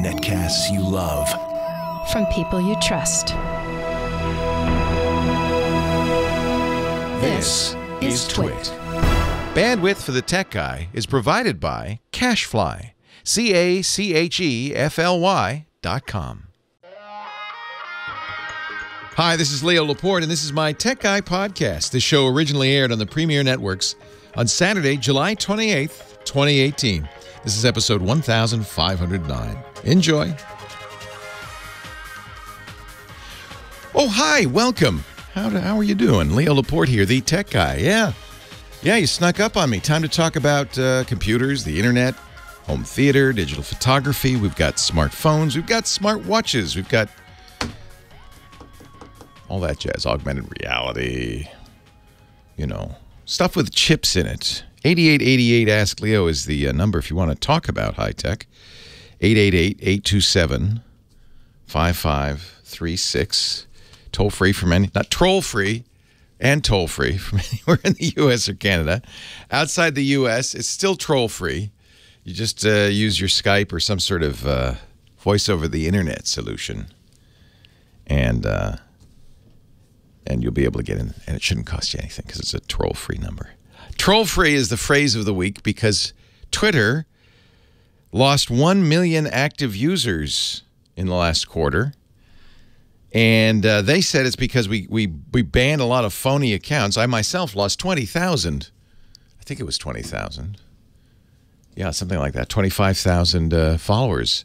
Netcasts you love. From people you trust. This is Twit. Bandwidth for the Tech Guy is provided by CacheFly. CacheFly.com. Hi, this is Leo Laporte, and this is my Tech Guy podcast. This show originally aired on the Premier Networks on Saturday, July 28th, 2018. This is episode 1509. Enjoy. Oh, hi, welcome. How are you doing? Leo Laporte here, the Tech Guy. Yeah, you snuck up on me. Time to talk about computers, the internet, home theater, digital photography. We've got smartphones. We've got smartwatches. We've got all that jazz, augmented reality, stuff with chips in it. 8888 Ask Leo is the number if you want to talk about high tech. 888-827-5536. Toll free from not troll free, and toll free from anywhere in the U.S. or Canada. Outside the U.S., it's still troll free. You just use your Skype or some sort of voice over the internet solution, and you'll be able to get in, and it shouldn't cost you anything because it's a troll-free number. Troll-free is the phrase of the week because Twitter lost 1 million active users in the last quarter, and they said it's because we banned a lot of phony accounts. I myself lost 20,000. I think it was 20,000. Yeah, something like that. 25,000 followers.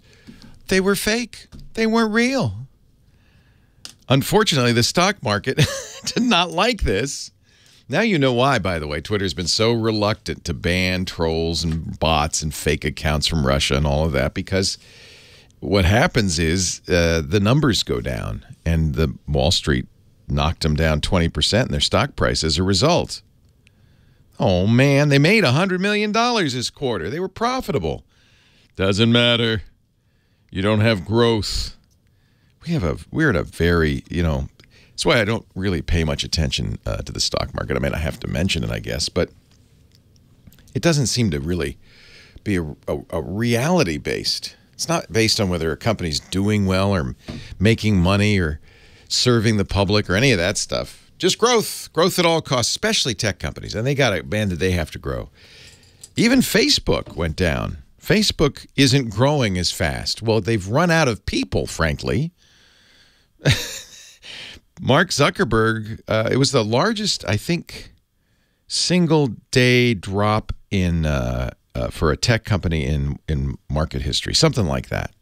They were fake. They weren't real. Unfortunately, the stock market did not like this. Now you know why, by the way. Twitter's been so reluctant to ban trolls and bots and fake accounts from Russia and all of that, because what happens is the numbers go down, and the Wall Street knocked them down 20% in their stock price as a result. Oh, man, they made $100 million this quarter. They were profitable. Doesn't matter. You don't have growth. We're at a very, that's why I don't really pay much attention to the stock market. I mean, I have to mention it, I guess, but it doesn't seem to really be a reality-based. It's not based on whether a company's doing well or making money or serving the public or any of that stuff. Just growth. Growth at all costs, especially tech companies. And they got a band that they have to grow. Even Facebook went down. Facebook isn't growing as fast. Well, they've run out of people, frankly. Mark Zuckerberg, it was the largest, I think, single-day drop in for a tech company in market history, something like that.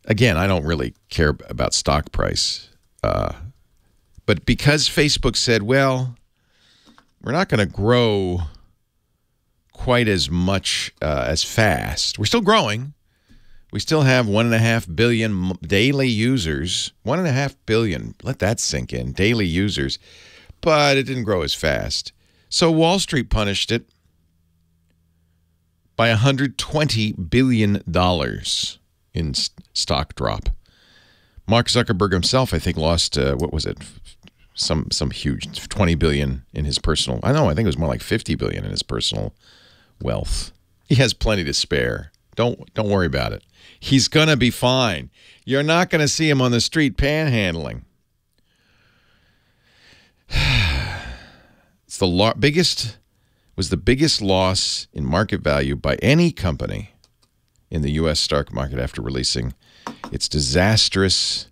Again, I don't really care about stock price, but because Facebook said, well, we're not going to grow quite as much as fast. We're still growing. We still have 1.5 billion daily users. 1.5 billion, let that sink in, daily users. But it didn't grow as fast. So Wall Street punished it by $120 billion in stock drop. Mark Zuckerberg himself, I think, lost, what was it, some huge, 20 billion in his personal, I think it was more like 50 billion in his personal wealth. He has plenty to spare. Don't worry about it. He's going to be fine. You're not going to see him on the street panhandling. It's the biggest loss in market value by any company in the U.S. stock market after releasing its disastrous,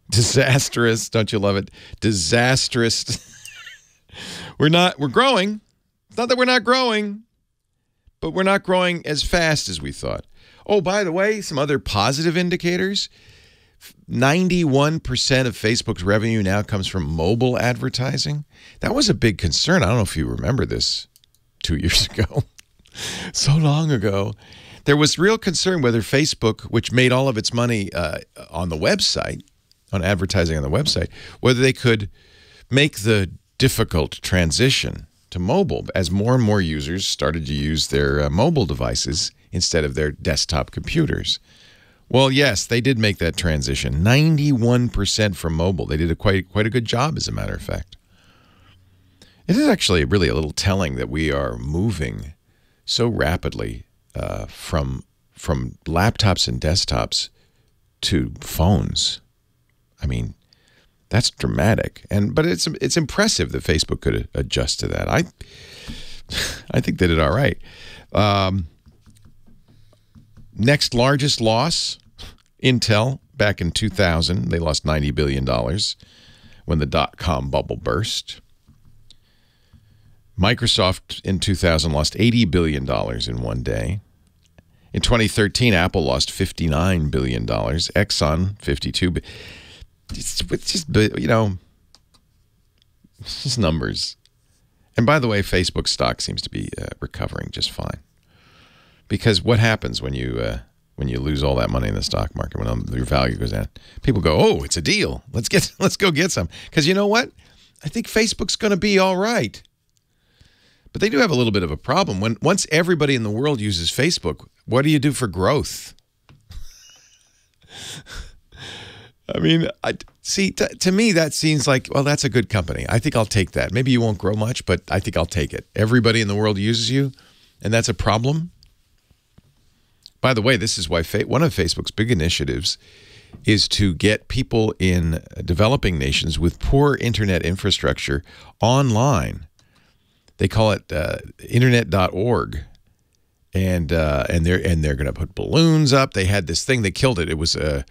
don't you love it? Disastrous. We're growing. It's not that we're not growing, but we're not growing as fast as we thought. Oh, by the way, some other positive indicators. 91% of Facebook's revenue now comes from mobile advertising. That was a big concern. I don't know if you remember this 2 years ago. So long ago. There was real concern whether Facebook, which made all of its money on the website, on advertising on the website, whether they could make the difficult transition to mobile as more and more users started to use their mobile devices instead of their desktop computers. Well, yes, they did make that transition. 91% from mobile. They did quite a good job, as a matter of fact. It is actually really a little telling that we are moving so rapidly from laptops and desktops to phones. I mean, that's dramatic. But it's impressive that Facebook could adjust to that. I think they did all right. Next largest loss, Intel, back in 2000. They lost $90 billion when the dot-com bubble burst. Microsoft in 2000 lost $80 billion in one day. In 2013, Apple lost $59 billion. Exxon, $52 billion. It's just, it's just numbers. And by the way, Facebook stock seems to be recovering just fine. Because what happens when you lose all that money in the stock market, when your value goes down? People go, "Oh, it's a deal. Let's go get some." Because you know what? I think Facebook's going to be all right. But they do have a little bit of a problem. Once everybody in the world uses Facebook, what do you do for growth? I mean, to me, that seems like, well, that's a good company. I think I'll take that. Maybe you won't grow much, but I think I'll take it. Everybody in the world uses you, and that's a problem. By the way, this is why one of Facebook's big initiatives is to get people in developing nations with poor internet infrastructure online. They call it internet.org. And they're going to put balloons up. They had this thing, they killed it. It was a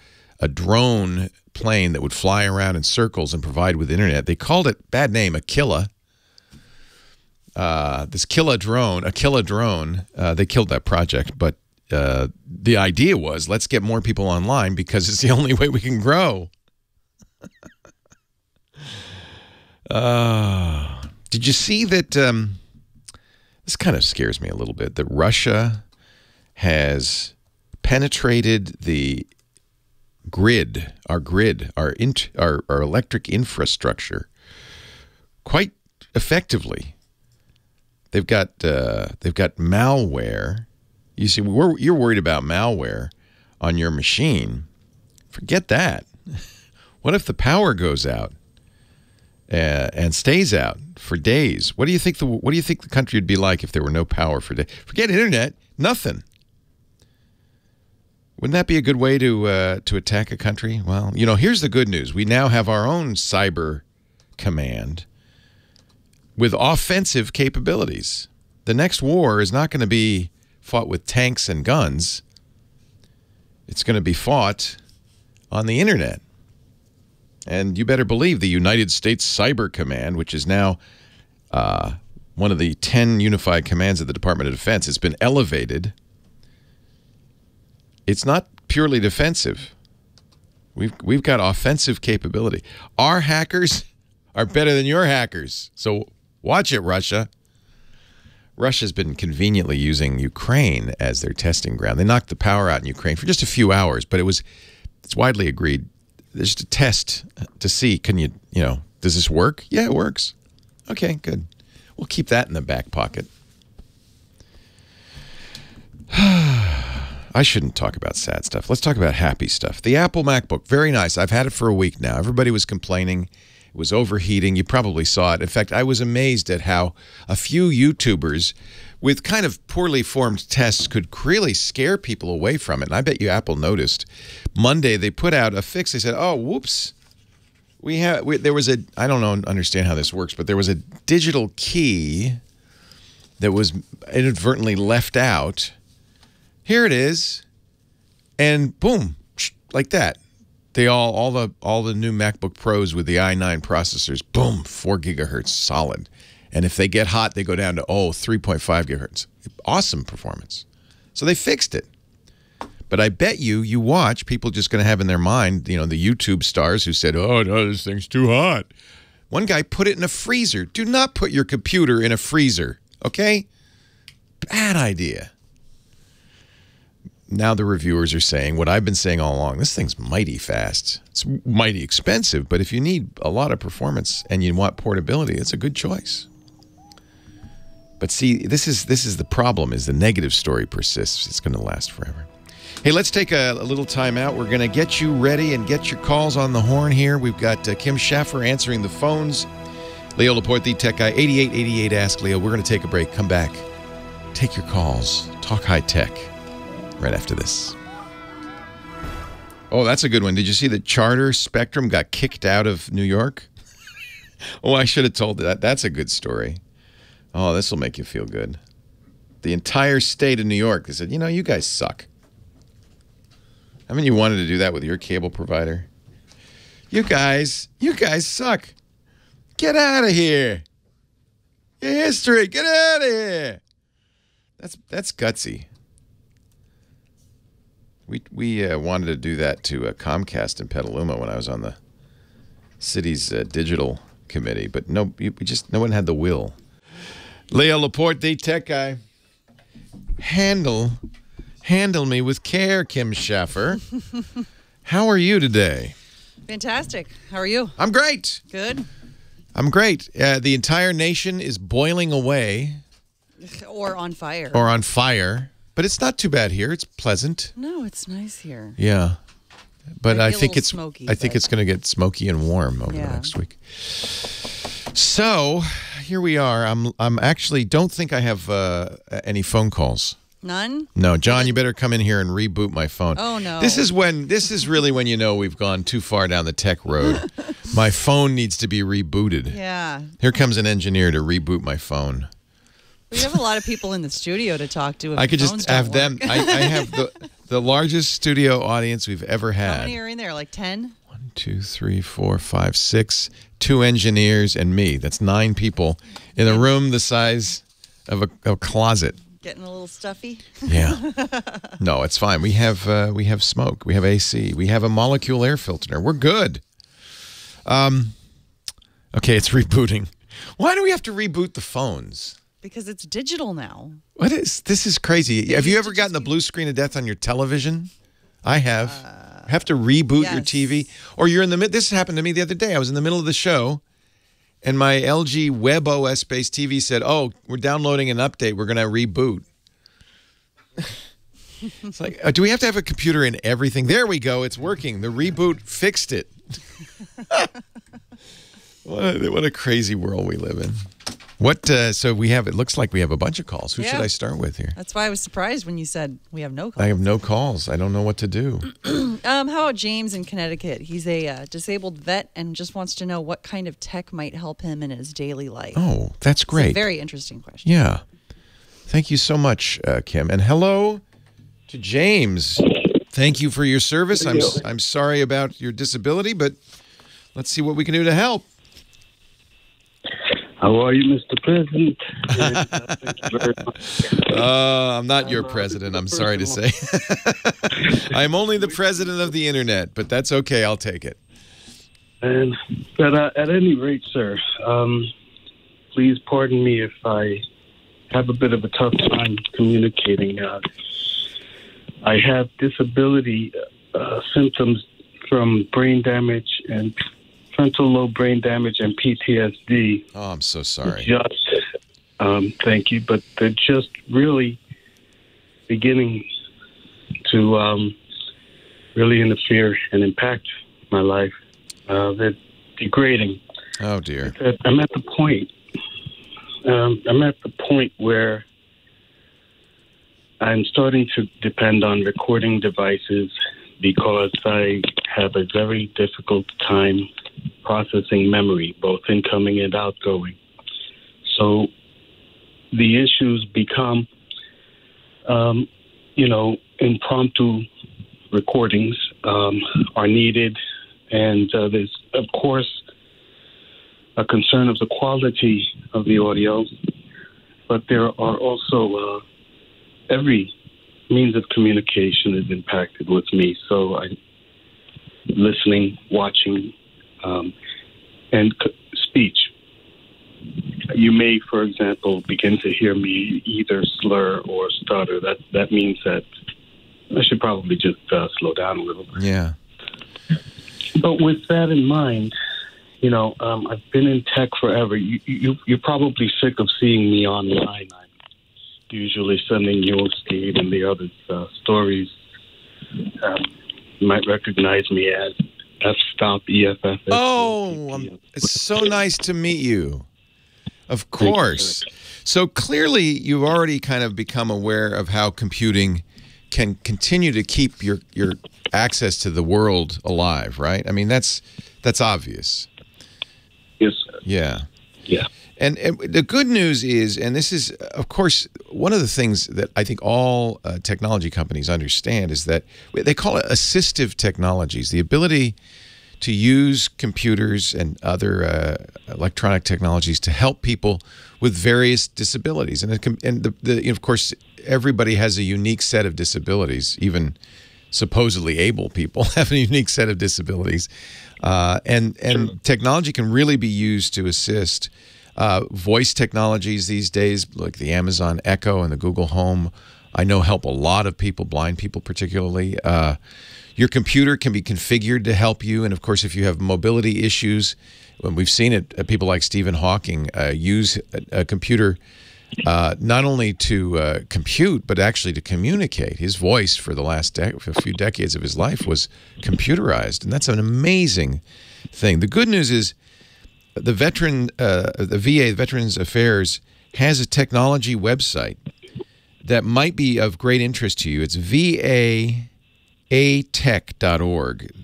drone plane that would fly around in circles and provide with internet. They called it, bad name, Aquila. This Aquila drone, they killed that project. But the idea was, let's get more people online because it's the only way we can grow. Did you see that? This kind of scares me a little bit, that Russia has penetrated the grid, our electric infrastructure quite effectively. They've got malware. You see, you're worried about malware on your machine. Forget that. What if the power goes out and stays out for days? What do you think the country would be like if there were no power for days? Forget internet, nothing. Wouldn't that be a good way to attack a country? Well, here's the good news. We now have our own cyber command with offensive capabilities. The next war is not going to be fought with tanks and guns. It's going to be fought on the internet. And you better believe the United States Cyber Command, which is now one of the 10 unified commands of the Department of Defense, has been elevated. It's not purely defensive. We've got offensive capability. Our hackers are better than your hackers. So watch it, Russia. Russia's been conveniently using Ukraine as their testing ground. They knocked the power out in Ukraine for just a few hours, but it's widely agreed. There's a test to see, does this work? Yeah, it works. Okay, good. We'll keep that in the back pocket. I shouldn't talk about sad stuff. Let's talk about happy stuff. The Apple MacBook, very nice. I've had it for a week now. Everybody was complaining. It was overheating. You probably saw it. In fact, I was amazed at how a few YouTubers with kind of poorly formed tests could really scare people away from it. And I bet you Apple noticed. Monday, they put out a fix. They said, oh, whoops. There was I don't understand how this works, but there was a digital key that was inadvertently left out. Here it is. And boom, like that. All the new MacBook Pros with the i9 processors, boom, 4 gigahertz solid. And if they get hot, they go down to 3.5 gigahertz. Awesome performance. So they fixed it. But I bet you watch people just going to have in their mind, the YouTube stars who said, oh, no, this thing's too hot. One guy put it in a freezer. Do not put your computer in a freezer, okay? Bad idea. Now the reviewers are saying what I've been saying all along. This thing's mighty fast. It's mighty expensive, but if you need a lot of performance and you want portability, it's a good choice. But see, this is the problem, is the negative story persists. It's going to last forever. Hey, let's take a little time out. We're going to get you ready and get your calls on the horn here. We've got Kim Schaffer answering the phones. Leo Laporte, the tech guy, 8888 Ask Leo. We're going to take a break. Come back. take your calls. Talk high tech right after this. Oh, that's a good one. Did you see that Charter Spectrum got kicked out of New York? Oh, I should have told that. That's a good story. Oh, this will make you feel good. The entire state of New York, they said, you know, you guys suck. Haven't you wanted to do that with your cable provider? You guys suck. Get out of here. Your history, get out of here. That's gutsy. We wanted to do that to Comcast in Petaluma when I was on the city's digital committee, but no one had the will. Leo Laporte, the tech guy. Handle me with care, Kim Schaffer. How are you today? Fantastic. How are you? I'm great. Good. I'm great. The entire nation is boiling away. Or on fire. Or on fire. But it's not too bad here. It's pleasant. No, it's nice here. Yeah. But I think it's smoky, it's going to get smoky and warm over the next week. So, here we are. I'm actually don't think I have any phone calls. None? No, John, you better come in here and reboot my phone. Oh no. This is really when you know we've gone too far down the tech road. My phone needs to be rebooted. Yeah. Here comes an engineer to reboot my phone. We have a lot of people in the studio to talk to. If I could phones just have don't them. work. I have the largest studio audience we've ever had. How many are in there? Like 10? 1, 2, 3, 4, 5, 6. 2 engineers and me. That's 9 people in a room the size of a closet. Getting a little stuffy? Yeah. No, it's fine. We have smoke. We have AC. We have a molecule air filter. We're good. Okay, it's rebooting. Why do we have to reboot the phones? Because it's digital now. This is crazy. Have you ever gotten the blue screen of death on your television? I have. Have to reboot your TV. Or you're in the middle. This happened to me the other day. I was in the middle of the show, and my LG WebOS-based TV said, oh, we're downloading an update. We're going to reboot. It's like, do we have to have a computer in everything? There we go. It's working. The reboot fixed it. What a crazy world we live in. So it looks like we have a bunch of calls. Who should I start with here? That's why I was surprised when you said we have no calls. I have no calls. I don't know what to do. How about James in Connecticut? He's a disabled vet and just wants to know what kind of tech might help him in his daily life. Oh, that's great. It's a very interesting question. Yeah. Thank you so much, Kim. And hello to James. Thank you for your service. I'm sorry about your disability, but let's see what we can do to help. How are you, Mr. President? Thank you very much. I'm not your president, I'm sorry to say. I'm only the president of the internet, but that's okay. I'll take it. But at any rate, sir, please pardon me if I have a bit of a tough time communicating. I have disability symptoms from brain damage and frontal lobe brain damage and PTSD. Oh, I'm so sorry. Thank you, but they're just really beginning to really interfere and impact my life. They're degrading. Oh dear. I'm at the point. Where I'm starting to depend on recording devices because I have a very difficult time processing memory, both incoming and outgoing. So the issues become, impromptu recordings are needed. And there's, of course, a concern of the quality of the audio. But there are also every means of communication is impacted with me. So I'm listening, watching, and speech. You may, for example, begin to hear me either slur or stutter. That means that I should probably just slow down a little. Yeah. But with that in mind, I've been in tech forever. You're probably sick of seeing me online. I'm usually sending you Steve and the other stories. You might recognize me as F-Stop EFF. Oh, it's so nice to meet you. Of course. So clearly, you've already kind of become aware of how computing can continue to keep your access to the world alive, right? I mean, that's obvious. Yes, sir. Yeah. Yeah. And the good news is, and this is, of course, one of the things that I think all technology companies understand is that they call it assistive technologies, the ability to use computers and other electronic technologies to help people with various disabilities. And of course, everybody has a unique set of disabilities. Even supposedly able people have a unique set of disabilities. And technology can really be used to assist. Voice technologies these days, like the Amazon Echo and the Google Home, I know help a lot of people, blind people particularly. Your computer can be configured to help you. And, of course, if you have mobility issues, when we've seen it, people like Stephen Hawking use a computer not only to compute, but actually to communicate. His voice for the last few decades of his life was computerized. And that's an amazing thing. The good news is the VA, Veterans Affairs, has a technology website that might be of great interest to you. It's VAAtech.org.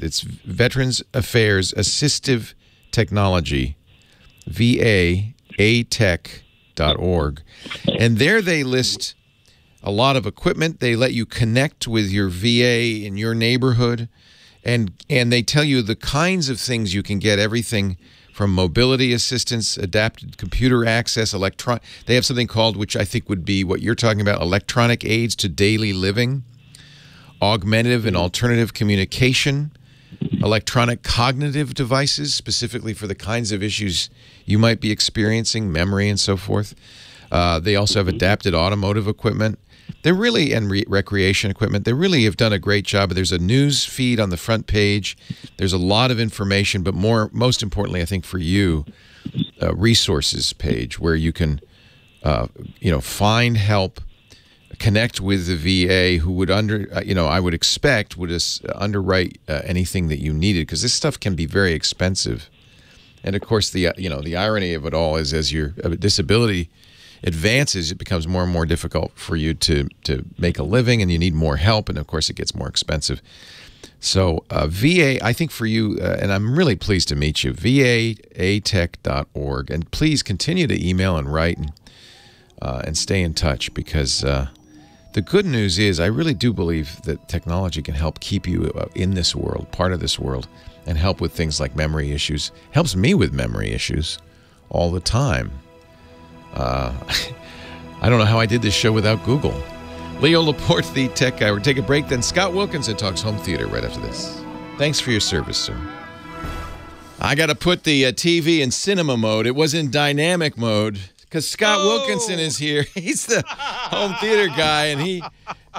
It's Veterans Affairs Assistive Technology, VAAtech.org. And there they list a lot of equipment. They let you connect with your VA in your neighborhood, and they tell you the kinds of things you can get, everything from mobility assistance, adapted computer access, they have something called, which I think would be what you're talking about, electronic aids to daily living, augmentative and alternative communication, electronic cognitive devices, specifically for the kinds of issues you might be experiencing, memory and so forth. They also have adapted automotive equipment. They're really, and recreation equipment, they really have done a great job. There's a news feed on the front page. There's a lot of information, but most importantly, I think for you, a resources page where you can, find help, connect with the VA who would I would expect would underwrite anything that you needed, because this stuff can be very expensive. And of course, the irony of it all is as your disability advances, it becomes more and more difficult for you to make a living, and you need more help, and of course it gets more expensive. So VA, I think for you, and I'm really pleased to meet you, VAAtech.org, and please continue to email and write and stay in touch, because the good news is I really do believe that technology can help keep you in this world, part of this world, and help with things like memory issues. Helps me with memory issues all the time. I don't know how I did this show without Google. Leo Laporte, the tech guy. We'll take a break, then Scott Wilkinson talks home theater right after this. Thanks for your service, sir. I got to put the TV in cinema mode. It was in dynamic mode because Scott Wilkinson is here. He's the home theater guy, and he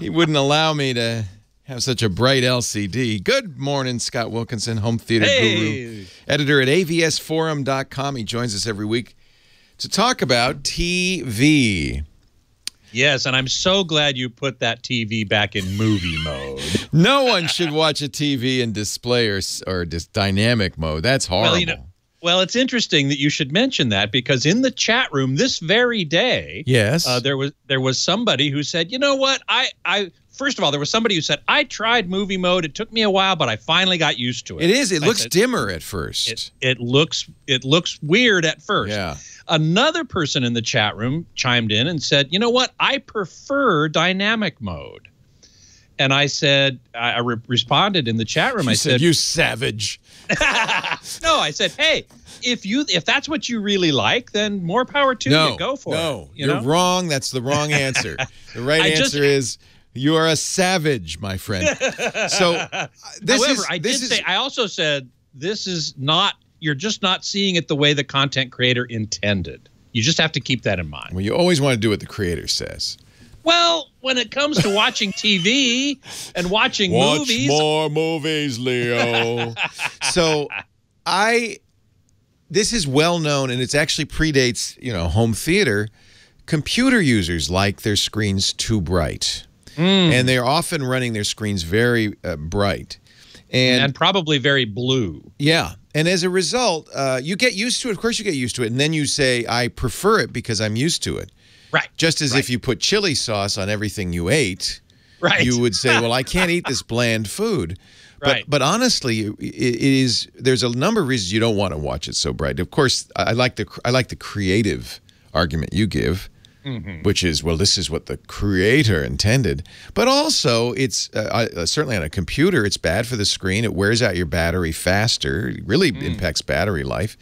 wouldn't allow me to have such a bright LCD. Good morning, Scott Wilkinson, home theater guru, editor at avsforum.com. He joins us every week to talk about TV. Yes, and I'm so glad you put that TV back in movie mode. No one should watch a TV in display or just dynamic mode. That's horrible. Well, it's interesting that you should mention that, because in the chat room this very day, yes, there was somebody who said, you know what, first of all, there was somebody who said, I tried movie mode. It took me a while, but I finally got used to it. It looks dimmer at first. It looks weird at first. Yeah. Another person in the chat room chimed in and said, you know what, I prefer dynamic mode. And I said, I responded in the chat room. I said, you savage. No, I said, hey, if that's what you really like, then more power to you. Go for it. No, you're wrong. That's the wrong answer. The right answer is you are a savage, my friend. So, I also said this is not. You're just not seeing it the way the content creator intended. You just have to keep that in mind. Well, you always want to do what the creator says. Well, when it comes to watching TV and watching movies. Watch more movies, Leo. So this is well known, and it actually predates, home theater. Computer users like their screens too bright. And they're often running their screens very bright. And probably very blue. Yeah. And as a result, you get used to it. Of course you get used to it. And then you say, I prefer it because I'm used to it. Right. Just as if you put chili sauce on everything you ate, Right. you would say, well, I can't eat this bland food. Right. But honestly, there's a number of reasons you don't want to watch it so bright. Of course, I like the creative argument you give, which is, well, this is what the creator intended. But also, it's certainly on a computer, it's bad for the screen. It wears out your battery faster. It really impacts battery life.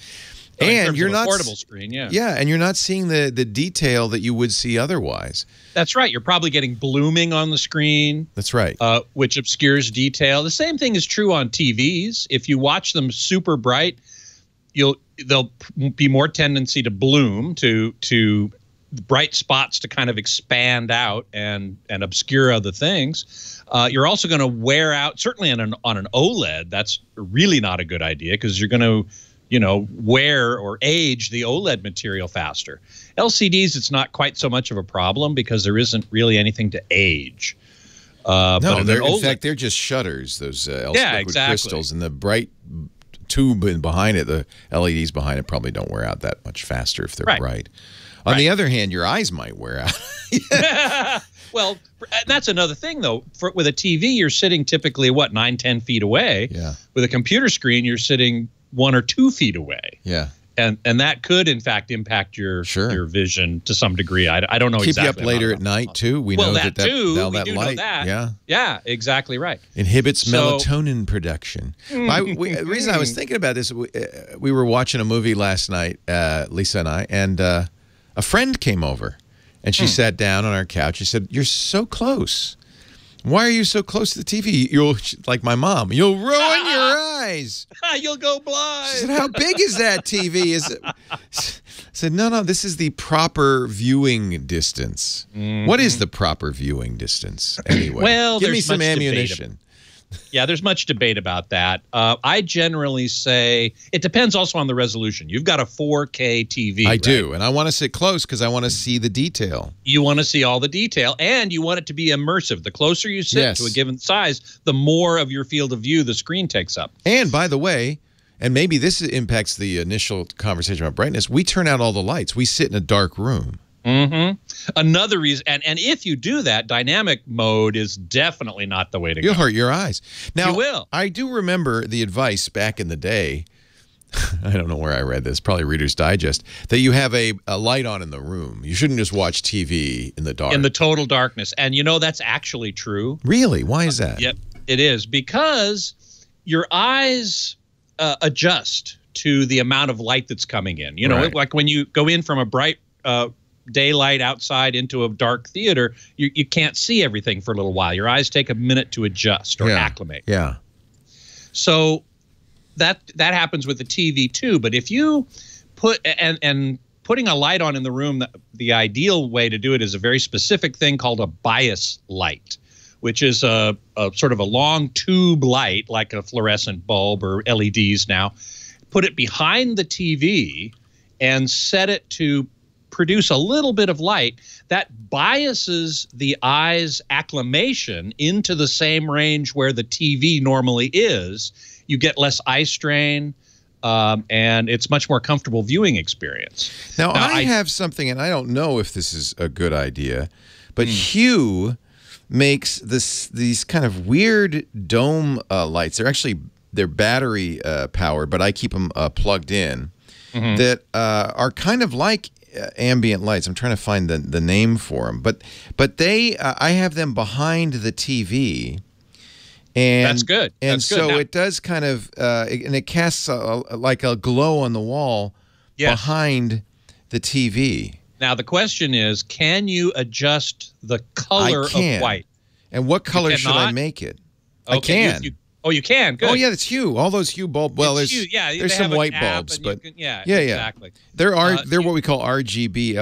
And you're not portable screen, yeah. Yeah, and you're not seeing the detail that you would see otherwise. That's right. You're probably getting blooming on the screen. That's right. Which obscures detail. The same thing is true on TVs. If you watch them super bright, there'll be more tendency to bloom, to bright spots to kind of expand out and obscure other things. You're also going to wear out, certainly on an OLED, that's really not a good idea because you're going to wear or age the OLED material faster. LCDs, it's not quite so much of a problem because there isn't really anything to age. No, in fact, they're just shutters, those liquid crystals, and the bright tube behind it, the LEDs behind it probably don't wear out that much faster if they're bright. On the other hand, your eyes might wear out. Well, that's another thing, though. With a TV, you're sitting typically, 9-10 feet away. Yeah. With a computer screen, you're sitting 1 or 2 feet away. Yeah. And that could, in fact, impact your vision to some degree. I don't know Keep exactly. you up later at night, too. We know that light. Yeah. Yeah, exactly right. Inhibits melatonin production. The reason I was thinking about this, we were watching a movie last night, Lisa and I, and a friend came over. And she sat down on our couch. She said, "You're so close. Why are you so close to the TV? You'll, like my mom, you'll ruin your eyes. You'll go blind." She said, "How big is that TV? Is it?" I said, no, this is the proper viewing distance. What is the proper viewing distance anyway? Well, give me some ammunition. Yeah, there's much debate about that. I generally say it depends also on the resolution. You've got a 4K TV. I do, and I want to sit close because I want to see the detail. You want to see all the detail, and you want it to be immersive. The closer you sit to a given size, the more of your field of view the screen takes up. And by the way, and maybe this impacts the initial conversation about brightness, we turn out all the lights. We sit in a dark room. Another reason, and if you do that, dynamic mode is definitely not the way to go. You'll hurt your eyes. Now, you will. I do remember the advice back in the day. I don't know where I read this, probably Reader's Digest, that you have a light on in the room. You shouldn't just watch TV in the dark. In the total darkness. And you know that's actually true. Really? Why is that? Yep, it is. Because your eyes adjust to the amount of light that's coming in. You know, like when you go in from a bright daylight outside into a dark theater, you can't see everything for a little while. Your eyes take a minute to adjust or acclimate. Yeah. So that happens with the TV too. But if you put and putting a light on in the room, the ideal way to do it is a very specific thing called a bias light, which is a sort of a long tube light like a fluorescent bulb or LEDs now. Put it behind the TV and set it to produce a little bit of light that biases the eye's acclimation into the same range where the TV normally is. You get less eye strain, and it's much more comfortable viewing experience. Now I have something, and I don't know if this is a good idea, but Hue makes these kind of weird dome lights. They're battery powered, but I keep them plugged in. That are kind of like ambient lights. I'm trying to find the name for them, but they I have them behind the TV, and that's good. And so it does kind of and it casts like a glow on the wall behind the TV. Now the question is, can you adjust the color of white? And what color should I make it? I can. You can. Good. Oh yeah, it's Hue. All those Hue bulbs. Well, there's some white bulbs, but exactly. They're what we call RGB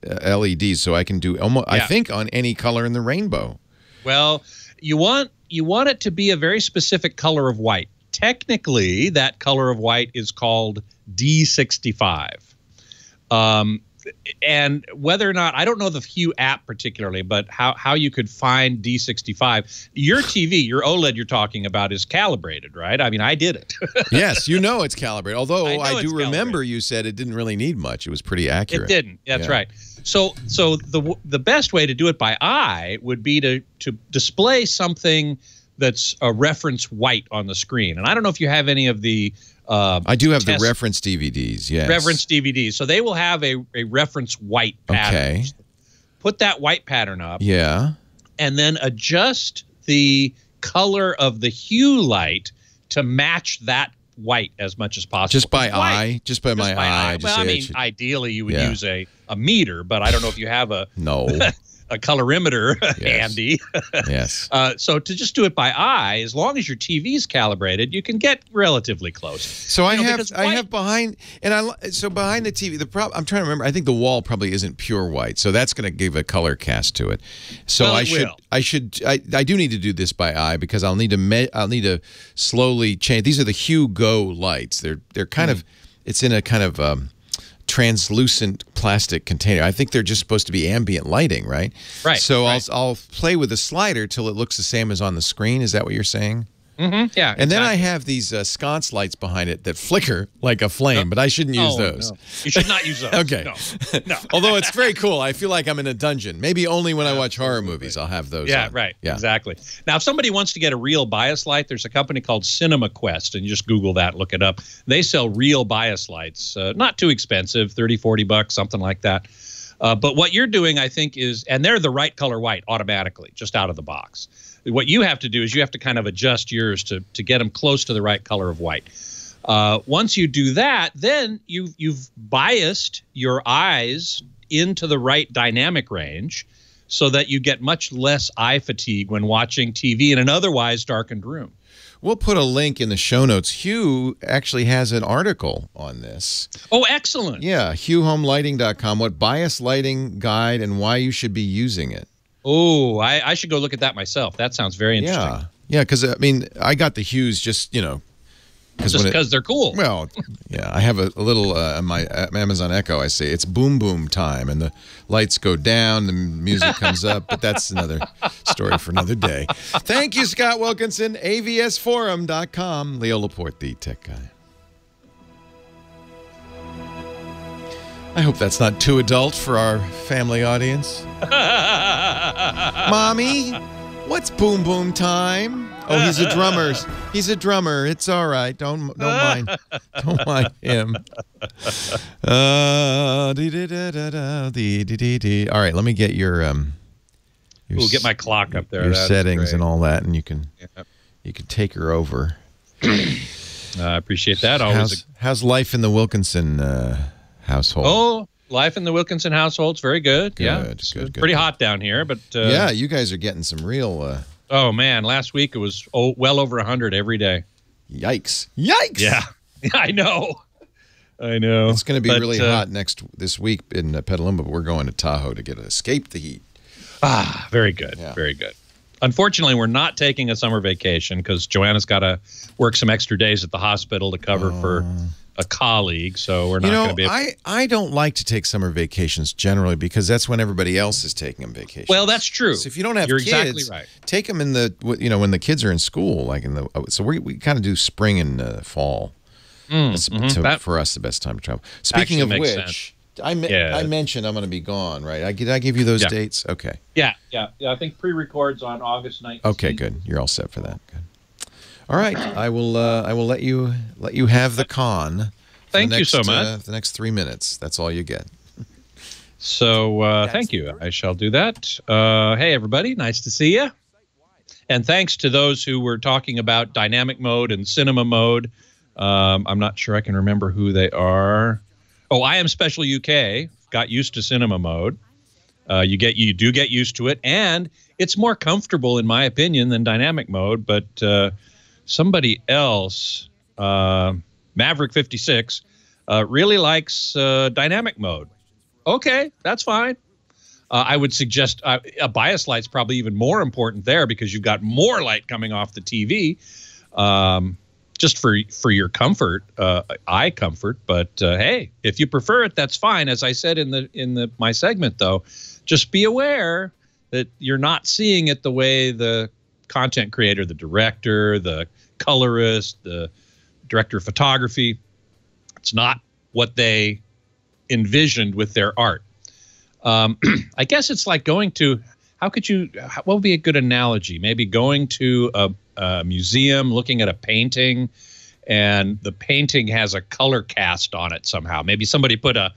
LEDs, so I can do almost I think on any color in the rainbow. Well, you want it to be a very specific color of white. Technically, that color of white is called D65. And whether or not, I don't know the Hue app particularly, but how you could find D65. Your TV, your OLED you're talking about is calibrated, right? I mean, I did it. Yes, you know it's calibrated. Although I do remember you said it didn't really need much. It was pretty accurate. It didn't. That's right. So the best way to do it by eye would be to display something that's a reference white on the screen. And I don't know if you have any of the I do have the reference DVDs, yes. Reference DVDs. So they will have a reference white pattern. Okay. Put that white pattern up. Yeah. And then adjust the color of the hue light to match that white as much as possible. Just by eye? Just by my eye? Well, I mean, ideally you would use a meter, but I don't know if you have a a colorimeter handy. Yes. So to just do it by eye, as long as your TV's calibrated, you can get relatively close. So I have behind behind the TV. I'm trying to remember. I think the wall probably isn't pure white, so that's going to give a color cast to it. So I do need to do this by eye because I'll need to slowly change. These are the Hue Go lights. They're kind of it's in a kind of translucent plastic container. I think they're just supposed to be ambient lighting, right? Right. So I'll play with the slider till it looks the same as on the screen. Is that what you're saying? Mm-hmm. Yeah. And then I have these sconce lights behind it that flicker like a flame, but I shouldn't use those. No. You should not use those. Okay. No. Although it's very cool. I feel like I'm in a dungeon. Maybe only when I watch horror movies I'll have those on. Right. Yeah. Exactly. Now, if somebody wants to get a real bias light, there's a company called Cinema Quest, and you just Google that, look it up. They sell real bias lights. Not too expensive, $30, $40, something like that. But what you're doing, I think, is, and they're the right color white automatically, just out of the box. What you have to do is you have to kind of adjust yours to get them close to the right color of white. Once you do that, then you've biased your eyes into the right dynamic range so that you get much less eye fatigue when watching TV in an otherwise darkened room. We'll put a link in the show notes. Hue actually has an article on this. Oh, excellent. Yeah, HueHomeLighting.com, what bias lighting guide and why you should be using it. Oh, I should go look at that myself. That sounds very interesting. Yeah, because, I mean, I got the Hues just, because they're cool. Well, yeah, I have a little, my Amazon Echo, I say, it's boom boom time, and the lights go down, the music comes up, but that's another story for another day. Thank you, Scott Wilkinson, avsforum.com, Leo Laporte, the tech guy. I hope that's not too adult for our family audience. Mommy, what's boom boom time? Oh, he's a drummer. He's a drummer. It's all right. Don't mind him. All right, let me get your we'll get my clock up there. Your settings and all that, and you can take her over. I appreciate that. How's life in the Wilkinson household? Oh, life in the Wilkinson household's very good. Good. Pretty hot down here, but yeah, you guys are getting some real. Oh man, last week it was well over 100 every day. Yikes! Yeah, I know. It's going to be really hot this week in Petaluma, but we're going to Tahoe to escape the heat. Ah, very good. Yeah. Very good. Unfortunately, we're not taking a summer vacation because Joanna's got to work some extra days at the hospital to cover for a colleague, so we're not going to be able I don't like to take summer vacations generally because that's when everybody else is taking them vacations. Well, that's true. So if you don't have You're kids, exactly right. take them in when the kids are in school, so we kind of do spring and fall. For us, the best time to travel. Speaking of which, I mentioned I'm going to be gone, right? Did I give you those dates? Okay. Yeah. I think pre-records on August 19th. Okay, good. You're all set for that. Good. All right, I will let you have the con. Thank you so much. For the next 3 minutes. That's all you get. So thank you. I shall do that. Hey, everybody. Nice to see you. And thanks to those who were talking about dynamic mode and cinema mode. I'm not sure I can remember who they are. Oh, I Am Special UK. Got used to cinema mode. You do get used to it, and it's more comfortable, in my opinion, than dynamic mode. But somebody else, Maverick 56, really likes dynamic mode. Okay, that's fine. I would suggest a bias light's probably even more important there because you've got more light coming off the TV, just for your comfort, eye comfort. But hey, if you prefer it, that's fine. As I said in my segment, though, just be aware that you're not seeing it the way the content creator, the director, the colorist, the director of photography. It's not what they envisioned with their art. I guess it's like going to, what would be a good analogy? Maybe going to a museum, looking at a painting, and the painting has a color cast on it somehow. Maybe somebody put a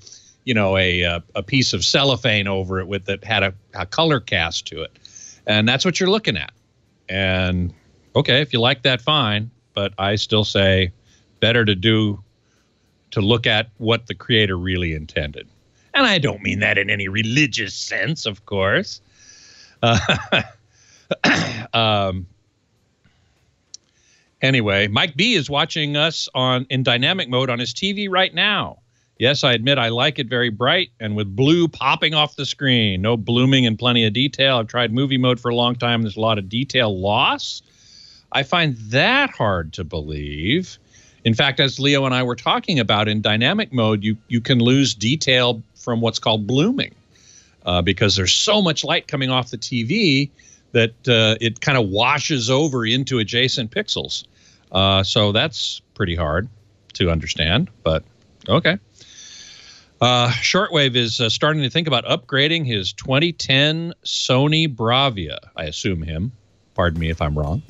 piece of cellophane over it that had a color cast to it. And that's what you're looking at. And okay, if you like that, fine. But I still say better to look at what the creator really intended. And I don't mean that in any religious sense, of course. Anyway, Mike B is watching us in dynamic mode on his TV right now. Yes, I admit I like it very bright and with blue popping off the screen. No blooming and plenty of detail. I've tried movie mode for a long time. There's a lot of detail loss. I find that hard to believe. In fact, as Leo and I were talking about, in dynamic mode, you can lose detail from what's called blooming because there's so much light coming off the TV that it kind of washes over into adjacent pixels. So that's pretty hard to understand, but okay. Shortwave is starting to think about upgrading his 2010 Sony Bravia. I assume him. Pardon me if I'm wrong.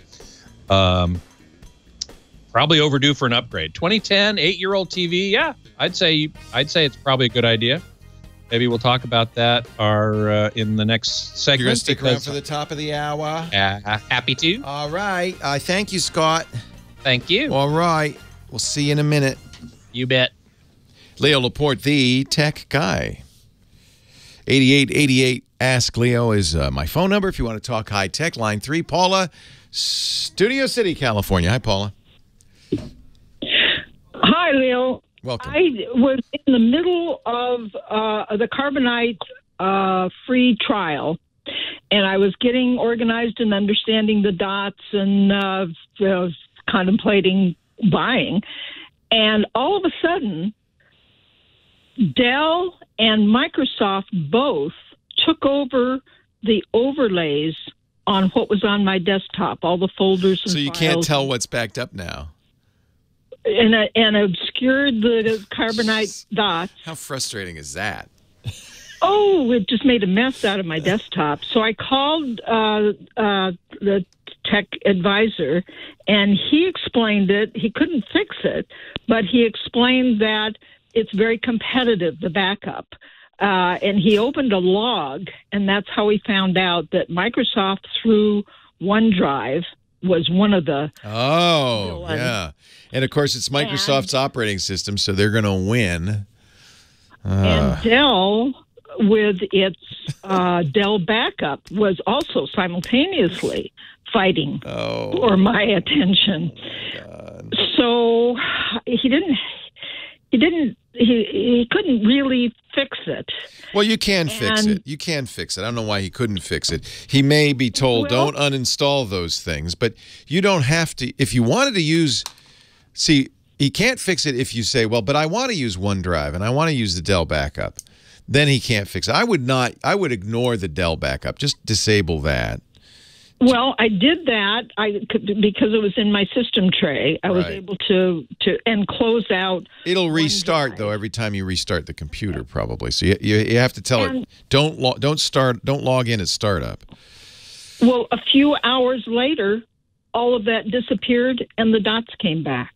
Probably overdue for an upgrade. 2010, 8-year-old TV. Yeah, I'd say it's probably a good idea. Maybe we'll talk about that in the next segment. You're going to stick around for the top of the hour? Happy to. All right. Thank you, Scott. Thank you. All right. We'll see you in a minute. You bet. Leo Laporte, the tech guy. 8888 Ask Leo is my phone number if you want to talk high tech. Line 3, Paula, Studio City, California. Hi, Paula. Hi, Leo. Welcome. I was in the middle of the Carbonite free trial, and I was getting organized and understanding the dots and contemplating buying. And all of a sudden, Dell and Microsoft both took over the overlays on what was on my desktop, all the folders and So you files. can't tell what's backed up now. And obscured the Carbonite dots. How frustrating is that? Oh, it just made a mess out of my desktop. So I called the tech advisor, and he explained it. He couldn't fix it, but he explained that it's very competitive, the backup. And he opened a log, and that's how he found out that Microsoft through OneDrive was one of the villains. Yeah. And, of course, it's Microsoft's operating system, so they're going to win. And Dell, with its Dell backup, was also simultaneously fighting for my attention. So he couldn't really fix it. Well, you can fix it. You can fix it. I don't know why he couldn't fix it. He may be told, don't uninstall those things, but you don't have to. If you wanted to use, see, he can't fix it if you say, well, but I want to use OneDrive and I want to use the Dell backup. Then he can't fix it. I would ignore the Dell backup. Just disable that. Well, I did that because it was in my system tray. I was able to close out. It'll restart though every time you restart the computer, probably. So you have to tell it don't log in at startup. Well, a few hours later, all of that disappeared and the dots came back.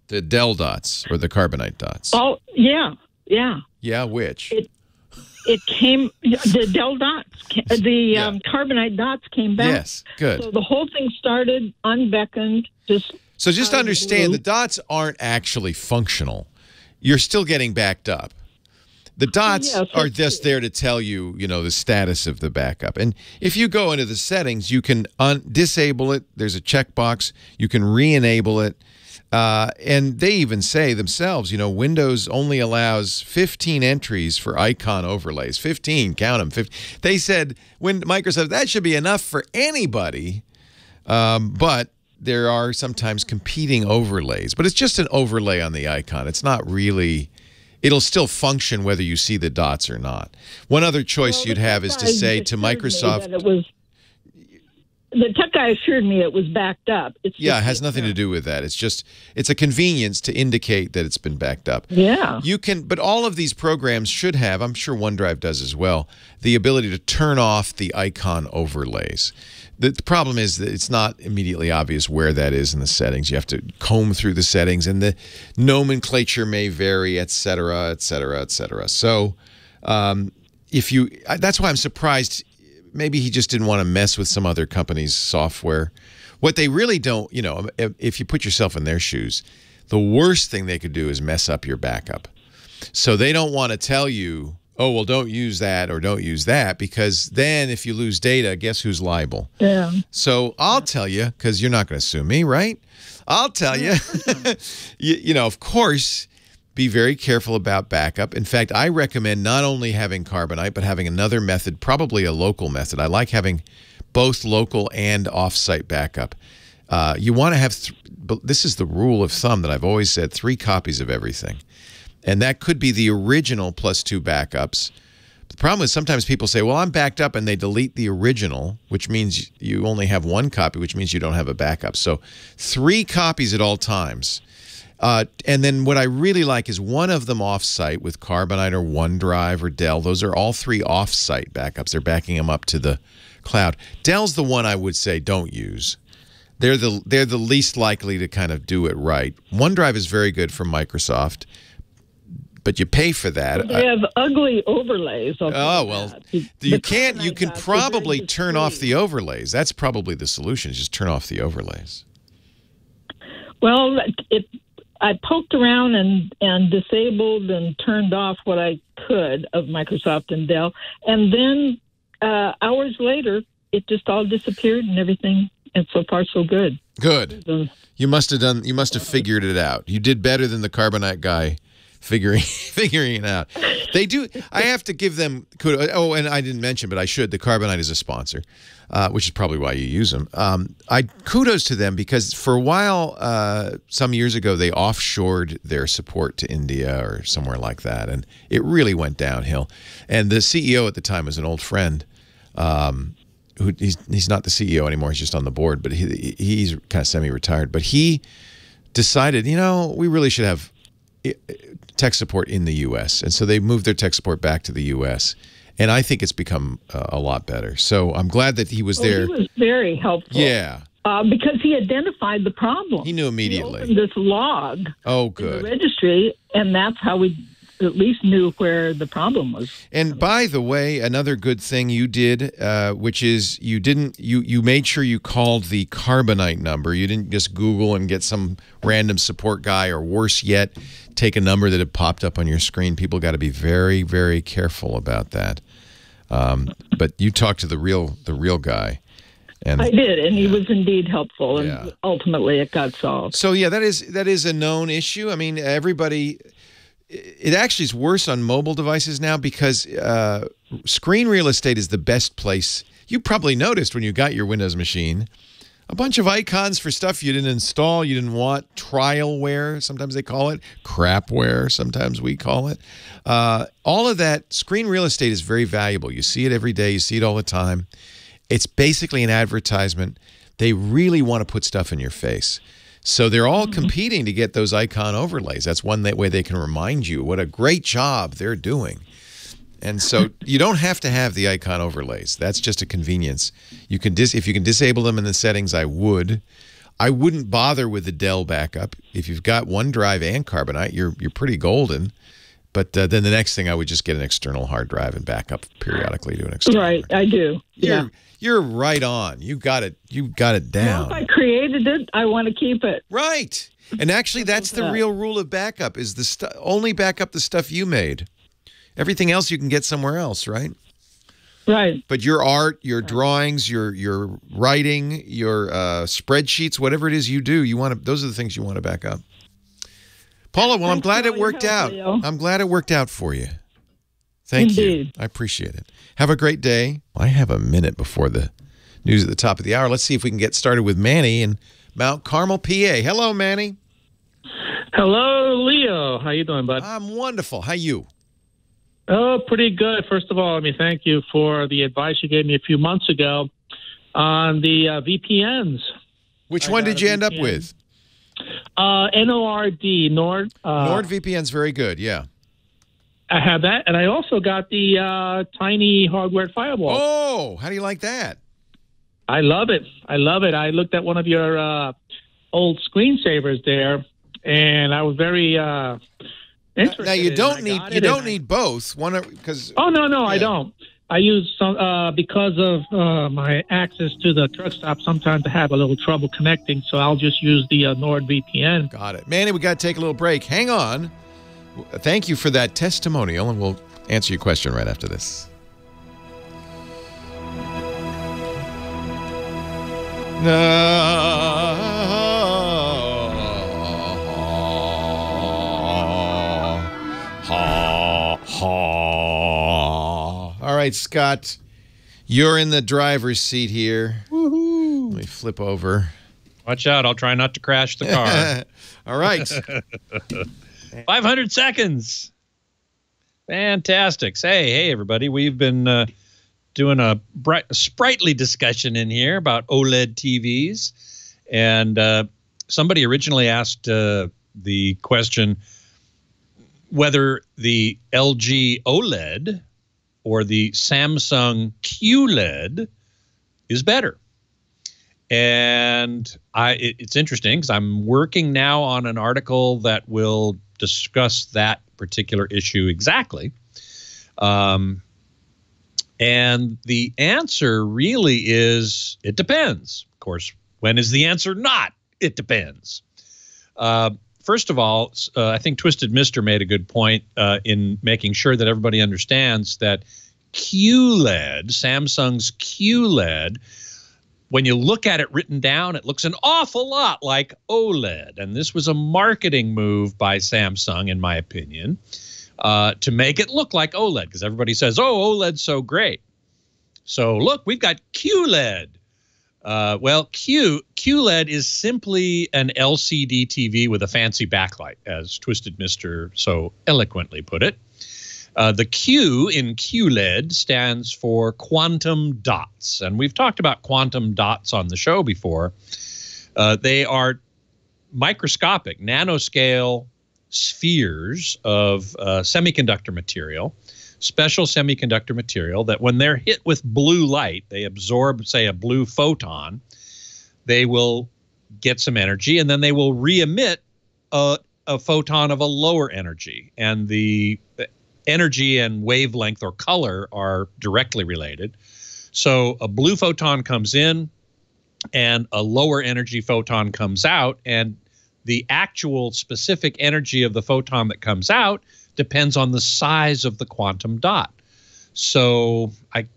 The Dell dots or the Carbonite dots? Oh, yeah. Yeah, which? It came, the Dell dots, the Carbonite dots came back. Yes, good. So the whole thing started unbeckoned. So just understand, the dots aren't actually functional. You're still getting backed up. The dots are just there to tell you, the status of the backup. And if you go into the settings, you can disable it. There's a checkbox. You can re-enable it. And they even say themselves, Windows only allows 15 entries for icon overlays. 15, count them. 15. They said, when Microsoft, that should be enough for anybody, but there are sometimes competing overlays. But it's just an overlay on the icon. It's not really, it'll still function whether you see the dots or not. One other choice you'd have is to say to Microsoft, the tech guy assured me it was backed up. It has nothing to do with that. It's a convenience to indicate that it's been backed up. Yeah. But all of these programs should have, I'm sure OneDrive does as well, the ability to turn off the icon overlays. The problem is that it's not immediately obvious where that is in the settings. You have to comb through the settings, and the nomenclature may vary, et cetera, et cetera, et cetera. So that's why I'm surprised. Maybe he just didn't want to mess with some other company's software. What they really don't, if you put yourself in their shoes, the worst thing they could do is mess up your backup. So they don't want to tell you, oh, well, don't use that or don't use that, because then if you lose data, guess who's liable? Yeah. So I'll tell you, because you're not going to sue me, right? I'll tell you, of course, be very careful about backup. In fact, I recommend not only having Carbonite, but having another method, probably a local method. I like having both local and off-site backup. You want to have, this is the rule of thumb that I've always said, 3 copies of everything. And that could be the original plus 2 backups. The problem is sometimes people say, well, I'm backed up, and they delete the original, which means you only have 1 copy, which means you don't have a backup. So 3 copies at all times. And then what I really like is one of them off-site with Carbonite or OneDrive or Dell. Those are all 3 off-site backups. They're backing them up to the cloud. Dell's the one I would say don't use. They're the least likely to kind of do it right. OneDrive is very good from Microsoft, but you pay for that. They have ugly overlays. Oh, well, you can probably turn off the overlays. That's probably the solution, is just turn off the overlays. Well, I poked around and disabled and turned off what I could of Microsoft and Dell. And then hours later, it just all disappeared and everything. And so far, so good. Good. You must have figured it out. You did better than the Carbonite guy figuring it out. They do. I have to give them kudos. Oh, and I didn't mention, but I should. The Carbonite is a sponsor, which is probably why you use them. Kudos to them, because for a while, some years ago, they offshored their support to India or somewhere like that, and it really went downhill. And the CEO at the time was an old friend. He's not the CEO anymore. He's just on the board, but he's kind of semi-retired. But he decided, we really should have tech support in the U.S. And so they moved their tech support back to the U.S. And I think it's become a lot better. So I'm glad that he was there. He was very helpful. Yeah. Because he identified the problem. He knew immediately. He opened this log. Oh, good. In the registry, and that's how we at least knew where the problem was. And by the way, another good thing you did, which is you made sure you called the Carbonite number. You didn't just Google and get some random support guy, or worse yet, take a number that had popped up on your screen. People got to be very, very careful about that. But you talked to the real guy. And, I did, and he was indeed helpful, and ultimately it got solved. So yeah, that is a known issue. I mean, everybody. It actually is worse on mobile devices now, because screen real estate is the best place. You probably noticed when you got your Windows machine, a bunch of icons for stuff you didn't install, you didn't want, trialware, sometimes they call it, crapware, sometimes we call it. All of that, screen real estate is very valuable. You see it every day, you see it all the time. It's basically an advertisement. They really want to put stuff in your face. So they're all competing to get those icon overlays. That's one way they can remind you what a great job they're doing. And so you don't have to have the icon overlays. That's just a convenience. You can if you can disable them in the settings, I would. I wouldn't bother with the Dell backup. If you've got OneDrive and Carbonite, you're pretty golden. But then the next thing, I would just get an external hard drive and back up periodically to an external. Right, I do. You're right on. You got it down. Well, if I created it, I want to keep it. Right. And actually, that's the real rule of backup: is only back up the stuff you made. Everything else you can get somewhere else, right? Right. But your art, your drawings, your writing, your spreadsheets, whatever it is you do, those are the things you want to back up. Paula, well, I'm glad it worked out. I'm glad it worked out for you. Thank you. I appreciate it. Have a great day. I have a minute before the news at the top of the hour. Let's see if we can get started with Manny in Mount Carmel, PA. Hello, Manny. Hello, Leo. How you doing, bud? I'm wonderful. How you? Oh, pretty good. First of all, let me thank you for the advice you gave me a few months ago on the VPNs. Which one did you end up with? NORD, Nord. NordVPN's very good, yeah. I have that, and I also got the tiny hardware firewall. Oh, how do you like that? I love it. I love it. I looked at one of your old screensavers there, and I was very interested. Now you don't need both. One because no, I don't. I use some because of my access to the truck stop. Sometimes I have a little trouble connecting, so I'll just use the NordVPN. Got it, Manny. We got to take a little break. Hang on. Thank you for that testimonial, and we'll answer your question right after this. All right, Scott, you're in the driver's seat here. Woohoo! Let me flip over. Watch out. I'll try not to crash the car. All right. 500 seconds. Fantastic. Hey, everybody. We've been doing a sprightly discussion in here about OLED TVs. And somebody originally asked the question whether the LG OLED or the Samsung QLED is better. And it's interesting because I'm working now on an article that will discuss that particular issue exactly. And the answer really is, it depends. Of course, when is the answer not? It depends. First of all, I think Twisted Mister made a good point in making sure that everybody understands that QLED, Samsung's QLED, when you look at it written down, it looks an awful lot like OLED. And this was a marketing move by Samsung, in my opinion, to make it look like OLED, because everybody says, oh, OLED's so great. So look, we've got QLED. Well, QLED is simply an LCD TV with a fancy backlight, as Twisted Mister so eloquently put it. The Q in QLED stands for quantum dots, and we've talked about quantum dots on the show before. They are microscopic, nanoscale spheres of semiconductor material, special semiconductor material that when they're hit with blue light, they absorb, say, a blue photon. They will get some energy, and then they will re-emit a photon of a lower energy, and the energy and wavelength or color are directly related. So a blue photon comes in and a lower energy photon comes out, and the actual specific energy of the photon that comes out depends on the size of the quantum dot. So I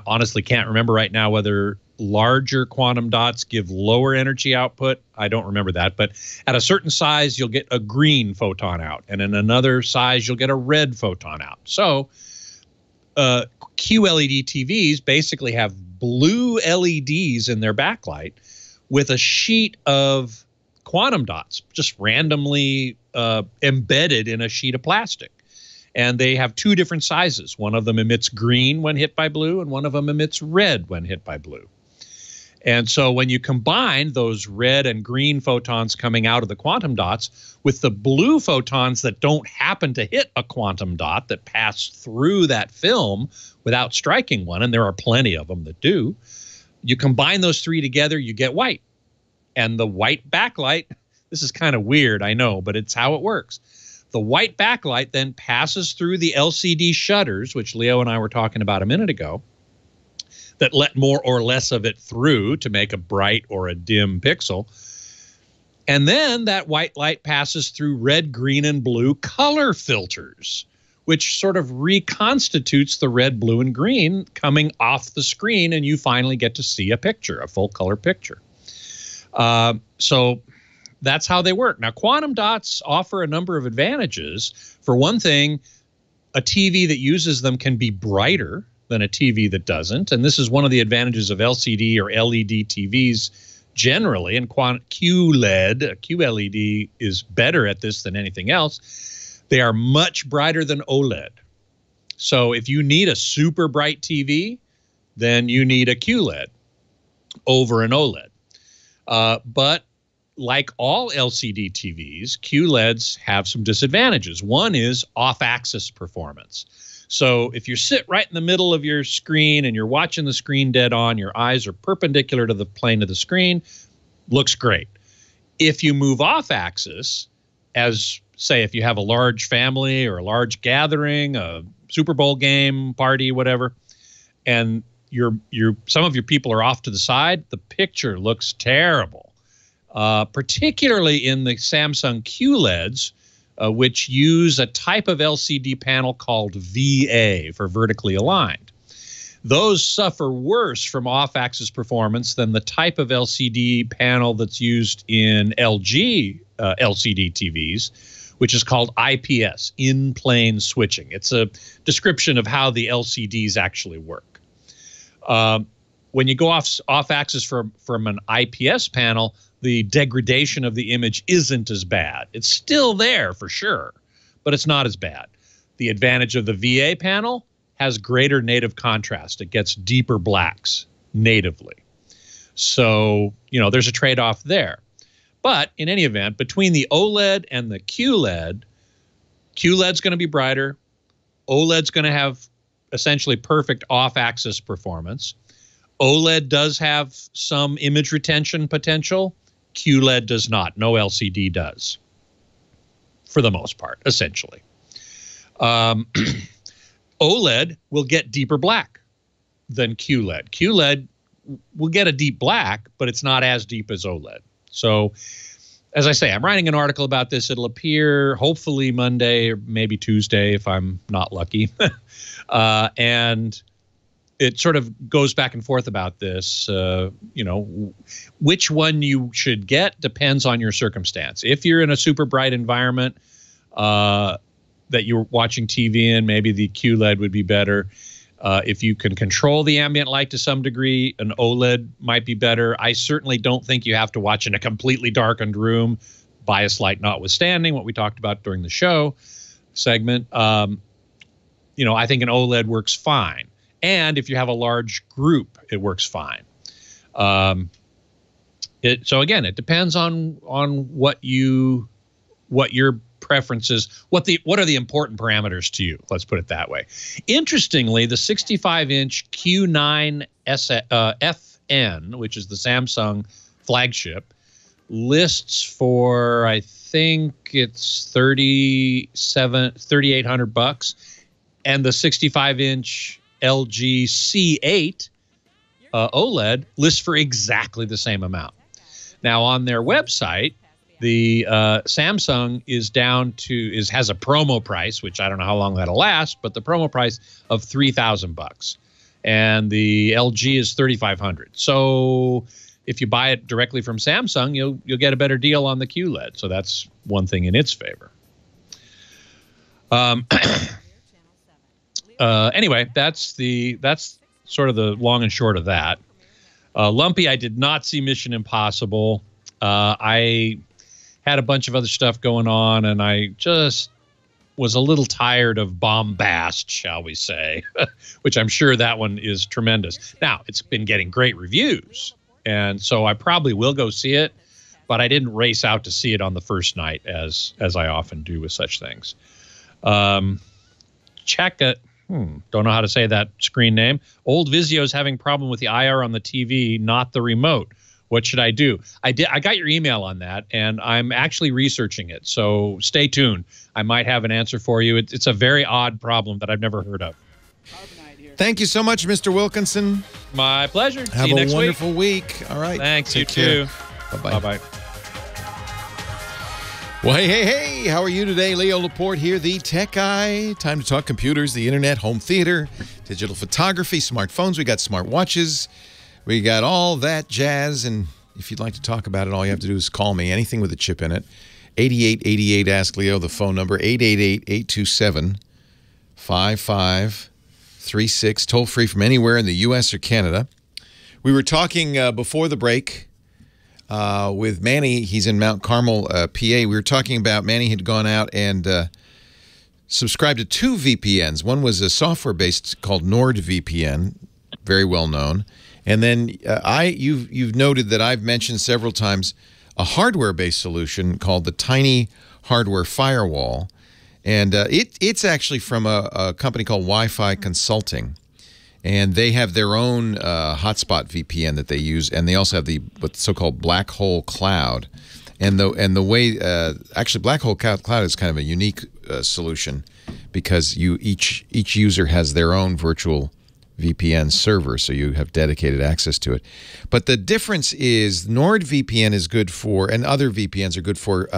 honestly can't remember right now whether larger quantum dots give lower energy output. I don't remember that. But at a certain size, you'll get a green photon out. And in another size, you'll get a red photon out. So QLED TVs basically have blue LEDs in their backlight with a sheet of quantum dots just randomly embedded in a sheet of plastic. And they have two different sizes. One of them emits green when hit by blue, and one of them emits red when hit by blue. And so when you combine those red and green photons coming out of the quantum dots with the blue photons that don't happen to hit a quantum dot, that pass through that film without striking one, and there are plenty of them that do, you combine those three together, you get white. And the white backlight, this is kind of weird, I know, but it's how it works. The white backlight then passes through the LCD shutters, which Leo and I were talking about a minute ago, that let more or less of it through to make a bright or a dim pixel. And then that white light passes through red, green, and blue color filters, which sort of reconstitutes the red, blue, and green coming off the screen, and you finally get to see a picture, a full color picture. So that's how they work. Now, quantum dots offer a number of advantages. For one thing, a TV that uses them can be brighter than a TV that doesn't. And this is one of the advantages of LCD or LED TVs generally. And QLED is better at this than anything else. They are much brighter than OLED. So if you need a super bright TV, then you need a QLED. over an OLED. But like all LCD TVs, QLEDs have some disadvantages. One is off-axis performance. So if you sit right in the middle of your screen and you're watching the screen dead on, your eyes are perpendicular to the plane of the screen, looks great. If you move off-axis, as say if you have a large family or a large gathering, a Super Bowl game, party, whatever, and some of your people are off to the side, the picture looks terrible. Particularly in the Samsung QLEDs, which use a type of LCD panel called VA for vertically aligned. Those suffer worse from off-axis performance than the type of LCD panel that's used in LG LCD TVs, which is called IPS, in-plane switching. It's a description of how the LCDs actually work. When you go off-axis from an IPS panel, the degradation of the image isn't as bad. It's still there for sure, but it's not as bad. The advantage of the VA panel has greater native contrast. It gets deeper blacks natively. So, there's a trade-off there. But in any event, between the OLED and the QLED, QLED's going to be brighter. OLED's going to have essentially perfect off-axis performance. OLED does have some image retention potential. QLED does not. No LCD does, for the most part, essentially. OLED will get deeper black than QLED. QLED will get a deep black, but it's not as deep as OLED. So, as I say, I'm writing an article about this. It'll appear hopefully Monday or maybe Tuesday if I'm not lucky. And it sort of goes back and forth about this. Which one you should get depends on your circumstance. If you're in a super bright environment that you're watching TV in, maybe the QLED would be better. If you can control the ambient light to some degree, an OLED might be better. I certainly don't think you have to watch in a completely darkened room, bias light notwithstanding, what we talked about during the show segment. I think an OLED works fine. And if you have a large group, it works fine. So again, it depends on what your preferences, what are the important parameters to you? Let's put it that way. Interestingly, the 65-inch Q9 FN, which is the Samsung flagship, lists for, I think it's $3,800, and the 65-inch LG C8 OLED lists for exactly the same amount. Now on their website, the Samsung has a promo price, which I don't know how long that'll last, but the promo price of $3,000, and the LG is $3,500. So if you buy it directly from Samsung, you'll get a better deal on the QLED. So that's one thing in its favor. Anyway, that's sort of the long and short of that. Lumpy, I did not see Mission Impossible. I had a bunch of other stuff going on, and I just was a little tired of bombast, shall we say, which I'm sure that one is tremendous. Now, it's been getting great reviews, and so I probably will go see it, but I didn't race out to see it on the first night, as I often do with such things. Check it. Don't know how to say that screen name. Old Vizio's having problem with the IR on the TV, not the remote. What should I do? I got your email on that, and I'm actually researching it. So stay tuned. I might have an answer for you. It's a very odd problem that I've never heard of. Thank you so much, Mr. Wilkinson. My pleasure. Have See you next a wonderful week. All right. Thanks. Take you care. too. Bye-bye. Bye-bye. Well, hey, how are you today? Leo Laporte here, the tech guy. Time to talk computers, the internet, home theater, digital photography, smartphones. We got smartwatches. We got all that jazz. And if you'd like to talk about it, all you have to do is call me. Anything with a chip in it. 8888 Ask Leo, the phone number, 888-827-5536. Toll free from anywhere in the U.S. or Canada. We were talking before the break with Manny. He's in Mount Carmel, PA. We were talking about Manny had gone out and subscribed to 2 VPNs. One was a software-based called NordVPN, very well known. And then you've noted that I've mentioned several times a hardware-based solution called the Tiny Hardware Firewall. And it's actually from a company called Wi-Fi Consulting. And they have their own hotspot VPN that they use, and they also have the so-called black hole cloud. And the way actually black hole cloud is kind of a unique solution because each user has their own virtual VPN server, so you have dedicated access to it. But the difference is NordVPN is good for, and other VPNs are good for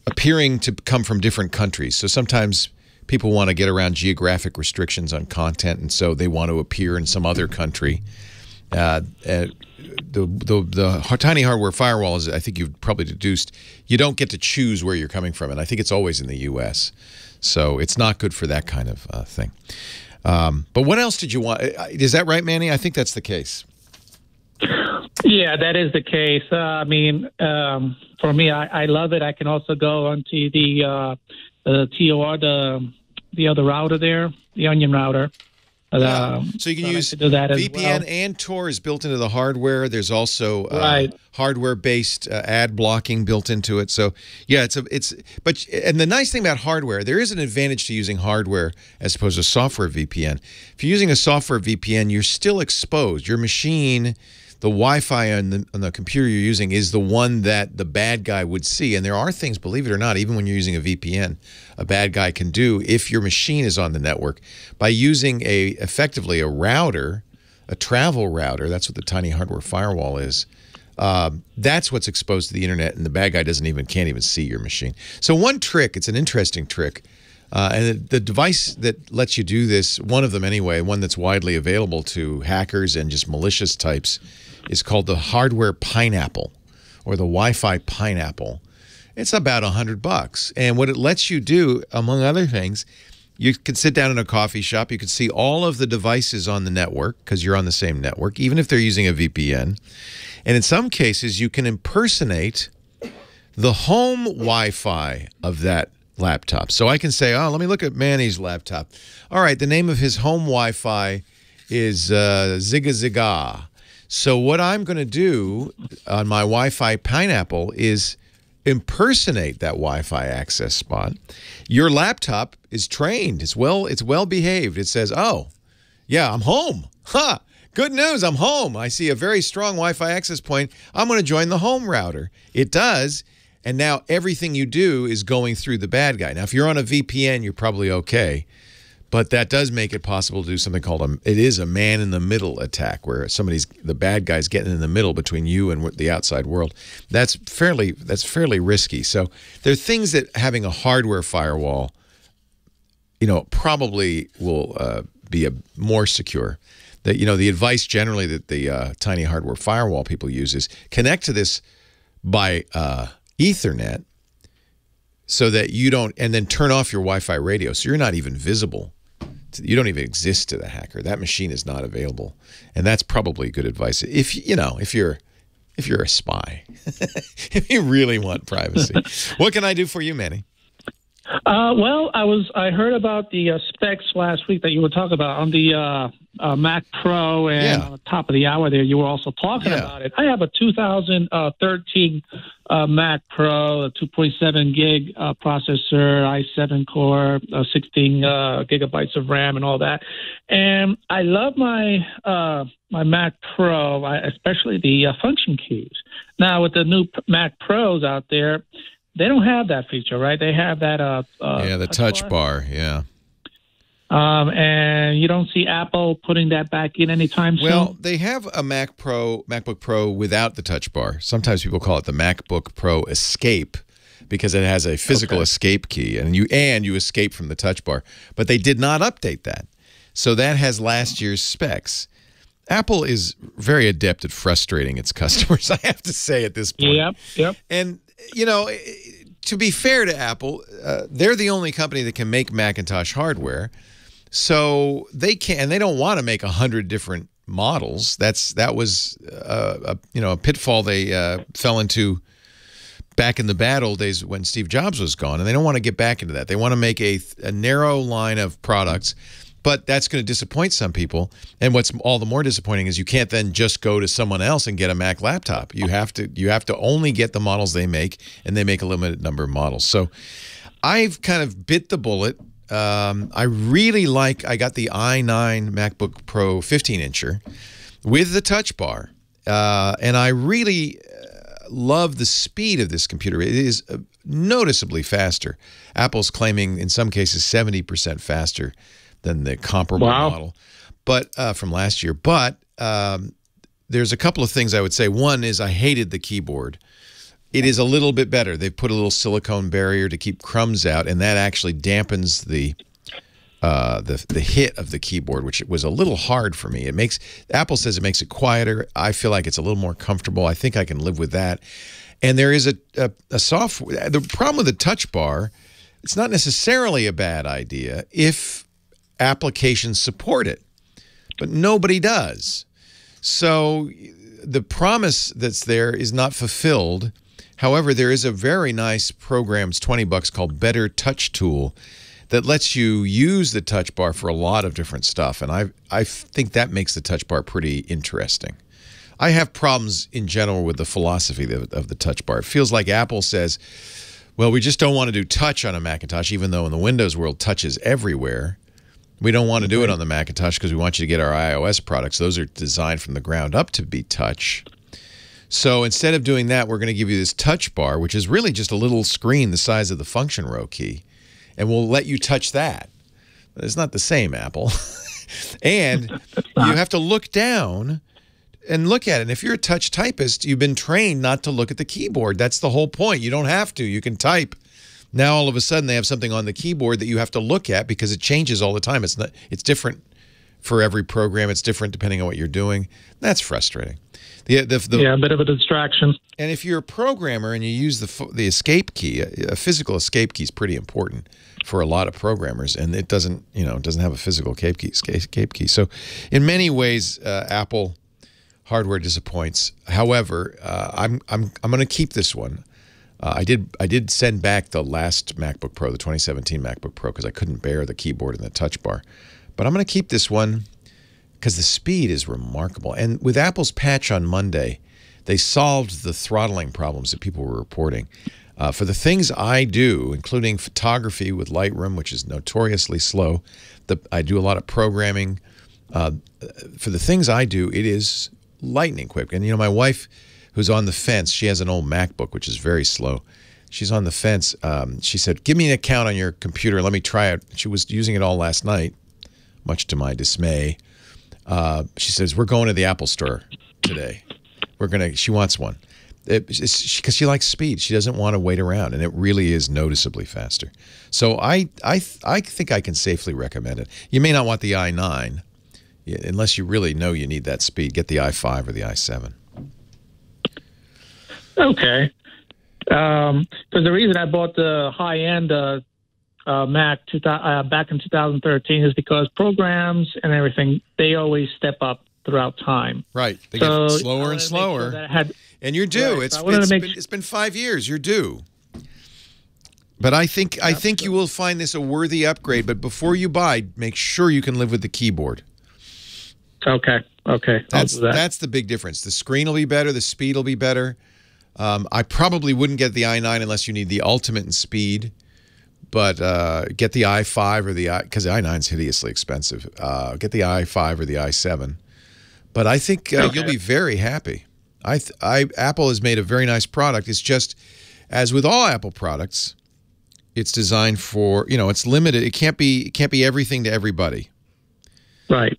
appearing to come from different countries. So sometimes people want to get around geographic restrictions on content, and so they want to appear in some other country. The Tiny Hardware Firewall is, I think you've probably deduced, you don't get to choose where you're coming from, and I think it's always in the U.S. So it's not good for that kind of thing. But what else did you want? Is that right, Manny? I think that's the case. Yeah, that is the case. I mean, for me, I love it. I can also go onto the TOR, the other router there, the Onion router. So you can use VPN and Tor is built into the hardware. There's also hardware-based ad blocking built into it. So yeah, and the nice thing about hardware, there is an advantage to using hardware as opposed to software VPN. If you're using a software VPN, you're still exposed. Your machine, the Wi-Fi on the computer you're using is the one that the bad guy would see. And there are things, believe it or not, even when you're using a VPN, a bad guy can do if your machine is on the network by using effectively a router, a travel router. That's what the Tiny Hardware Firewall is. That's what's exposed to the internet, and the bad guy can't even see your machine. So one trick, it's an interesting trick, and the device that lets you do this, one of them anyway, one that's widely available to hackers and just malicious types, is called the Hardware Pineapple, or the Wi-Fi Pineapple. It's about $100. And what it lets you do, among other things, you can sit down in a coffee shop. You can see all of the devices on the network because you're on the same network, even if they're using a VPN. And in some cases, you can impersonate the home Wi-Fi of that laptop. So I can say, oh, let me look at Manny's laptop. All right, the name of his home Wi-Fi is Zigga Zigga. So what I'm going to do on my Wi-Fi Pineapple is impersonate that Wi-Fi access spot. Your laptop is trained. It's well behaved. It says, oh, yeah, I'm home. Ha! Good news, I'm home. I see a very strong Wi-Fi access point. I'm going to join the home router. It does, and now everything you do is going through the bad guy. Now, if you're on a VPN, you're probably okay. But that does make it possible to do something called a man-in-the-middle attack, where the bad guy's getting in the middle between you and the outside world. That's fairly risky. So there are things that having a hardware firewall, probably will be more secure. That the advice generally that the Tiny Hardware Firewall people use is connect to this by Ethernet, so that you don't, and then turn off your Wi-Fi radio, so you're not even visible. You don't even exist to the hacker. That machine is not available, and that's probably good advice if you're a spy, if you really want privacy. What can I do for you, Manny? Well, I heard about the specs last week that you were talking about on the Mac Pro, and on the top of the hour there, you were also talking about it. I have a 2013 Mac Pro, a 2.7 gig processor, i7 core, 16 gigabytes of RAM, and all that. And I love my my Mac Pro, especially the function keys. Now, with the new Mac Pros out there, they don't have that feature, right? They have that the touch bar, yeah. And you don't see Apple putting that back in anytime soon? Well, they have a MacBook Pro without the touch bar. Sometimes people call it the MacBook Pro Escape because it has a physical escape key, and you escape from the touch bar. But they did not update that. So that has last year's specs. Apple is very adept at frustrating its customers, I have to say at this point. Yep. And to be fair to Apple, they're the only company that can make Macintosh hardware, so they can't, and they don't want to make 100 different models. That was a pitfall they fell into back in the bad old days when Steve Jobs was gone, and they don't want to get back into that. They want to make a narrow line of products But that's going to disappoint some people. And what's all the more disappointing is you can't then just go to someone else and get a Mac laptop. You have to only get the models they make, and they make a limited number of models. So I've kind of bit the bullet. I really I got the i9 MacBook Pro 15-incher with the Touch Bar. And I really love the speed of this computer. It is noticeably faster. Apple's claiming in some cases 70% faster than the comparable model, but from last year. But there's a couple of things I would say. One is I hated the keyboard. It is a little bit better. They've put a little silicone barrier to keep crumbs out, and that actually dampens the hit of the keyboard, which was a little hard for me. Apple says it makes it quieter. I feel like it's a little more comfortable. I think I can live with that. And there is a software. The problem with the Touch Bar, it's not necessarily a bad idea if applications support it, but nobody does. So the promise that's there is not fulfilled. However, there is a very nice program, it's $20, called Better Touch Tool, that lets you use the Touch Bar for a lot of different stuff. And I think that makes the Touch Bar pretty interesting. I have problems in general with the philosophy of the Touch Bar. It feels like Apple says, well, we just don't want to do touch on a Macintosh, even though in the Windows world, touch is everywhere. We don't want to do it on the Macintosh because we want you to get our iOS products. Those are designed from the ground up to be touch. So instead of doing that, we're going to give you this Touch Bar, which is really just a little screen the size of the function row key, and we'll let you touch that. But it's not the same, Apple. And you have to look down and look at it. And if you're a touch typist, you've been trained not to look at the keyboard. That's the whole point. You don't have to. You can type. Now, all of a sudden, they have something on the keyboard that you have to look at because it changes all the time. It's different for every program. It's different depending on what you're doing. That's frustrating. Yeah, a bit of a distraction. And if you're a programmer and you use the escape key, a physical escape key is pretty important for a lot of programmers, and it doesn't have a physical escape key. So, in many ways, Apple hardware disappoints. However, I'm going to keep this one. I did send back the last MacBook Pro, the 2017 MacBook Pro, because I couldn't bear the keyboard and the Touch Bar. But I'm going to keep this one because the speed is remarkable. And with Apple's patch on Monday, they solved the throttling problems that people were reporting. For the things I do, including photography with Lightroom, which is notoriously slow, I do a lot of programming. For the things I do, it is lightning quick. And, my wife, who's on the fence, she has an old MacBook, which is very slow. She's on the fence. She said, give me an account on your computer. Let me try it. She was using it all last night, much to my dismay. She says, we're going to the Apple store today. She wants one. Because she likes speed. She doesn't want to wait around, and it really is noticeably faster. So I think I can safely recommend it. You may not want the i9, unless you really know you need that speed. Get the i5 or the i7. Okay. Because the reason I bought the high-end Mac back in 2013 is because programs and everything, they always step up throughout time. Right. They get slower and slower. And you're due. Right. It's been 5 years. You're due. But I think you will find this a worthy upgrade. But before you buy, make sure you can live with the keyboard. Okay. That's the big difference. The screen will be better. The speed will be better. I probably wouldn't get the i9 unless you need the ultimate in speed. But get the i5 or because the i9 is hideously expensive. Get the i5 or the i7. But I think you'll be very happy. Apple has made a very nice product. It's just, as with all Apple products, it's designed for, it's limited. It can't be everything to everybody. Right.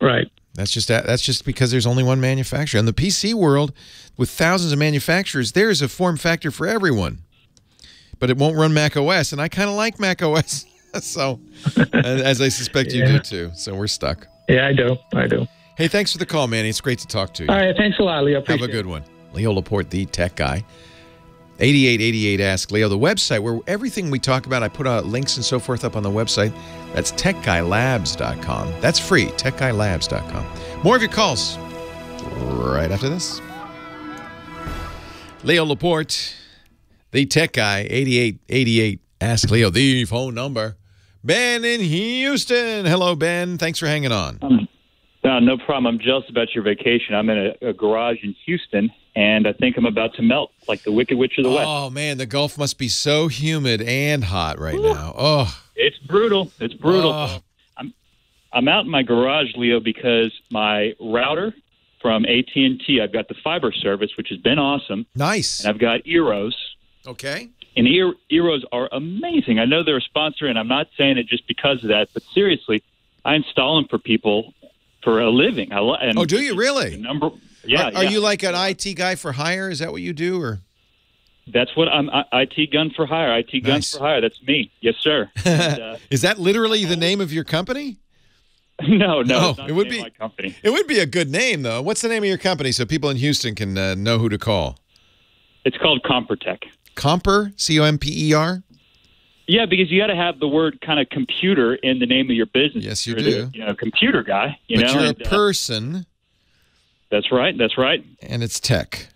That's just because there's only one manufacturer. In the PC world, with thousands of manufacturers, there is a form factor for everyone. But it won't run Mac OS, and I kind of like Mac OS. So, as I suspect you do too. So we're stuck. Yeah, I do. Hey, thanks for the call, Manny. It's great to talk to you. All right, thanks a lot, Leo. Have a good one. Leo Laporte, the tech guy. 8888 Ask Leo, the website where everything we talk about, I put links and so forth up on the website. That's techguylabs.com. That's free, techguylabs.com. More of your calls right after this. Leo Laporte, the tech guy, 8888 Ask Leo, the phone number. Ben in Houston. Hello, Ben. Thanks for hanging on. No problem. I'm jealous about your vacation. I'm in a garage in Houston, and I think I'm about to melt like the Wicked Witch of the West. Oh, man, the Gulf must be so humid and hot right now. Oh, it's brutal. It's brutal. Oh. I'm out in my garage, Leo, because my router from AT&T, I've got the fiber service, which has been awesome. Nice. And I've got Eros. Okay. And the Eros are amazing. I know they're a sponsor, and I'm not saying it just because of that, but seriously, I install them for people for a living. Oh, do you really? Yeah. Are you like an IT guy for hire? Is that what you do, or? That's what I'm. IT gun for hire. IT guns for hire. That's me. Yes, sir. And, is that literally the name of your company? No. It's not it would the name be of my company. It would be a good name, though. What's the name of your company so people in Houston can know who to call? It's called ComperTech. Comper, C-O-M-P-E-R. Yeah, because you got to have the word kind of computer in the name of your business. Yes, you You're do. a computer guy. But you're a person. That's right. And it's tech.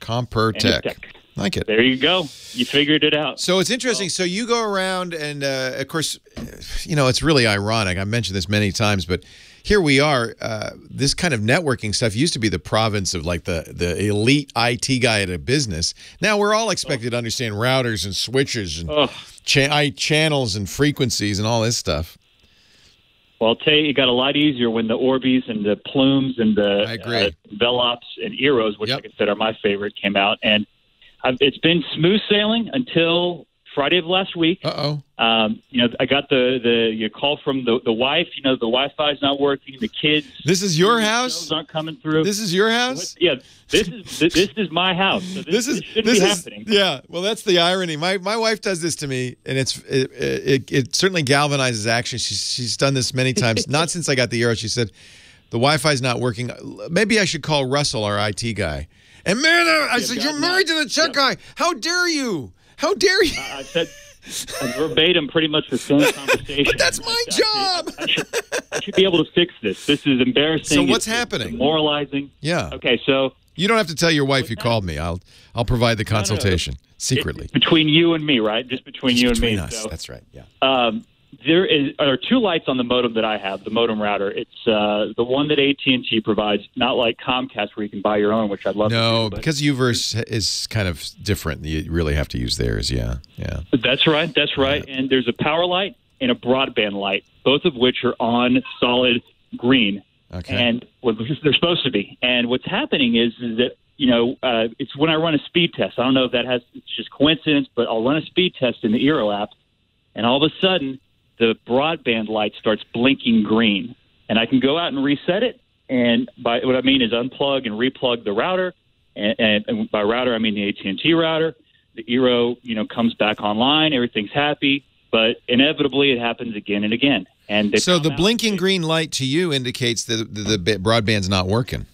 ComperTech. Like it. There you go. You figured it out. So it's interesting. So you go around and, of course, it's really ironic. I've mentioned this many times, but here we are. This kind of networking stuff used to be the province of like the elite IT guy at a business. Now we're all expected to understand routers and switches and channels and frequencies and all this stuff. Well, I'll tell you, it got a lot easier when the Orbeez and the Plumes and the Velops and Eros, which like I said are my favorite, came out. And it's been smooth sailing until Friday of last week. I got the call from the wife. The Wi-Fi's not working. The kids. This is your house. Aren't coming through. This is your house. Yeah, this is my house. So this shouldn't be happening. Yeah, well, that's the irony. My wife does this to me, and it certainly galvanizes action. She's done this many times. Not since I got the Euro. She said the Wi-Fi's not working. Maybe I should call Russell, our IT guy. And man, I said, you're married to the tech guy. How dare you? How dare you? I said verbatim pretty much the same conversation. But that's my job. I should be able to fix this. This is embarrassing. So what's happening? Demoralizing. Yeah. Okay, so. You don't have to tell your wife you called me. I'll provide the consultation secretly. Between you and me, right? Just between you and me. Us. So, that's right, yeah. There are two lights on the modem that I have, the modem router. It's the one that AT&T provides, not like Comcast where you can buy your own, which I'd love to do. No, because UVerse is kind of different. You really have to use theirs, yeah. That's right. Yeah. And there's a power light and a broadband light, both of which are on solid green. Okay. And they're supposed to be. And what's happening is that, it's when I run a speed test. I don't know if it's just coincidence, but I'll run a speed test in the Eero app, and all of a sudden, the broadband light starts blinking green, and I can go out and reset it. And by what I mean is unplug and replug the router, and by router I mean the AT&T router. The Eero, comes back online. Everything's happy, but inevitably it happens again and again. And so the blinking green light to you indicates that the broadband's not working.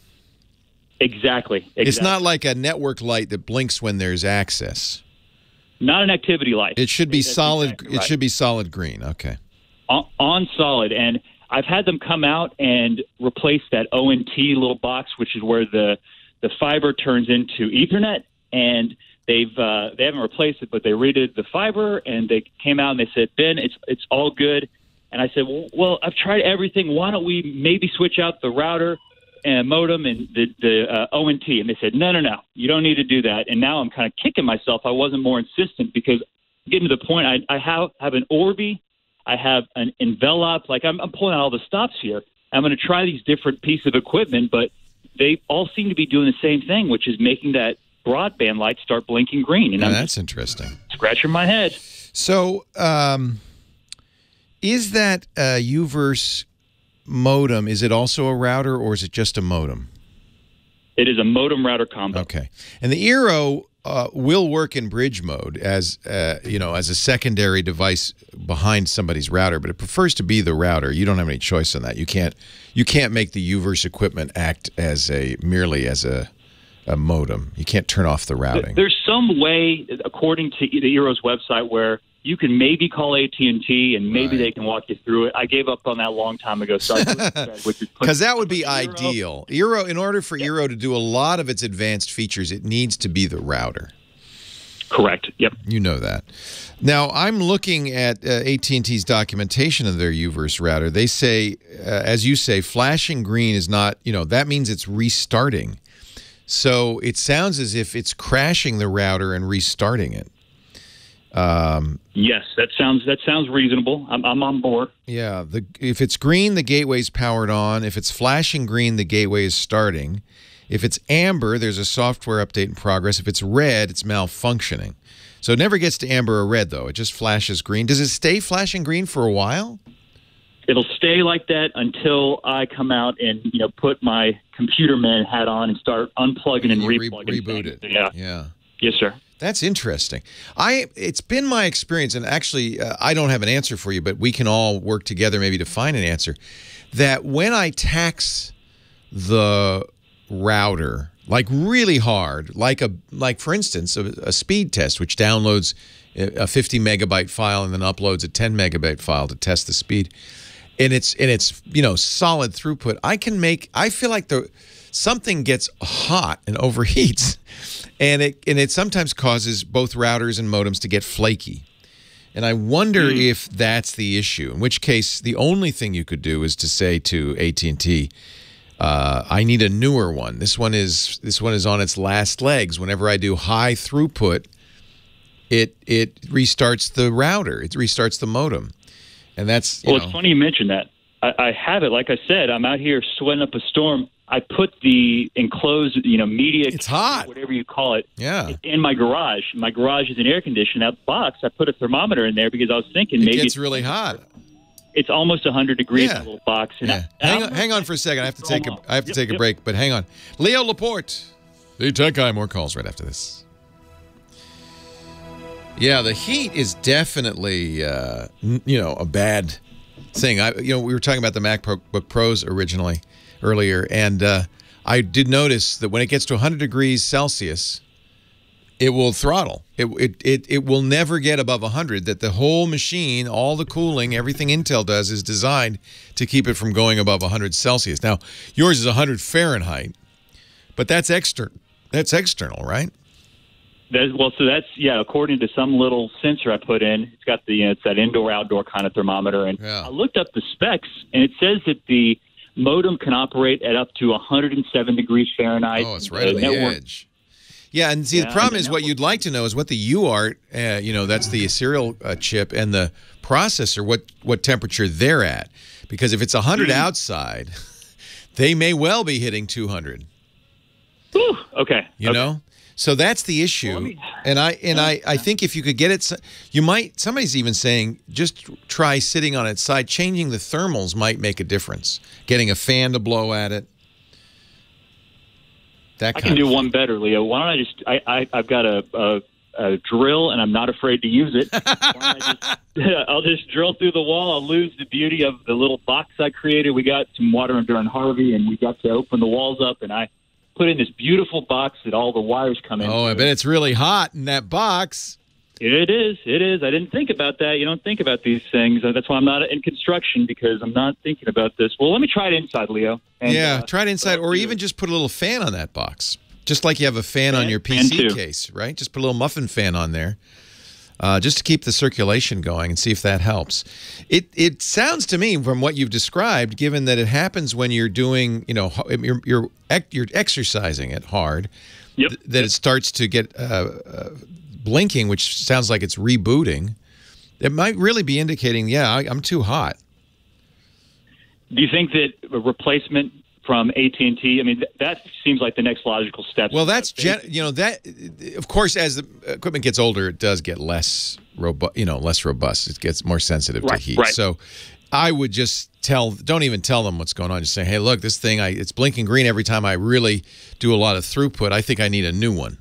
Exactly. It's not like a network light that blinks when there's access. Not an activity light. It should be solid. Exactly right. It should be solid green. Okay. On solid, and I've had them come out and replace that ONT little box, which is where the fiber turns into Ethernet, and they haven't replaced it, but they redid the fiber, and they came out and they said, Ben, it's all good. And I said, well, I've tried everything. Why don't we maybe switch out the router and modem and the ONT? And they said, no, you don't need to do that. And now I'm kind of kicking myself. I wasn't more insistent because getting to the point, I have an Orbi, I have an Envelop. Like I'm pulling out all the stops here. I'm going to try these different pieces of equipment, but they all seem to be doing the same thing, which is making that broadband light start blinking green. And that's interesting. Scratching my head. So is that UVerse modem, is it also a router or is it just a modem? It is a modem router combo. Okay. And the Eero will work in bridge mode as as a secondary device behind somebody's router, but it prefers to be the router. You don't have any choice on that. You can't make the UVerse equipment act as merely as a modem. You can't turn off the routing. There's some way, according to the Eero's website, where you can maybe call AT&T and maybe they can walk you through it. I gave up on that a long time ago. Because that would be ideal. Eero, in order for Eero to do a lot of its advanced features, it needs to be the router. Correct. Yep. You know that. Now, I'm looking at AT&T's documentation of their U-verse router. They say, as you say, flashing green is not, that means it's restarting. So it sounds as if it's crashing the router and restarting it. Yes, that sounds reasonable. I'm on board. Yeah. If it's green, the gateway's powered on. If it's flashing green, the gateway is starting. If it's amber, there's a software update in progress. If it's red, it's malfunctioning. So it never gets to amber or red, though. It just flashes green. Does it stay flashing green for a while? It'll stay like that until I come out and put my computer man hat on and start unplugging and replugging. Reboot it. Yeah. Yes, sir. That's interesting. It's been my experience, and actually I don't have an answer for you, but we can all work together maybe to find an answer, that when I tax the router like really hard, like for instance a speed test, which downloads a 50 megabyte file and then uploads a 10 megabyte file to test the speed, and it's solid throughput, I feel like something gets hot and overheats, and it sometimes causes both routers and modems to get flaky. And I wonder if that's the issue, in which case the only thing you could do is to say to AT&T, I need a newer one. This one is on its last legs. Whenever I do high throughput, it restarts the router. It restarts the modem. And that's it's funny you mentioned that. I have it. Like I said, I'm out here sweating up a storm. I put the enclosed, media. It's hot. Whatever you call it. Yeah. In my garage. My garage is an air conditioned. That box, I put a thermometer in there because I was thinking maybe it gets really hot. It's almost 100 degrees in a little box. And hang on for a second. I have to take a break, but hang on. Leo Laporte, the tech guy. More calls right after this. Yeah, the heat is definitely a bad thing. We were talking about the MacBook Pros earlier, and I did notice that when it gets to 100 degrees Celsius, it will throttle. It will never get above 100. That the whole machine, all the cooling, everything Intel does is designed to keep it from going above 100 Celsius. Now, yours is 100 Fahrenheit, but that's external. That's external, right? So that's according to some little sensor I put in. It's got it's that indoor-outdoor kind of thermometer, and I looked up the specs, and it says that the modem can operate at up to 107 degrees Fahrenheit. Oh, it's right on the edge. Yeah, and see, the problem is what you'd like to know is what the UART, that's the serial chip, and the processor, what temperature they're at. Because if it's 100 outside, they may well be hitting 200. Whew, okay. You know? So that's the issue. And I think if you could get it, somebody's even saying just try sitting on its side. Changing the thermals might make a difference. Getting a fan to blow at it. I can do one better, Leo. Why don't I've got a drill, and I'm not afraid to use it. I'll just drill through the wall. I'll lose the beauty of the little box I created. We got some water during Harvey, and we got to open the walls up, and I put in this beautiful box that all the wires come in. Oh, I bet it's really hot in that box. It is. I didn't think about that. You don't think about these things. That's why I'm not in construction, because I'm not thinking about this. Well, let me try it inside, Leo. And, try it inside, or even just put a little fan on that box. Just like you have a fan on your PC case, right? Just put a little muffin fan on there, just to keep the circulation going and see if that helps. It sounds to me from what you've described, given that it happens when you're doing, you're exercising it hard, that it starts to get blinking, which sounds like it's rebooting. It might really be indicating, I'm too hot. Do you think that a replacement from AT&T, I mean, that seems like the next logical step? Well, that's of course, as the equipment gets older, it does get less robust. It gets more sensitive to heat. Right. So I would just don't even tell them what's going on. Just say, hey, look, this thing, it's blinking green every time I really do a lot of throughput. I think I need a new one.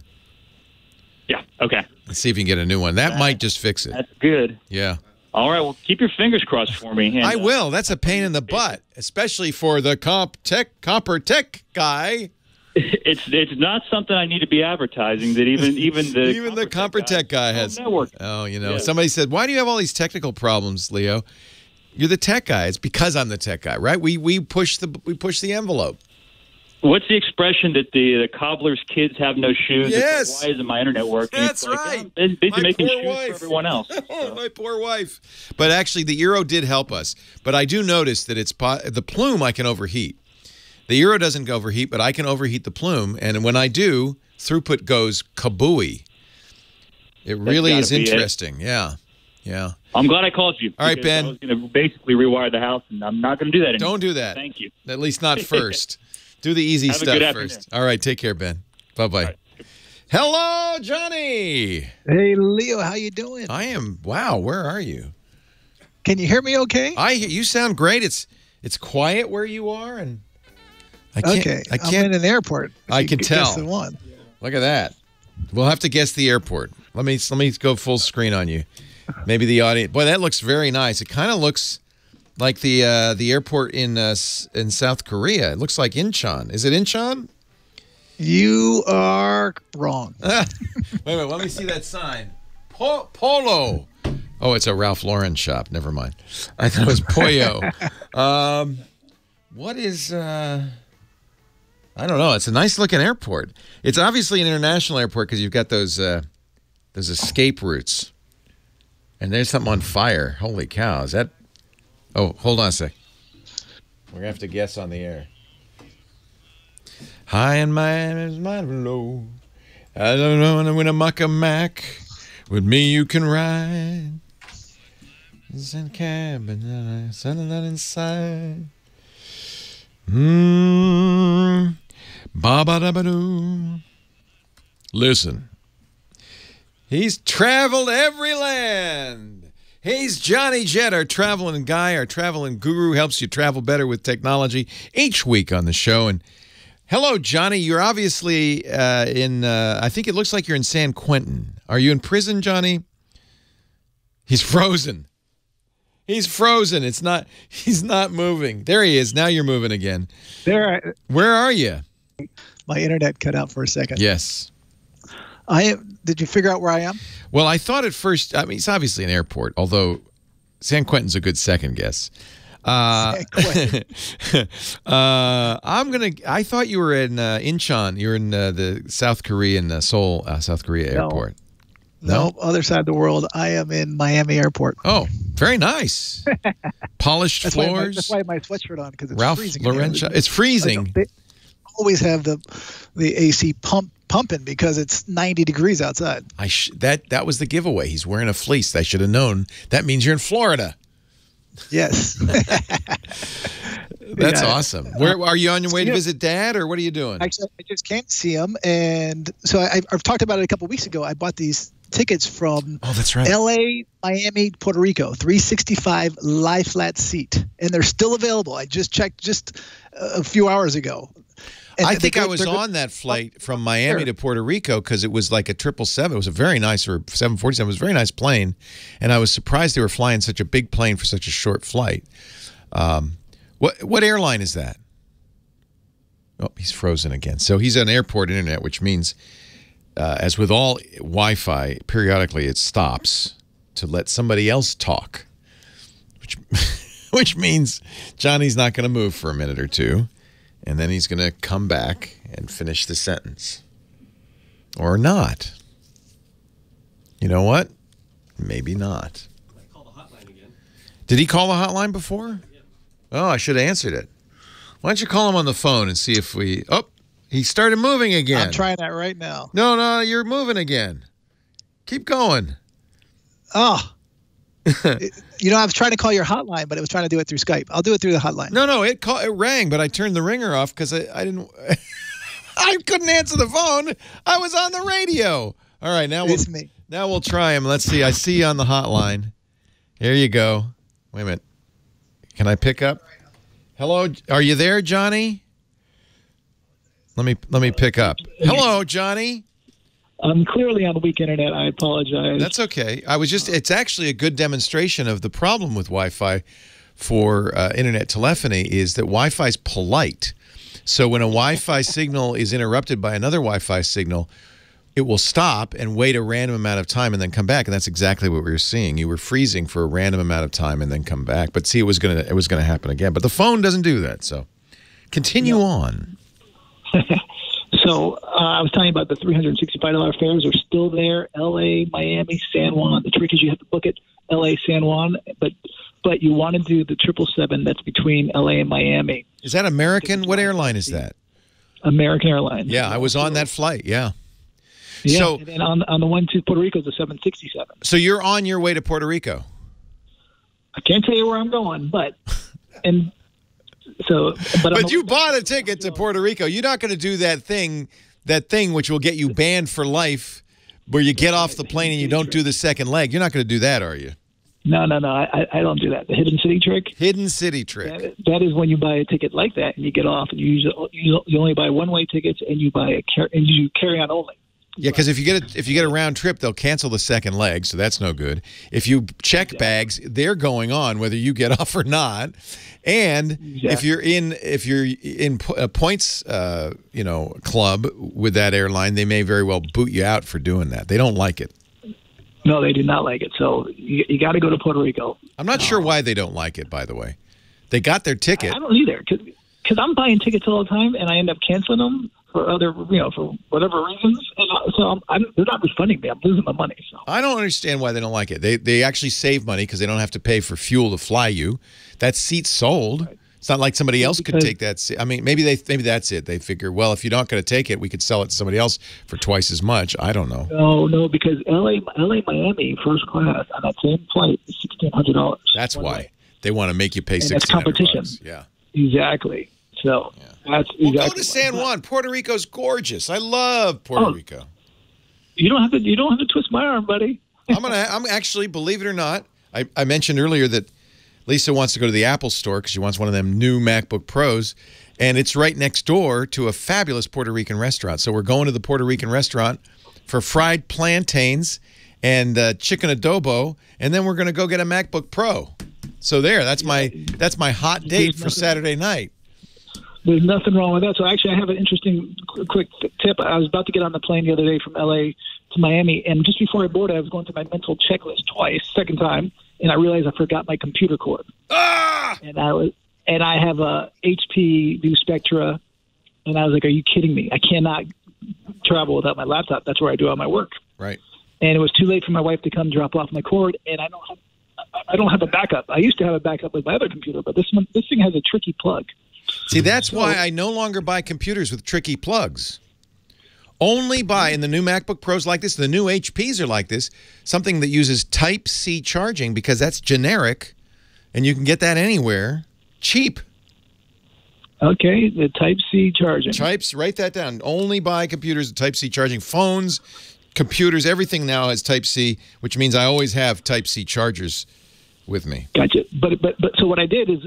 Yeah, okay. Let's see if you can get a new one. That might just fix it. That's good. Yeah. All right, well, keep your fingers crossed for me. And, I will. That's a pain in the butt, especially for the Copper Tech guy. It's not something I need to be advertising. That even the Copper Tech guy has. Oh, somebody said, "Why do you have all these technical problems, Leo? You're the tech guy." It's because I'm the tech guy, right? We push the envelope. What's the expression that the cobbler's kids have no shoes? Yes. It's like, why isn't my internet working? That's it's like, right. I'm busy My making poor shoes wife. for everyone else. Oh, my poor wife. But actually, the Euro did help us. But I do notice that the plume I can overheat. The Euro doesn't overheat, but I can overheat the plume. And when I do, throughput goes kabooey. It really is interesting. Yeah. Yeah. I'm glad I called you. All right, Ben. I was going to basically rewire the house, and I'm not going to do that anymore. Don't do that. Thank you. At least not first. Do the easy Have a stuff good first. afternoon. All right, take care, Ben. Bye-bye. Right. Hello, Johnny. Hey, Leo, how you doing? I am. Wow, where are you? Can you hear me okay? You sound great. It's quiet where you are, and I can't. Okay, I can't. I'm in an airport. I can tell. Guess the one. Look at that. We'll have to guess the airport. Let me go full screen on you. Maybe the audience. Boy, that looks very nice. It kind of looks like the airport in South Korea. It looks like Incheon. Is it Incheon? You are wrong. Wait a minute. Let me see that sign. Polo. Oh, it's a Ralph Lauren shop. Never mind. I thought it was Pollo. What is... I don't know. It's a nice looking airport. It's obviously an international airport because you've got those escape routes. And there's something on fire. Holy cow. Is that... Oh, hold on a sec. We're going to have to guess on the air. High and mighty is mighty low. I don't know when I muck a Mac. With me you can ride. It's in cabin and I settle that inside. Ba-ba-da-ba-doo. Listen. He's traveled every land. He's Johnny Jet, our traveling guy, our traveling guru, helps you travel better with technology each week on the show. And hello, Johnny. You're obviously I think it looks like you're in San Quentin. Are you in prison, Johnny? He's frozen. He's frozen. He's not moving. There he is. Now you're moving again. There. Where are you? My internet cut out for a second. Yes. Did you figure out where I am? Well, I thought at first, I mean, it's obviously an airport, although San Quentin's a good second guess. I thought you were in Incheon. You're in the South Korean, Seoul, South Korea airport. No, other side of the world. I am in Miami Airport. Oh, very nice. Polished floors. That's why I have my sweatshirt on, because it's Ralph freezing. Lauren. It's freezing. They always have the AC pumping because it's 90 degrees outside. That was the giveaway. He's wearing a fleece. I should have known. That means you're in Florida. Yes. That's awesome. Where are you on your way to visit Dad, or what are you doing? Actually, I just came to see him, and so I've talked about it a couple of weeks ago. I bought these tickets from that's right. L.A., Miami, Puerto Rico, 365 lie flat seat, and they're still available. I just checked just a few hours ago. And I think I was on that flight from Miami to Puerto Rico because it was like a 777. It was a very nice, or 747. It was a very nice plane, and I was surprised they were flying such a big plane for such a short flight. What airline is that? Oh, he's frozen again. So he's on airport internet, which means, as with all Wi-Fi, periodically it stops to let somebody else talk, which means Johnny's not going to move for a minute or two. And then he's going to come back and finish the sentence. Or not. You know what? Maybe not. Call the hotline again. Did he call the hotline before? Yeah. Oh, I should have answered it. Why don't you call him on the phone and see if we... Oh, he started moving again. I'm trying that right now. No, you're moving again. Keep going. Oh. I was trying to call your hotline, but it was trying to do it through Skype. I'll do it through the hotline. No, it rang, but I turned the ringer off because I didn't. I couldn't answer the phone. I was on the radio. All right, now we'll try him. Let's see. I see you on the hotline. Here you go. Wait a minute. Can I pick up? Hello, are you there, Johnny? Let me pick up. Hello, Johnny. I'm clearly on the weak internet. I apologize. That's okay. It's actually a good demonstration of the problem with Wi-Fi for internet telephony is that Wi-Fi is polite. So when a Wi-Fi signal is interrupted by another Wi-Fi signal, it will stop and wait a random amount of time and then come back. And that's exactly what we were seeing. You were freezing for a random amount of time and then come back. But see, it was gonna happen again. But the phone doesn't do that. So continue on. So I was telling you about the $365 fares are still there. L.A., Miami, San Juan. The trick is you have to book it L.A., San Juan, but you want to do the 777 that's between L.A. and Miami. Is that American? What airline is that? American Airlines. Yeah, I was on that flight. Yeah. Yeah, So, and then on the one to Puerto Rico is the 767. So you're on your way to Puerto Rico. I can't tell you where I'm going, but But you bought a ticket to Puerto Rico. You're not going to do that thing which will get you banned for life, where you get off the plane and you don't do the second leg. You're not going to do that, are you? No. I don't do that. The hidden city trick. Hidden city trick. That is when you buy a ticket like that and you get off, and you only buy one-way tickets, and you carry on only. Yeah, because if you get a round trip, they'll cancel the second leg, so that's no good. If you check bags, they're going on whether you get off or not. And if you're in a points club with that airline, they may very well boot you out for doing that. They don't like it. No, they do not like it. So you got to go to Puerto Rico. I'm not sure why they don't like it. By the way, they got their ticket. I don't either, because I'm buying tickets all the time, and I end up canceling them for for whatever reasons. And so they're not refunding me. I'm losing my money. So I don't understand why they don't like it. They actually save money because they don't have to pay for fuel to fly you. That seat's sold. Right. It's not like somebody else could take that seat. I mean, maybe that's it. They figure, well, if you're not going to take it, we could sell it to somebody else for twice as much. I don't know. No, because LA, Miami, first class on that same flight is $1,600. That's why they want to make you pay $1,600. That's competition. Yeah, exactly. So that's exactly. Go to San Juan. Puerto Rico's gorgeous. I love Puerto Rico. You don't have to twist my arm, buddy. I'm actually, believe it or not, I mentioned earlier that Lisa wants to go to the Apple store because she wants one of them new MacBook Pros, and it's right next door to a fabulous Puerto Rican restaurant. So we're going to the Puerto Rican restaurant for fried plantains and chicken adobo, and then we're going to go get a MacBook Pro. So that's my hot date for Saturday night. There's nothing wrong with that. So actually, I have an interesting quick tip. I was about to get on the plane the other day from L.A. to Miami, and just before I boarded, I was going through my mental checklist twice, second time, and I realized I forgot my computer cord. Ah! And I have a HP new Spectra, and I was like, "Are you kidding me? I cannot travel without my laptop. That's where I do all my work." Right. And it was too late for my wife to come drop off my cord, and I don't have a backup. I used to have a backup with my other computer, but this thing has a tricky plug. See, that's why I no longer buy computers with tricky plugs. Only buy, in the new MacBook Pros like this, the new HPs are like this, something that uses Type-C charging because that's generic, and you can get that anywhere, cheap. Okay, the Type-C charging. Write that down. Only buy computers with Type-C charging. Phones, computers, everything now has Type-C, which means I always have Type-C chargers with me. Gotcha. But so what I did is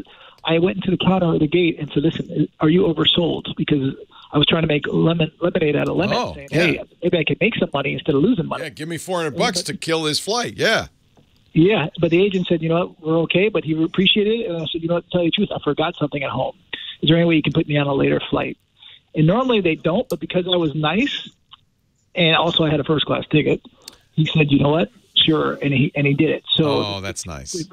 I went into the counter at the gate and said, "Listen, are you oversold?" Because I was trying to make lemonade out of lemon, saying, "Hey, maybe I could make some money instead of losing money." Yeah, give me $400 to kill this flight. Yeah. Yeah, but the agent said, "You know what, we're okay," but he appreciated it. And I said, "You know what, to tell you the truth, I forgot something at home. Is there any way you can put me on a later flight?" And normally they don't, but because I was nice and also I had a first class ticket, he said, "You know what? Sure," and he did it. So that's nice.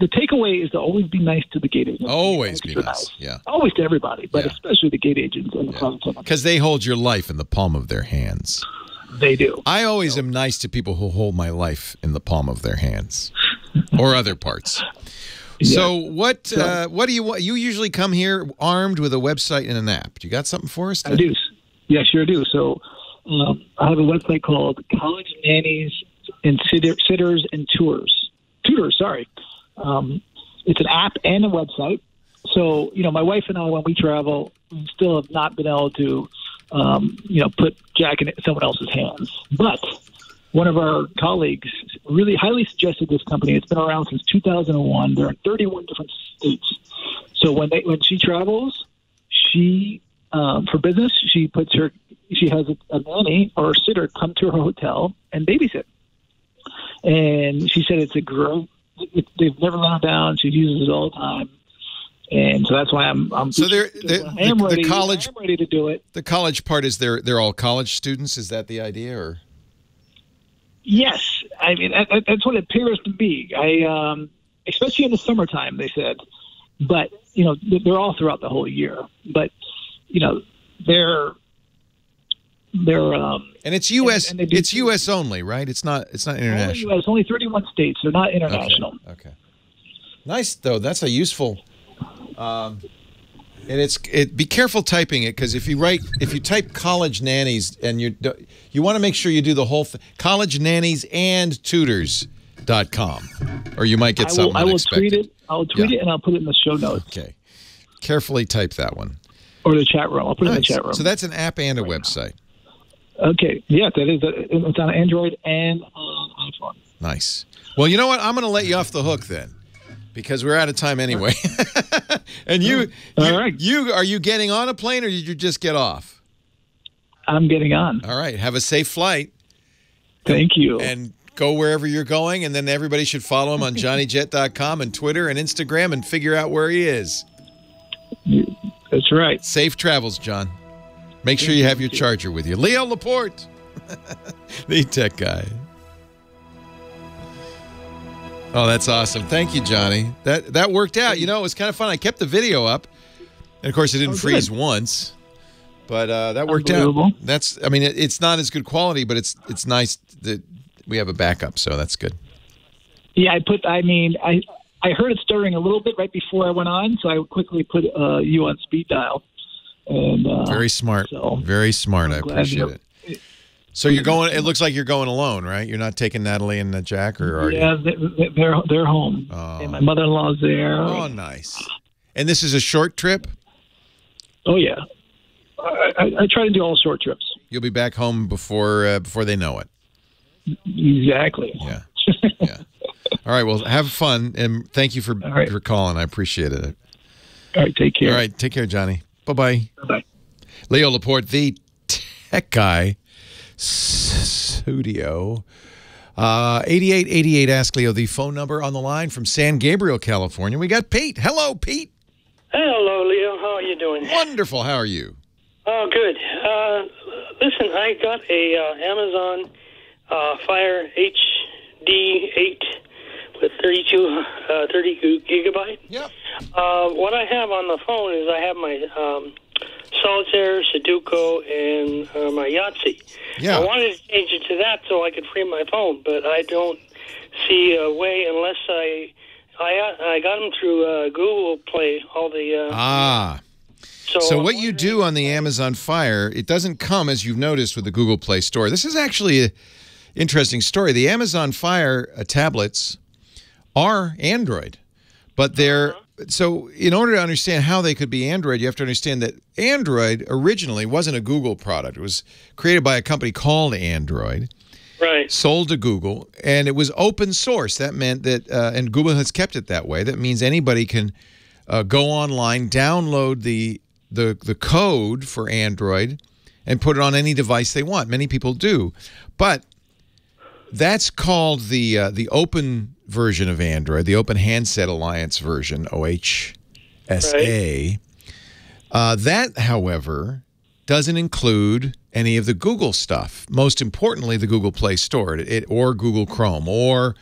The takeaway is to always be nice to the gate agents. Always be nice. Yeah. Always to everybody, but especially the gate agents and the flight attendants. Because they hold your life in the palm of their hands. They do. I always am nice to people who hold my life in the palm of their hands, or other parts. Yeah. So what do you want? You usually come here armed with a website and an app. Do you got something for us today? I do. Yeah, sure do. So I have a website called College Nannies and Sitters and Tutors. Sorry. It's an app and a website. So, my wife and I, when we travel, we still have not been able to, put Jack in someone else's hands. But one of our colleagues really highly suggested this company. It's been around since 2001. They're in 31 different states. So when she travels, she, for business, she has a nanny or a sitter come to her hotel and babysit. And she said it's a great. They've never let her down. She uses it all the time, and so that's why I'm. So I'm ready to do it. The college part is they're all college students. Is that the idea, or? Yes, I mean that's what it appears to be. Especially in the summertime, they said, but they're all throughout the whole year. But and it's U.S. and they do it's U.S. only, right? It's not international. Only U.S. Only 31 states. They're not international. Okay. Nice though. That's a useful. And be careful typing it, because if you type college nannies and you want to make sure you do the whole thing, college nannies and tutors.com, or you might get something unexpected. I'll tweet it and I'll put it in the show notes. Okay. Carefully type that one. Or the chat room. I'll put it in the chat room. So that's an app and a website. Okay. Yeah, that is. It's on Android and on iPhone. Nice. Well, you know what? I'm going to let you off the hook then, because we're out of time anyway. And all right. Are you getting on a plane, or did you just get off? I'm getting on. All right. Have a safe flight. Thank you. And go wherever you're going, and then everybody should follow him on JohnnyJet.com and Twitter and Instagram and figure out where he is. That's right. Safe travels, John. Make sure you have your charger with you. Leo Laporte, the tech guy. Oh, that's awesome. Thank you, Johnny. That worked out. You know, it was kind of fun. I kept the video up. And, of course, it didn't freeze once. But that worked out. It's not as good quality, but it's nice that we have a backup, so that's good. Yeah, I heard it stirring a little bit right before I went on, so I quickly put you on speed dial. And very smart. Very smart. I appreciate it. So you're going. It looks like you're going alone, right? You're not taking Natalie and Jack, or are you? Yeah, they're home, and my mother-in-law's there. Oh, nice. And this is a short trip? Oh yeah, I try to do all short trips. You'll be back home before they know it. Exactly. Yeah. Yeah. All right. Well, have fun, and thank you for calling. I appreciate it. All right. Take care. All right. Take care, Johnny. Bye-bye. Bye-bye. Leo Laporte, the tech guy. Studio 8888 Ask Leo, the phone number on the line from San Gabriel, California. We got Pete. Hello, Pete. Hello, Leo. How are you doing? Wonderful. How are you? Oh, good. Listen, I got a Amazon Fire HD 8 with 30 gigabyte. Yep. What I have on the phone is I have my Solitaire, Sudoku, and my Yahtzee. Yeah. I wanted to change it to that so I could free my phone, but I don't see a way unless I got them through Google Play. All the So what you do on the Amazon Fire, it doesn't come, as you've noticed, with the Google Play Store. This is actually an interesting story. The Amazon Fire tablets are Android, but they're so in order to understand how they could be Android, you have to understand that Android originally wasn't a Google product. It was created by a company called Android, right? Sold to Google, and it was open source. That meant that, and Google has kept it that way. That means anybody can go online, download the code for Android, and put it on any device they want. Many people do, but that's called the open version of Android, the Open Handset Alliance version, OHSA. Right. That, however, doesn't include any of the Google stuff. Most importantly, the Google Play Store, or Google Chrome, or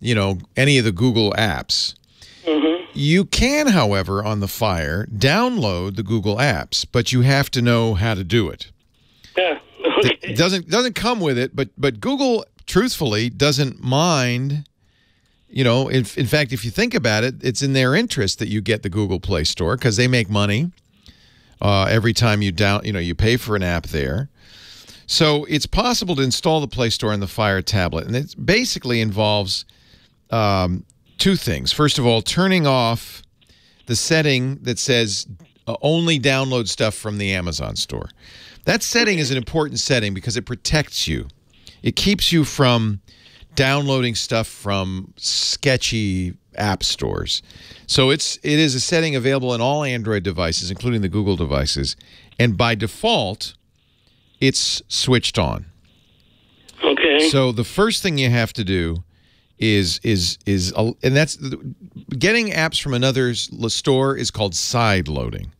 any of the Google apps. Mm-hmm. You can, however, on the Fire, download the Google apps, but you have to know how to do it. Yeah. Okay. It doesn't come with it, but Google, truthfully, doesn't mind. In fact, if you think about it, it's in their interest that you get the Google Play Store, because they make money every time you you pay for an app there. So it's possible to install the Play Store on the Fire tablet, and it basically involves two things. First of all, turning off the setting that says only download stuff from the Amazon store. That setting is an important setting because it protects you. It keeps you from downloading stuff from sketchy app stores. So it is a setting available in all Android devices, including the Google devices, and by default, it's switched on. Okay. So the first thing you have to do is and that's getting apps from another store is called side loading.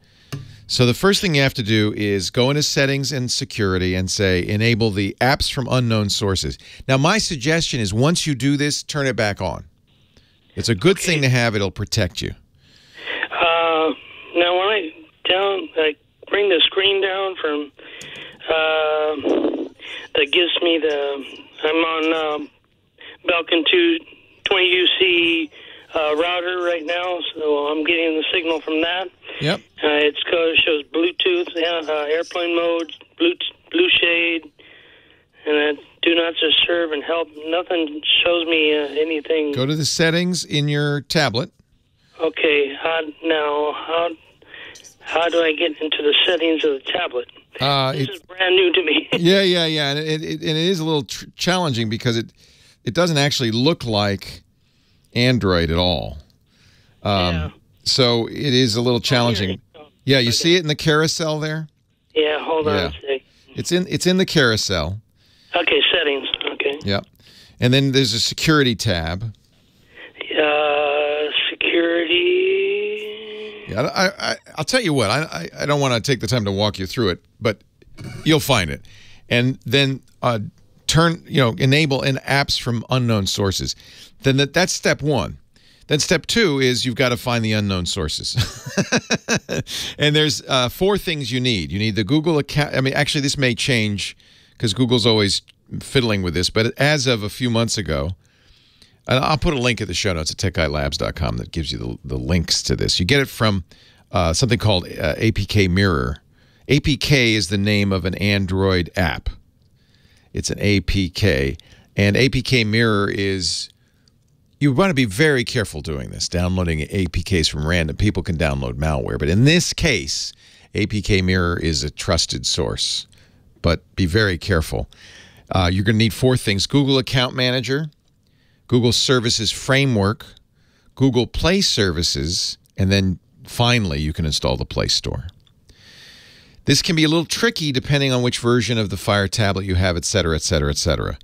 So the first thing you have to do is go into settings and security and say enable the apps from unknown sources. Now my suggestion is once you do this, turn it back on. It's a good thing to have. It'll protect you. Now when I bring the screen down from that gives me I'm on Belkin 20UC router right now, so I'm getting the signal from that. Yep. It shows Bluetooth, airplane mode, blue shade, and do not disturb and help. Nothing shows me anything. Go to the settings in your tablet. Okay. How do I get into the settings of the tablet? This is brand new to me. Yeah. And it is a little challenging because it doesn't actually look like Android at all. So it is a little challenging. Yeah, you see it in the carousel there? Yeah, hold on a sec. It's in the carousel. Okay, settings. Okay. Yep. And then there's a security tab. Security. Yeah, I'll tell you what. I don't want to take the time to walk you through it, but you'll find it. And then enable in apps from unknown sources. Then that's step one. Then step two is you've got to find the unknown sources. And there's 4 things you need. You need the Google account. I mean, actually, this may change because Google's always fiddling with this. But as of a few months ago, and I'll put a link at the show notes at techguylabs.com that gives you the links to this. You get it from something called APK Mirror. APK is the name of an Android app. It's an APK. And APK Mirror is... You want to be very careful doing this, downloading APKs from random. People can download malware. But in this case, APK Mirror is a trusted source. But be very careful. You're going to need 4 things. Google Account Manager, Google Services Framework, Google Play Services, and then finally you can install the Play Store. This can be a little tricky depending on which version of the Fire tablet you have, et cetera, et cetera, et cetera.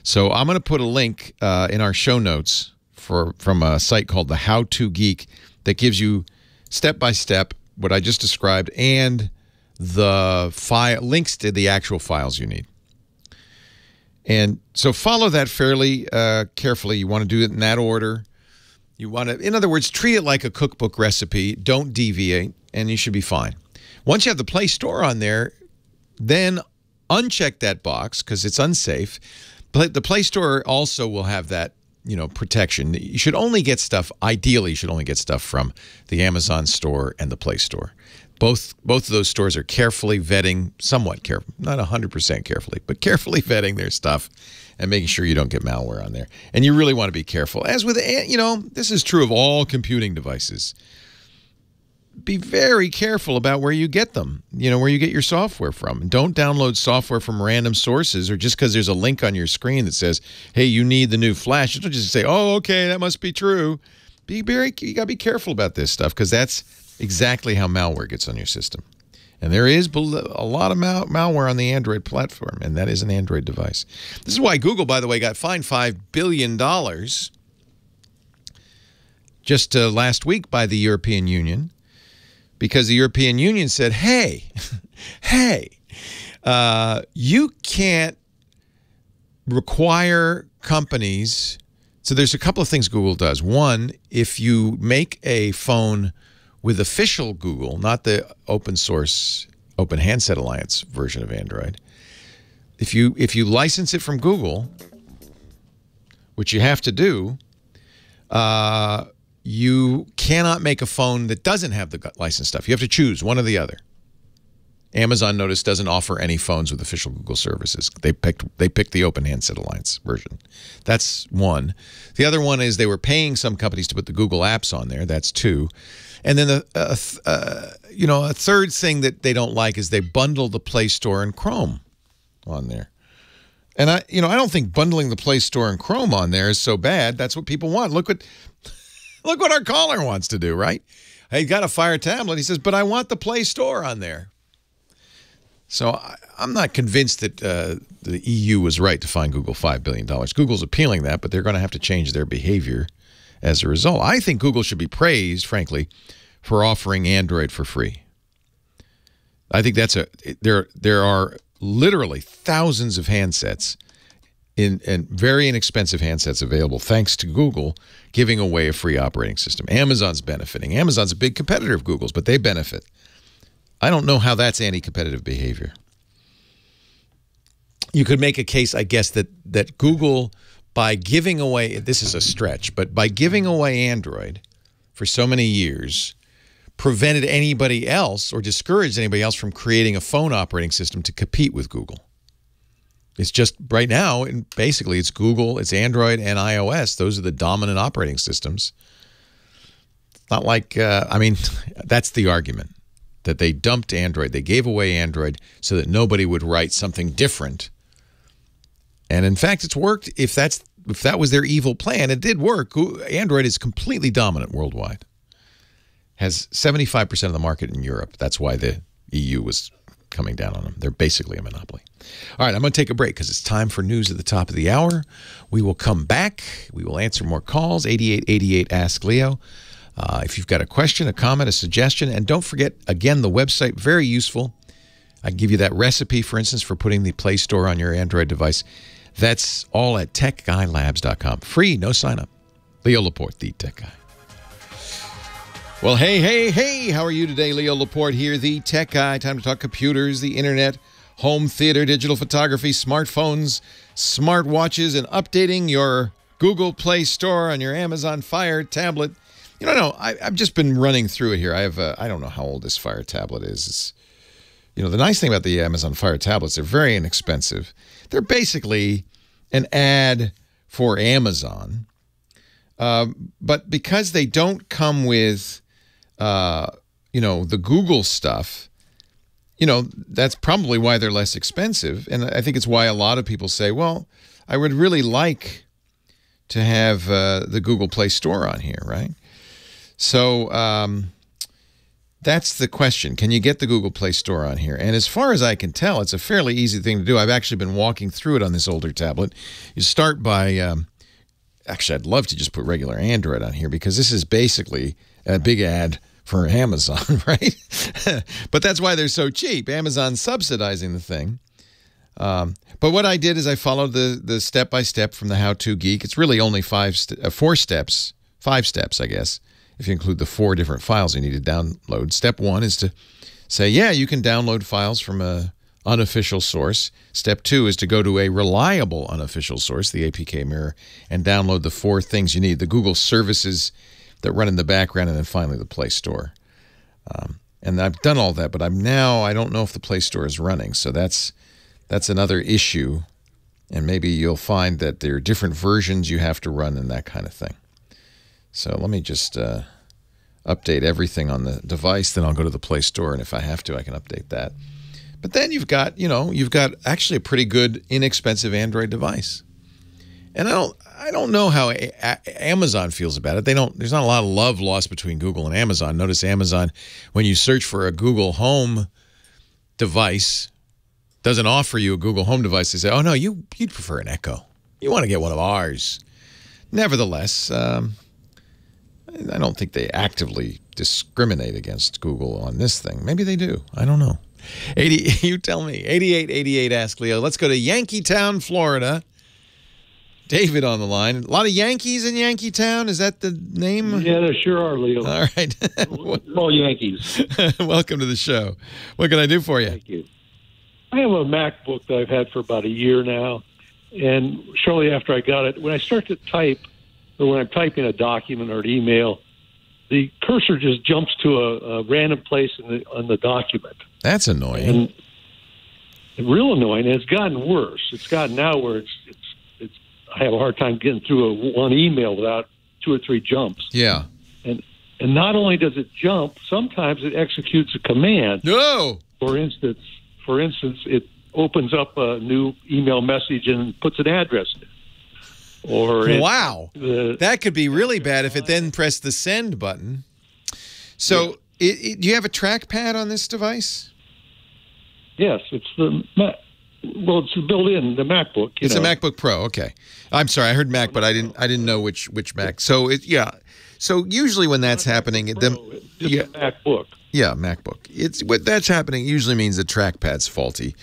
So I'm going to put a link in our show notes from a site called the How To Geek that gives you step-by-step what I just described and the links to the actual files you need. And so follow that fairly carefully. You want to do it in that order. You want to, in other words, treat it like a cookbook recipe. Don't deviate, and you should be fine. Once you have the Play Store on there, then uncheck that box because it's unsafe. But the Play Store also will have that, protection. You should only get stuff, ideally, you should only get stuff from the Amazon store and the Play Store. Both of those stores are carefully vetting, somewhat careful, not 100% carefully, but carefully vetting their stuff and making sure you don't get malware on there. And you really want to be careful. As with, this is true of all computing devices. Be very careful about where you get them, where you get your software from. Don't download software from random sources or just because there's a link on your screen that says, hey, you need the new Flash. Don't just say, oh, okay, that must be true. You got to be careful about this stuff because that's exactly how malware gets on your system. And there is a lot of malware on the Android platform, and that is an Android device. This is why Google, by the way, got fined $5 billion just last week by the European Union. Because the European Union said, hey, you can't require companies. So there's a couple of things Google does. One, if you make a phone with official Google, not the open source, Open Handset Alliance version of Android, if you license it from Google, which you have to do, you cannot make a phone that doesn't have the licensed stuff. You have to choose one or the other. Amazon, notice, doesn't offer any phones with official Google services. They picked the Open Handset Alliance version. That's one. The other one is they were paying some companies to put the Google apps on there. That's 2. And then a third thing that they don't like is they bundle the Play Store and Chrome on there. And I don't think bundling the Play Store and Chrome on there is so bad. That's what people want. Look what our caller wants to do, right? He got a Fire tablet. He says, but I want the Play Store on there. So I'm not convinced that the EU was right to fine Google $5 billion. Google's appealing that, but they're going to have to change their behavior as a result. I think Google should be praised, frankly, for offering Android for free. I think there are literally thousands of handsets and very inexpensive handsets available thanks to Google giving away a free operating system. Amazon's benefiting. Amazon's a big competitor of Google's, but they benefit. I don't know how that's anti-competitive behavior. You could make a case, I guess, that Google, by giving away, this is a stretch, but by giving away Android for so many years, prevented anybody else or discouraged anybody else from creating a phone operating system to compete with Google. It's just right now, and basically it's Google, it's Android, and iOS. Those are the dominant operating systems. Not like, I mean, that's the argument, that they dumped Android. They gave away Android so that nobody would write something different. And in fact, it's worked. If that was their evil plan, it did work. Android is completely dominant worldwide. Has 75% of the market in Europe. That's why the EU was coming down on them. They're basically a monopoly. All right, I'm going to take a break because it's time for news at the top of the hour. We will come back. We will answer more calls. 8888 Ask Leo. If you've got a question, a comment, a suggestion, and don't forget, again, the website, very useful. I can give you that recipe, for instance, for putting the Play Store on your Android device. That's all at techguylabs.com. Free, no sign up. Leo Laporte, the Tech Guy. Well, hey, how are you today? Leo Laporte here, the Tech Guy. Time to talk computers, the internet, home theater, digital photography, smartphones, smartwatches, and updating your Google Play Store on your Amazon Fire tablet. You know, no, I've just been running through it here. I have I don't know how old this Fire tablet is. It's, you know, the nice thing about the Amazon Fire tablets, they're very inexpensive. They're basically an ad for Amazon. But because they don't come with, you know, the Google stuff, you know, that's probably why they're less expensive. And I think it's why a lot of people say, well, I would really like to have the Google Play Store on here, right? So that's the question. Can you get the Google Play Store on here? And as far as I can tell, it's a fairly easy thing to do. I've actually been walking through it on this older tablet. You start by... Actually, I'd love to just put regular Android on here because this is basically a big ad for Amazon, right? But that's why they're so cheap. Amazon's subsidizing the thing. But what I did is I followed the step-by-step from the How To Geek. It's really only 5 steps, I guess, if you include the 4 different files you need to download. Step 1 is to say, yeah, you can download files from a unofficial source. Step 2 is to go to a reliable unofficial source, the APK Mirror, and download the 4 things you need, the Google services that run in the background, and then finally the Play Store. And I've done all that, but I don't know if the Play Store is running, so that's another issue, and maybe you'll find that there are different versions you have to run and that kind of thing. So let me just update everything on the device, then I'll go to the Play Store, and if I have to, I can update that. But then you've got actually a pretty good, inexpensive Android device. And I don't know how Amazon feels about it. There's not a lot of love lost between Google and Amazon. Notice Amazon, when you search for a Google Home device, doesn't offer you a Google Home device. They say, oh, no, you'd prefer an Echo. You want to get one of ours. Nevertheless, I don't think they actively discriminate against Google on this thing. Maybe they do. I don't know. You tell me. 8888 Ask Leo. Let's go to Yankeetown, Florida. David on the line. A lot of Yankees in Yankeetown. Is that the name? Yeah, there sure are, Leo. All right. All Yankees. Welcome to the show. What can I do for you? Thank you. I have a MacBook that I've had for about a year now, and shortly after I got it, when I start to type, or when I'm typing a document or an email, the cursor just jumps to a random place on the document. That's annoying. And real annoying. And it's gotten worse. It's gotten now where it's I have a hard time getting through one email without 2 or 3 jumps. Yeah. And not only does it jump, sometimes it executes a command. No. For instance, it opens up a new email message and puts an address in it. Wow. That could be really bad if it then pressed the send button. So do you have a trackpad on this device? Yes, it's it's built-in, the MacBook. It's a MacBook Pro. Okay, I'm sorry, I heard Mac, but I didn't know which Mac. So So usually when that's happening, a MacBook. Yeah, MacBook. What that's happening usually means the trackpad's faulty.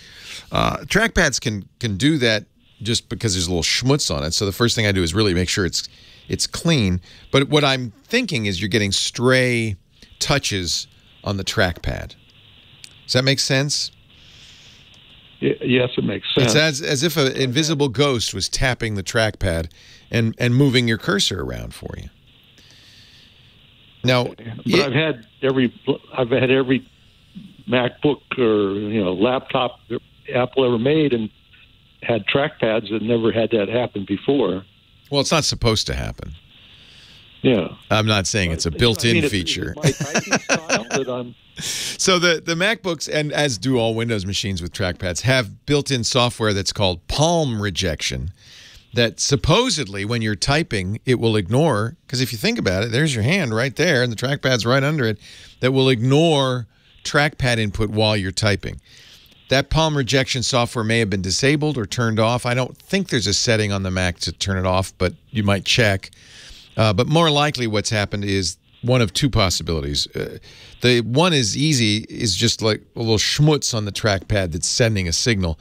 Trackpads can do that just because there's a little schmutz on it. So the first thing I do is really make sure it's clean. But what I'm thinking is you're getting stray touches on the trackpad. Does that make sense? Yes, it makes sense. It's as if an invisible ghost was tapping the trackpad and moving your cursor around for you. Now, but I've had every MacBook or laptop that Apple ever made, and had trackpads that never had that happen before. Well, it's not supposed to happen. Yeah, I'm not saying it's a built-in feature. It's my typing style that I'm. So the MacBooks, and as do all Windows machines with trackpads, have built-in software that's called palm rejection, that supposedly when you're typing, it will ignore, because if you think about it, there's your hand right there, and the trackpad's right under it, that will ignore trackpad input while you're typing. That palm rejection software may have been disabled or turned off. I don't think there's a setting on the Mac to turn it off, but you might check. But more likely what's happened is one of two possibilities. The one is easy, is just like a little schmutz on the trackpad that's sending a signal.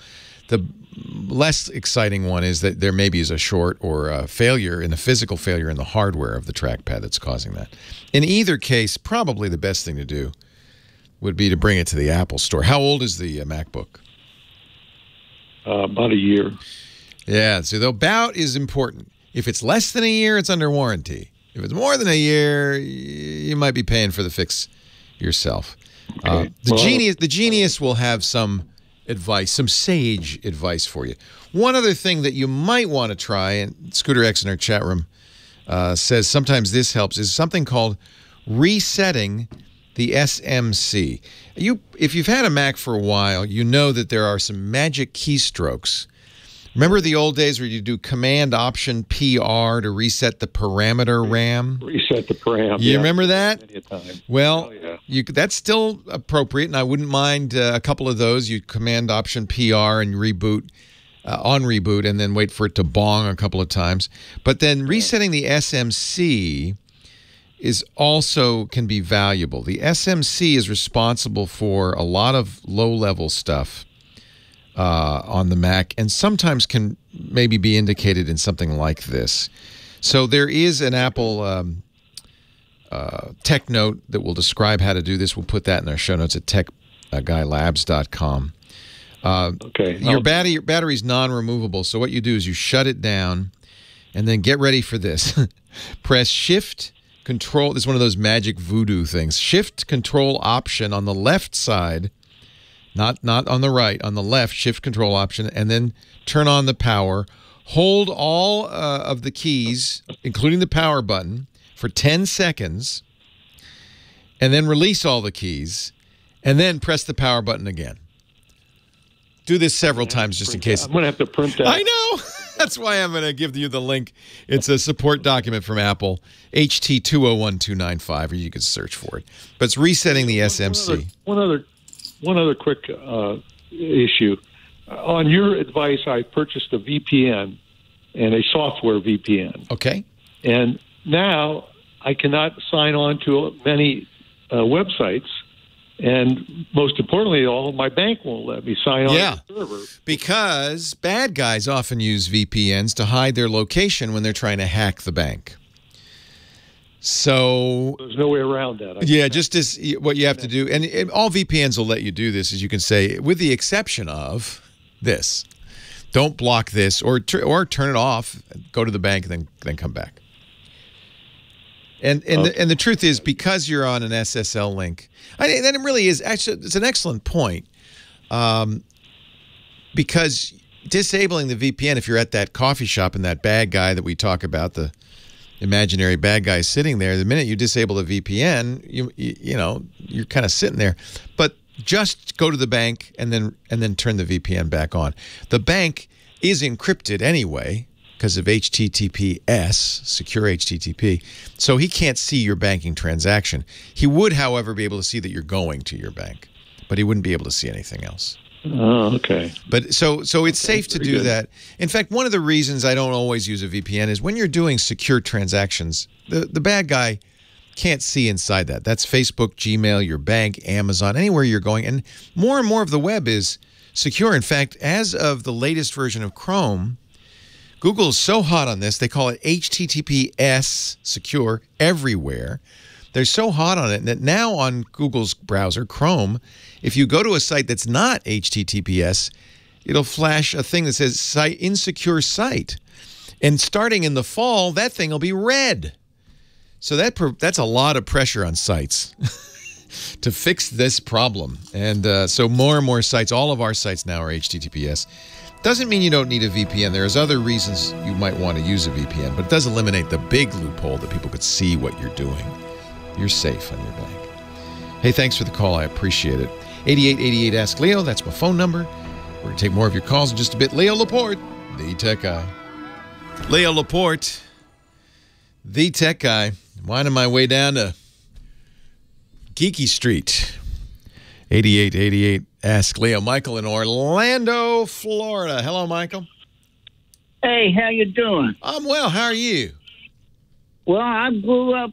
The less exciting one is that there maybe is a short or a failure in the physical failure in the hardware of the trackpad that's causing that. In either case, probably the best thing to do would be to bring it to the Apple Store. How old is the MacBook? About a year. Yeah, so the about is important. If it's less than a year, it's under warranty. If it's more than a year, you might be paying for the fix yourself. Okay. The genius will have some advice, some sage advice for you. One other thing that you might want to try, and Scooter X in our chat room says sometimes this helps, is something called resetting the SMC. If you've had a Mac for a while, you know that there are some magic keystrokes. Remember the old days where you do Command-Option-PR to reset the parameter RAM? Reset the param. You remember that? Many a time. Well, yeah. That's still appropriate, and I wouldn't mind a couple of those. You Command-Option-PR and reboot, on reboot, and then wait for it to bong a couple of times. But then resetting the SMC is also can be valuable. The SMC is responsible for a lot of low-level stuff on the Mac, and sometimes can maybe be indicated in something like this. So there is an Apple tech note that will describe how to do this. We'll put that in our show notes at techguylabs.com. Okay. Your battery's non-removable, so what you do is you shut it down, and then get ready for this. Press Shift Control. This is one of those magic voodoo things. Shift Control Option on the left side, not on the right, on the left. Shift Control Option, and then turn on the power. Hold all of the keys, including the power button, for 10 seconds, and then release all the keys, and then press the power button again. Do this several times just in case. I'm going to have to print that. I know. That's why I'm going to give you the link. It's a support document from Apple, HT201-295, or you can search for it. But it's resetting the SMC. One other quick issue. On your advice, I purchased a VPN and a software VPN. Okay. And now I cannot sign on to many websites. And most importantly, my bank won't let me sign on to the server. Because bad guys often use VPNs to hide their location when they're trying to hack the bank. So there's no way around that. Yeah, just as what you have to do, and all VPNs will let you do this, is you can say, with the exception of this, don't block this, or turn it off, go to the bank, and then come back. And the truth is, because you're on an SSL link, and it really is actually, it's an excellent point, because disabling the VPN, if you're at that coffee shop and that bad guy that we talk about, the imaginary bad guy sitting there, the minute you disable the VPN, you know you're kind of sitting there. But just go to the bank and then turn the VPN back on. The bank is encrypted anyway, because of HTTPS, secure HTTP, so he can't see your banking transaction. He would, however, be able to see that you're going to your bank, but he wouldn't be able to see anything else. Oh, okay. But so it's safe to do that. In fact, one of the reasons I don't always use a VPN is when you're doing secure transactions, the bad guy can't see inside that. That's Facebook, Gmail, your bank, Amazon, anywhere you're going. And more of the web is secure. In fact, as of the latest version of Chrome, Google is so hot on this, they call it HTTPS secure everywhere, They're so hot on it that now on Google's browser, Chrome, if you go to a site that's not HTTPS, it'll flash a thing that says site insecure site. And starting in the fall, that thing will be red. So that's a lot of pressure on sites to fix this problem. And so more and more sites, all of our sites now are HTTPS. Doesn't mean you don't need a VPN. There's other reasons you might want to use a VPN, but it does eliminate the big loophole that people could see what you're doing. You're safe on your bank. Hey, thanks for the call. I appreciate it. 8888 Ask Leo, that's my phone number. We're going to take more of your calls in just a bit. Leo Laporte, the tech guy. Leo Laporte, the tech guy. Winding my way down to Geeky Street. 8888 Ask Leo. Michael in Orlando, Florida. Hello, Michael. Hey, how you doing? I'm well. How are you? Well, I grew up.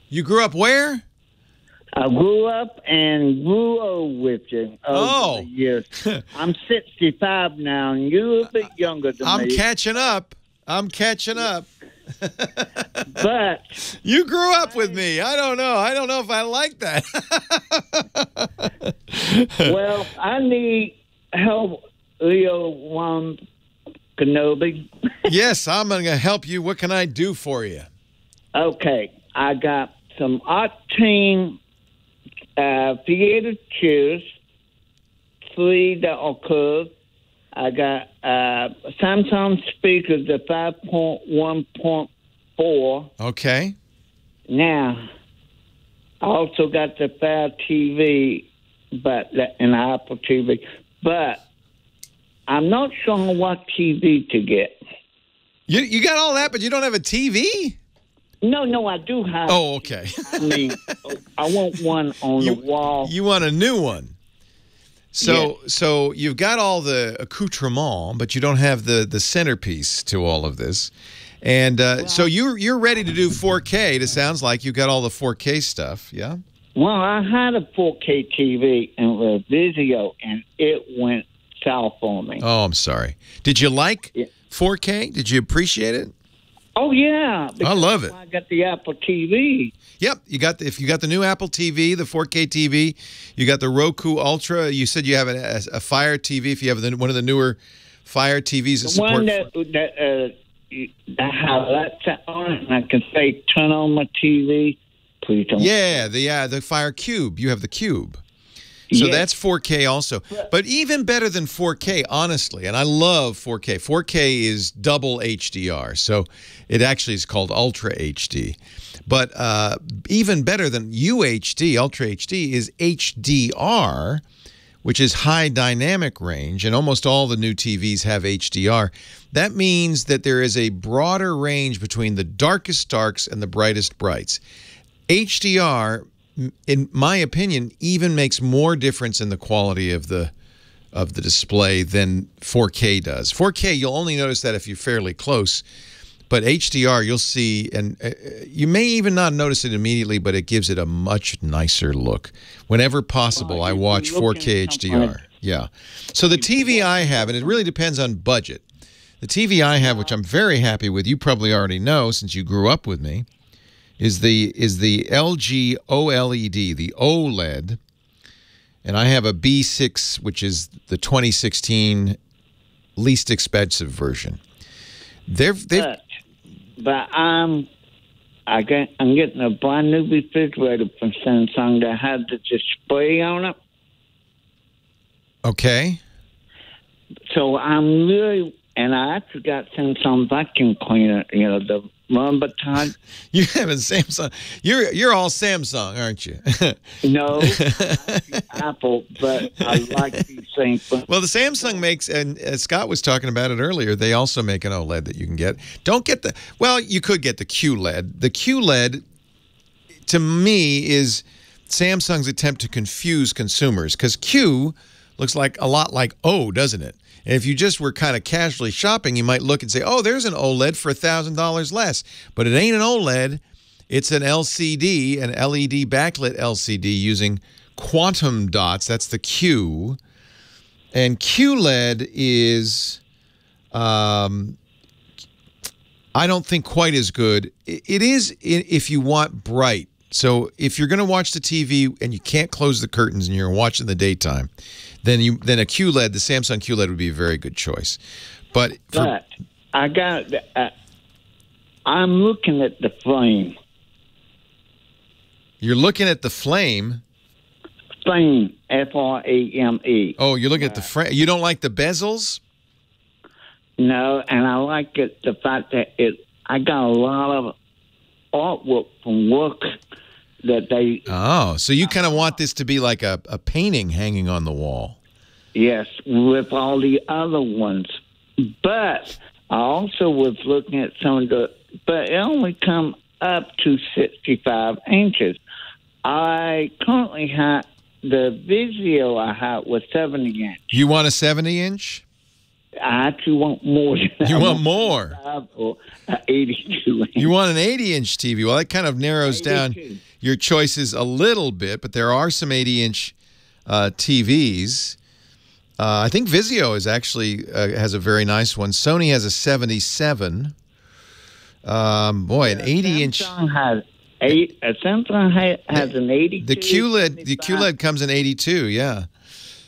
You grew up where? I grew up and grew old with you over the years. I'm 65 now, and you're a bit younger than me. I'm catching up. But you grew up with me. I don't know. I don't know if I like that. Well, I need help, Leo Kenobi. Yes, I'm going to help you. What can I do for you? Okay, I got some Octane theater chairs, 3 that are curved. I got Samsung speakers, the 5.1.4. Okay. Now, I also got the Fire TV, and the Apple TV, but I'm not sure what TV to get. You got all that, but you don't have a TV? No, I do have. Oh, okay. I mean, I want one on the wall. You want a new one. So you've got all the accoutrement, but you don't have the centerpiece to all of this. And so you're ready to do 4K. It sounds like you got all the 4K stuff, yeah? Well, I had a 4K TV and a video, and it went south on me. Oh, I'm sorry. Did you like 4K? Did you appreciate it? Oh, yeah. I love it. I got the Apple TV. Yep, if you got the new Apple TV, the 4K TV, you got the Roku Ultra. You said you have a Fire TV. If you have one of the newer Fire TVs that support. One that have that on it, and I can say, turn on my TV. Please don't. Yeah, the Fire Cube. You have the Cube. So that's 4K also. But even better than 4K, honestly, and I love 4K. 4K is double HDR, so it actually is called Ultra HD. But even better than UHD, Ultra HD, is HDR, which is high dynamic range, and almost all the new TVs have HDR. That means that there is a broader range between the darkest darks and the brightest brights. HDR, in my opinion, even makes more difference in the quality of the display than 4K does. 4K, you'll only notice that if you're fairly close, but HDR, you'll see, and you may even not notice it immediately, but it gives it a much nicer look. Whenever possible, I watch 4K HDR. Yeah. So the TV I have, and it really depends on budget. The TV I have, which I'm very happy with, you probably already know since you grew up with me, is the LG OLED, the OLED, and I have a B6, which is the 2016 least expensive version. But I'm getting a brand new refrigerator from Samsung that has the display on it. Okay. So I'm really, and I actually got Samsung vacuum cleaner, the rumba type. You having Samsung? You're all Samsung, aren't you? No, Apple, but I like these things. Well, the Samsung makes, and Scott was talking about it earlier, they also make an OLED that you can get. Don't get you could get the QLED. The QLED, to me, is Samsung's attempt to confuse consumers, because Q looks like a lot like O, doesn't it? And if you just were kind of casually shopping, you might look and say, oh, there's an OLED for $1,000 less. But it ain't an OLED. It's an LCD, an LED backlit LCD using quantum dots. That's the Q. And QLED is I don't think quite as good. It is if you want bright. So if you're going to watch the TV and you can't close the curtains and you're watching the daytime, then a QLED, the Samsung QLED would be a very good choice. But I got. I'm looking at the frame. You're looking at the frame. Frame, Frame. Oh, you're looking at the frame. You don't like the bezels? No, and I like the fact that I got a lot of artwork from work that they. Oh, so you kind of want this to be like a painting hanging on the wall? Yes, with all the other ones. But I also was looking at some of but it only come up to 65 inches. I currently have the Vizio I had was 70 inch. You want a 70 inch? I actually want more. You want more? 82 inch. You want an 80 inch TV? Well, that kind of narrows down your choices a little bit, but there are some 80 inch TVs. I think Vizio is actually has a very nice one. Sony has a 77. Boy, an 80 inch. Samsung has an 82. The QLED comes in 82. Yeah.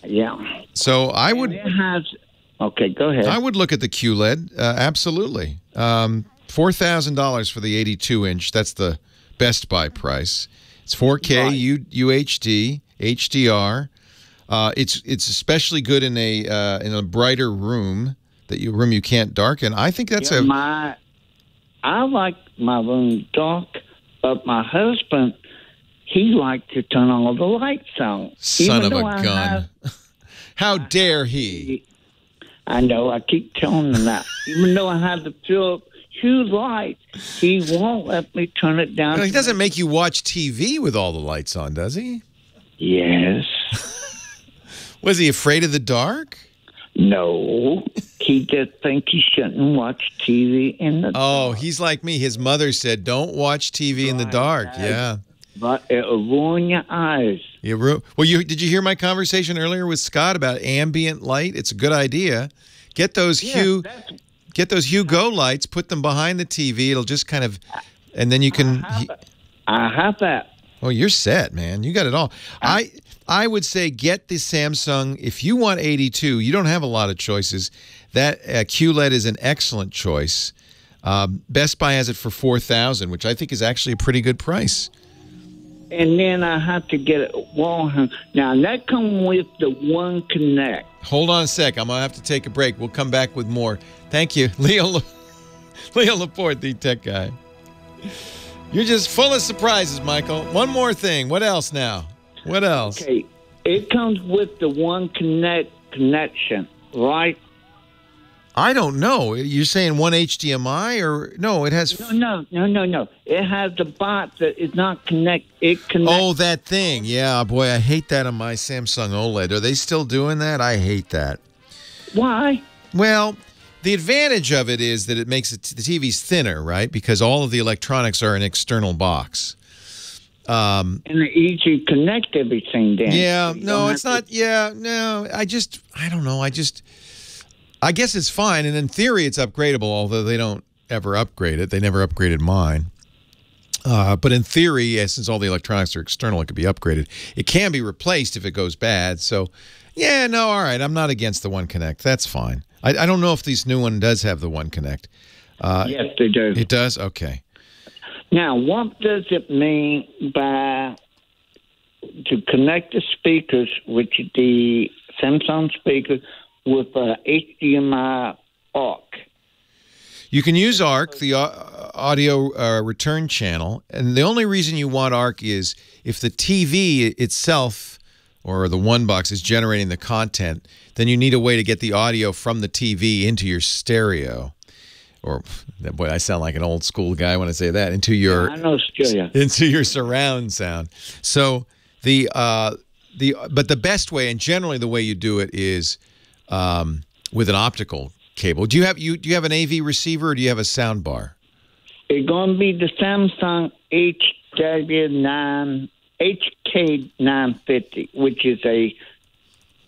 Yeah. So I would. And it has. Okay, go ahead. I would look at the QLED. Absolutely. $4,000 for the 82 inch. That's the Best Buy price. It's 4K UHD HDR. It's especially good in a brighter room room you can't darken. I think that's I like my room dark, but my husband, he liked to turn all the lights on. Son of a gun! How dare he? I know. I keep telling him that. Even though I have the huge lights, he won't let me turn it down. He doesn't make you watch TV with all the lights on, does he? Yes. Was he afraid of the dark? No. He just thinks he shouldn't watch TV in the dark. Oh, he's like me. His mother said, don't watch TV in the dark. Yeah. But it'll ruin your eyes. Well, did you hear my conversation earlier with Scott about ambient light? It's a good idea. Get those Hue Go lights, put them behind the TV. It'll just kind of, and then you can. I have that. Oh, you're set, man. You got it all. I would say get the Samsung. If you want 82, you don't have a lot of choices. That QLED is an excellent choice. Best Buy has it for $4,000, which I think is actually a pretty good price. And then I have to get it. Now, that comes with the One Connect. Hold on a sec. I'm going to have to take a break. We'll come back with more. Thank you. Leo Laporte, the tech guy. You're just full of surprises, Michael. One more thing. What else now? What else? Okay. It comes with the One Connect connection, right? I don't know. You're saying one HDMI or no? It has no. It has the box that is not connect. It connects. Oh, that thing. Yeah, boy, I hate that on my Samsung OLED. Are they still doing that? I hate that. Why? Well, the advantage of it is that it makes the TVs thinner, right? Because all of the electronics are an external box. And easy to connect everything then. Yeah, no, it's not. Yeah, no. I don't know. I guess it's fine, and in theory, it's upgradable, although they don't ever upgrade it. They never upgraded mine. But in theory, since all the electronics are external, it could be upgraded. It can be replaced if it goes bad. So, yeah, no, all right. I'm not against the One Connect. That's fine. I don't know if this new one does have the One Connect. Yes, they do. It does? Okay. Now, what does it mean by to connect the speakers, which the Samsung speakers, with HDMI ARC? You can use ARC, the audio return channel, and the only reason you want ARC is if the TV itself or the one box is generating the content, then you need a way to get the audio from the TV into your stereo. Or, boy, I sound like an old school guy when I say that, into your into your surround sound. So but the best way, and generally the way you do it, is with an optical cable. Do you have an AV receiver or do you have a sound bar? It's going to be the Samsung HK950, which is a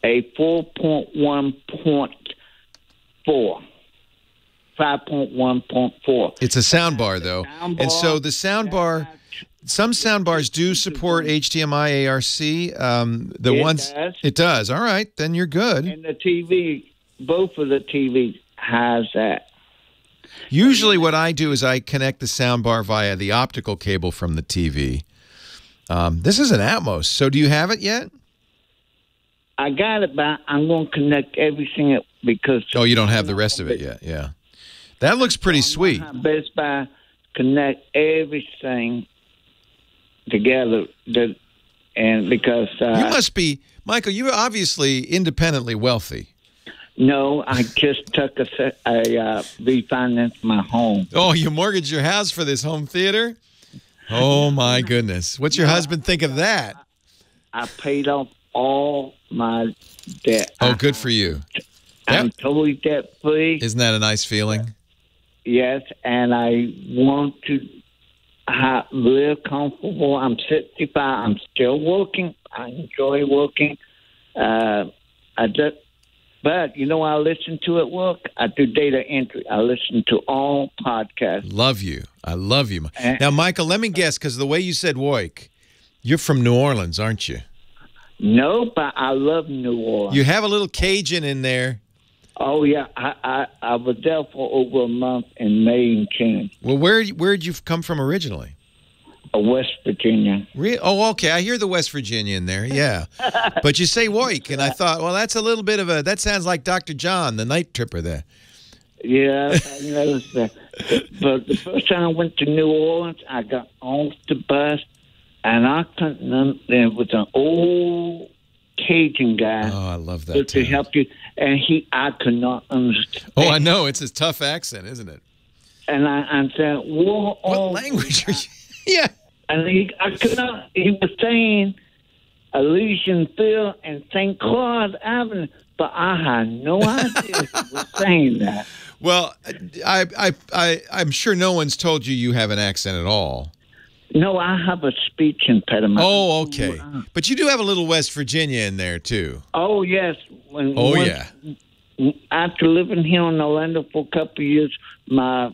4.1.4. 5.1.4. It's a sound bar, though. And so the sound bar, some sound bars do support HDMI ARC. It does. All right, then you're good. And the TV, both of the TVs has that. Usually what I do is I connect the sound bar via the optical cable from the TV. This is an Atmos. So do you have it yet? I got it, but I'm going to connect everything because... Oh, you don't have the rest of it yet. Yeah. That looks pretty sweet. Best Buy connect everything together. And because... you must be... Michael, you're obviously independently wealthy. No, I just took refinanced my home. Oh, you mortgaged your house for this home theater? Oh, my goodness. What's your husband think of that? I paid off all my debt. Oh, good for you. I'm totally debt-free. Isn't that a nice feeling? Yes, and I want to live comfortable. I'm 65. I'm still working. I enjoy working. But, I listen to at work. I do data entry. I listen to all podcasts. Love you. I love you. Now, Michael, let me guess, because the way you said Woik, you're from New Orleans, aren't you? No, but I love New Orleans. You have a little Cajun in there. Oh, yeah. I was there for over a month in May and June. Well, where'd you come from originally? West Virginia. Oh, okay. I hear the West Virginia in there, yeah. But you say Woik, and I thought, well, that's a little bit of that sounds like Dr. John, the night tripper there. Yeah, I noticed that. But the first time I went to New Orleans, I got off the bus, and I couldn't. There was an old Cajun guy. Oh, I love that. To help you, and I could not understand. Oh, I know. It's a tough accent, isn't it? And I said, "What language are you?" Yeah. And he was saying Elysian Field and St. Claude Avenue, but I had no idea he was saying that. Well, I'm sure no one's told you have an accent at all. No, I have a speech impediment. Oh, okay. But you do have a little West Virginia in there, too. Oh, yes. Yeah. After living here in Orlando for a couple of years, my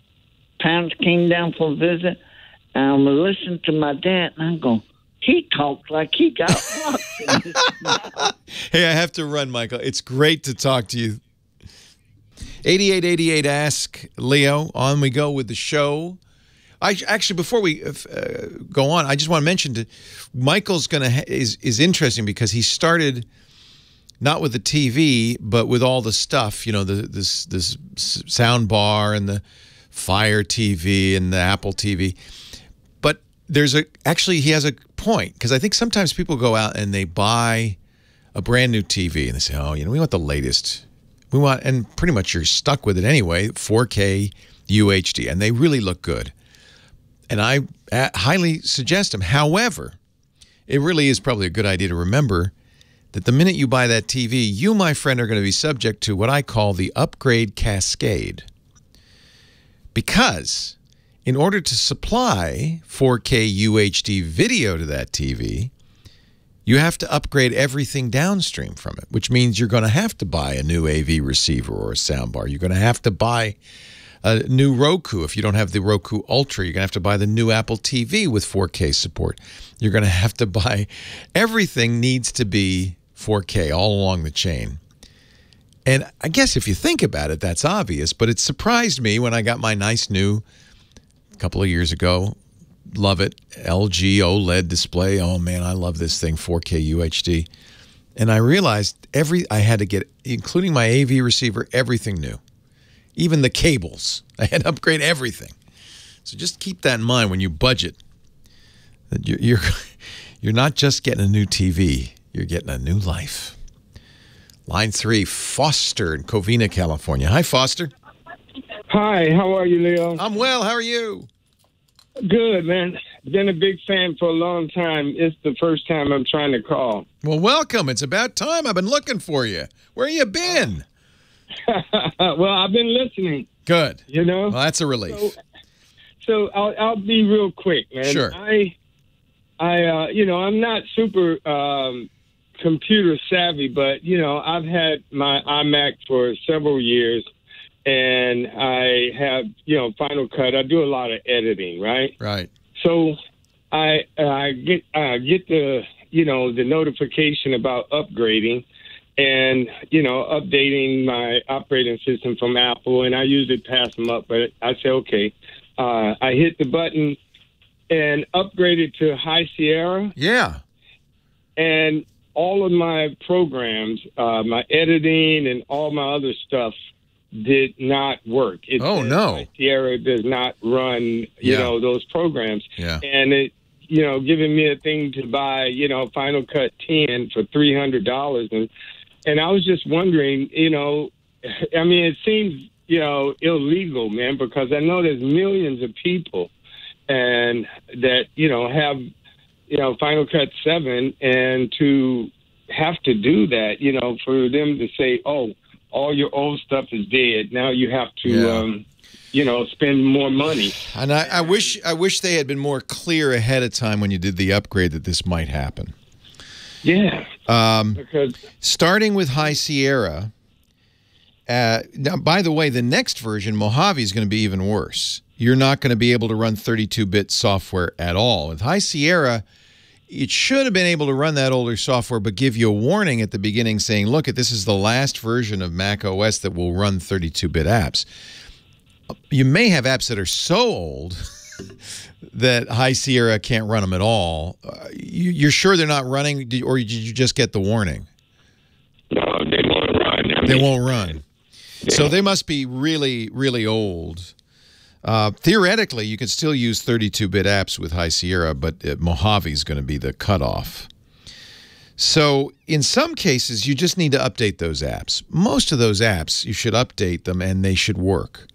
parents came down for a visit, and I'm listening to my dad, and I'm going, he talks like he got rocks in his mouth. Hey, I have to run, Michael. It's great to talk to you. 8888 Ask Leo. On we go with the show. Actually, before we go on, I just want to mention Michael's is interesting because he started not with the TV, but with all the stuff. This sound bar and the Fire TV and the Apple TV. But he has a point, because I think sometimes people go out and they buy a brand new TV and they say, oh, we want the latest. And pretty much you're stuck with it anyway, 4K UHD, and they really look good. And I highly suggest them. However, it really is probably a good idea to remember that the minute you buy that TV, you, my friend, are going to be subject to what I call the upgrade cascade. Because in order to supply 4K UHD video to that TV, you have to upgrade everything downstream from it, which means you're going to have to buy a new AV receiver or a soundbar. You're going to have to buy a new Roku. If you don't have the Roku Ultra, you're going to have to buy the new Apple TV with 4K support. You're going to have to buy everything needs to be 4K all along the chain. And I guess if you think about it, that's obvious, but it surprised me when I got my nice new, a couple of years ago, love it, LG OLED display. Oh, man, I love this thing, 4K UHD. And I realized I had to get, including my AV receiver, everything new. Even the cables. I had to upgrade everything. So just keep that in mind when you budget. That you're not just getting a new TV, you're getting a new life. Line 3, Foster in Covina, California. Hi, Foster. Hi, how are you, Leo? I'm well. How are you? Good, man. Been a big fan for a long time. It's the first time I'm trying to call. Well, welcome. It's about time. I've been looking for you. Where you been? Well, I've been listening. Good. Well, that's a relief. So I'll be real quick, man. Sure. I'm not super computer savvy, but I've had my iMac for several years, and I have, Final Cut. I do a lot of editing, right? Right. So I get the, the notification about upgrading and, updating my operating system from Apple, and I usually pass them up, but I say, okay. I hit the button and upgraded to High Sierra. Yeah. And all of my programs, my editing and all my other stuff did not work. No. High Sierra does not run, those programs. Yeah. And it, giving me a thing to buy, Final Cut 10 for $300. And I was just wondering, it seems, illegal, man, because I know there's millions of people and that, have, Final Cut 7, and to have to do that, for them to say, oh, all your old stuff is dead. Now you have to, spend more money. And I wish they had been more clear ahead of time when you did the upgrade that this might happen. Yeah. Because starting with High Sierra, now, by the way, the next version, Mojave, is going to be even worse. You're not going to be able to run 32-bit software at all. With High Sierra, it should have been able to run that older software, but give you a warning at the beginning saying, look, this is the last version of Mac OS that will run 32-bit apps. You may have apps that are so old that High Sierra can't run them at all. You're sure they're not running, or did you just get the warning? No, they won't run. They won't run. Yeah. So they must be really, really old. Theoretically, you could still use 32-bit apps with High Sierra, but Mojave is going to be the cutoff. So in some cases, you just need to update those apps. Most of those apps, you should update them, and they should work.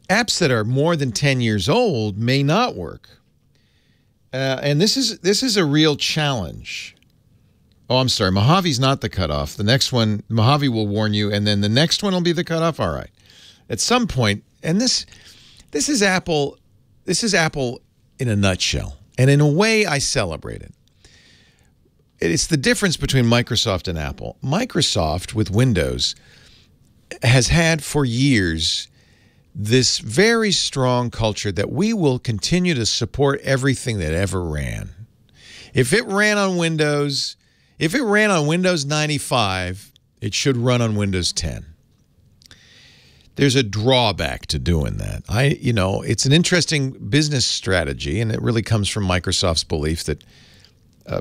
Apps that are more than 10 years old may not work. And this is a real challenge. Oh, I'm sorry. Mojave's not the cutoff. The next one, Mojave will warn you, and then the next one will be the cutoff. All right. At some point, and this is Apple. This is Apple in a nutshell, and in a way, I celebrate it. It's the difference between Microsoft and Apple. Microsoft with Windows has had for years this very strong culture that we will continue to support everything that ever ran. If it ran on Windows, if it ran on Windows 95, it should run on Windows 10. There's a drawback to doing that. It's an interesting business strategy, and it really comes from Microsoft's belief that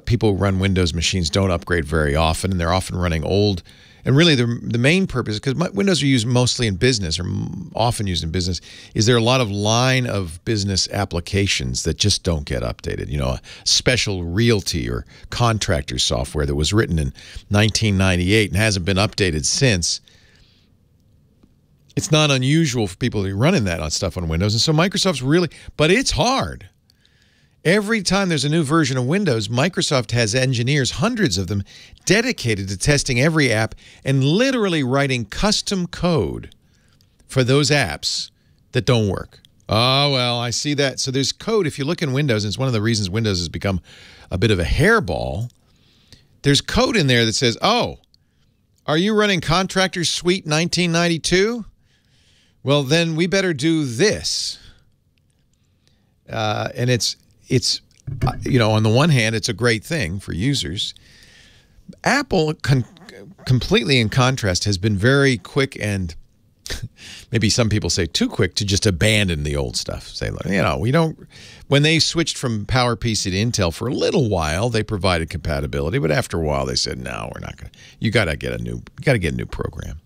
people who run Windows machines don't upgrade very often, and they're often running old. And really, the main purpose, because Windows are used mostly in business, or often used in business, is there are a lot of line of business applications that just don't get updated. A special realty or contractor software that was written in 1998 and hasn't been updated since. It's not unusual for people to be running that stuff on Windows. And so Microsoft's really, but it's hard. Every time there's a new version of Windows, Microsoft has engineers, hundreds of them, dedicated to testing every app and literally writing custom code for those apps that don't work. Oh, well, I see that. So there's code. If you look in Windows, and it's one of the reasons Windows has become a bit of a hairball, there's code in there that says, oh, are you running Contractor Suite 1992? Well, then we better do this. And it's on the one hand, it's a great thing for users. Apple, completely in contrast, has been very quick and maybe some people say too quick to just abandon the old stuff. Say, we don't. When they switched from PowerPC to Intel for a little while, they provided compatibility, but after a while they said, no, we're not going to. You got to get a new program.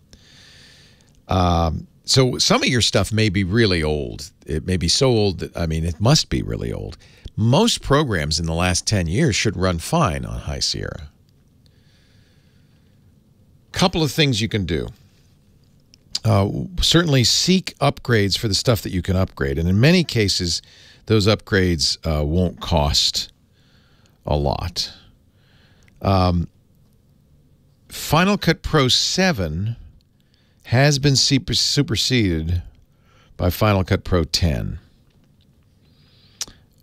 So some of your stuff may be really old. It may be so old that, it must be really old. Most programs in the last 10 years should run fine on High Sierra. Couple of things you can do. Certainly seek upgrades for the stuff that you can upgrade. And in many cases, those upgrades won't cost a lot. Final Cut Pro 7 has been superseded by Final Cut Pro 10.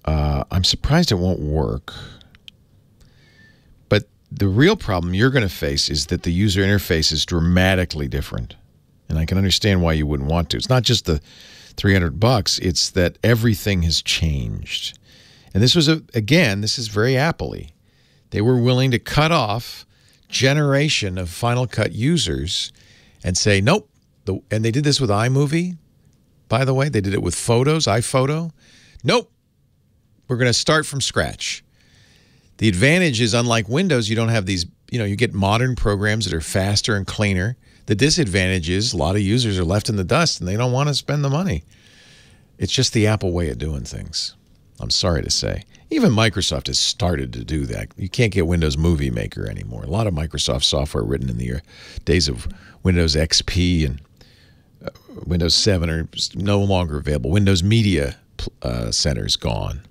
I'm surprised it won't work. But the real problem you're going to face is that the user interface is dramatically different. And I can understand why you wouldn't want to. It's not just the $300. It's that everything has changed. And this was, again, this is very Apple-y. They were willing to cut off generation of Final Cut users and say, nope. And they did this with iMovie, by the way. They did it with Photos, iPhoto. Nope. We're going to start from scratch. The advantage is, unlike Windows, you don't have these, you get modern programs that are faster and cleaner. The disadvantage is a lot of users are left in the dust and they don't want to spend the money. It's just the Apple way of doing things. I'm sorry to say. Even Microsoft has started to do that. You can't get Windows Movie Maker anymore. A lot of Microsoft software written in the days of Windows XP and Windows 7 are no longer available. Windows Media Center is gone.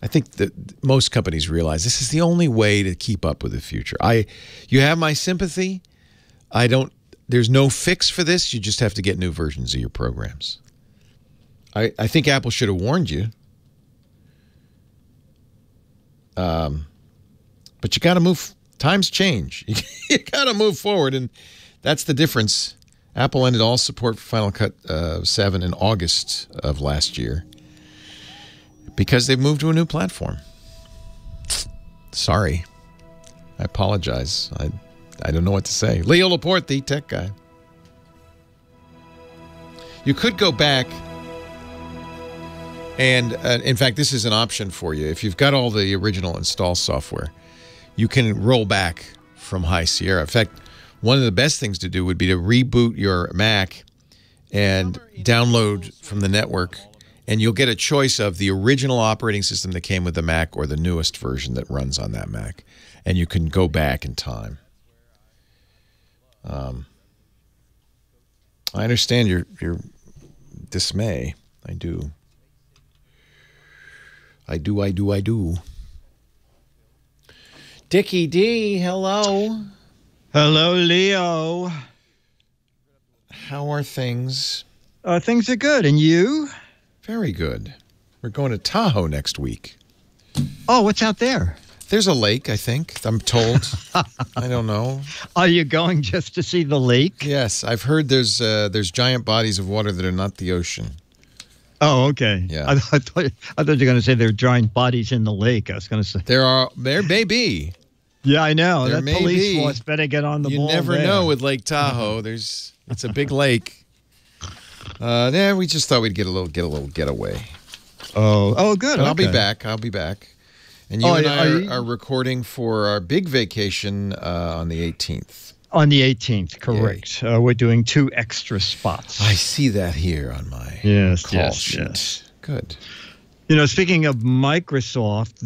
I think that most companies realize this is the only way to keep up with the future. You have my sympathy. There's no fix for this. You just have to get new versions of your programs. I think Apple should have warned you. But you got to move. Times change. You got to move forward, and that's the difference. Apple ended all support for Final Cut 7 in August of last year because they've moved to a new platform. Sorry. I apologize. I don't know what to say. Leo Laporte, the tech guy. You could go back and, in fact, this is an option for you. If you've got all the original install software, you can roll back from High Sierra. In fact, one of the best things to do would be to reboot your Mac and download from the network, and you'll get a choice of the original operating system that came with the Mac or the newest version that runs on that Mac, and you can go back in time. I understand your dismay. I do. Dickie D, hello. Hello, Leo. How are things? Things are good. And you? Very good. We're going to Tahoe next week. Oh, what's out there? There's a lake, I think. I'm told. I don't know. Are you going just to see the lake? Yes, I've heard there's giant bodies of water that are not the ocean. Oh, okay. Yeah. I thought you were going to say there are giant bodies in the lake. I was going to say there may be. Yeah, I know. There that police force better get on the ball. You never know with Lake Tahoe. It's a big lake. We just thought we'd get a little getaway. Oh, good. But Okay. I'll be back. And you and I are recording for our big vacation on the 18th. On the 18th, correct. We're doing 2 extra spots. I see that here on my call sheet. Yes. Good. Speaking of Microsoft,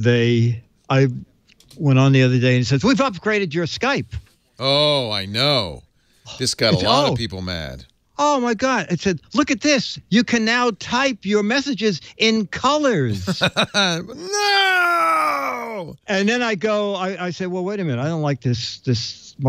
I went on the other day and says, we've upgraded your Skype. Oh, I know. This got a lot of people mad. Oh, my God. It said, look at this. You can now type your messages in colors. No! And then I said, well, wait a minute. I don't like this.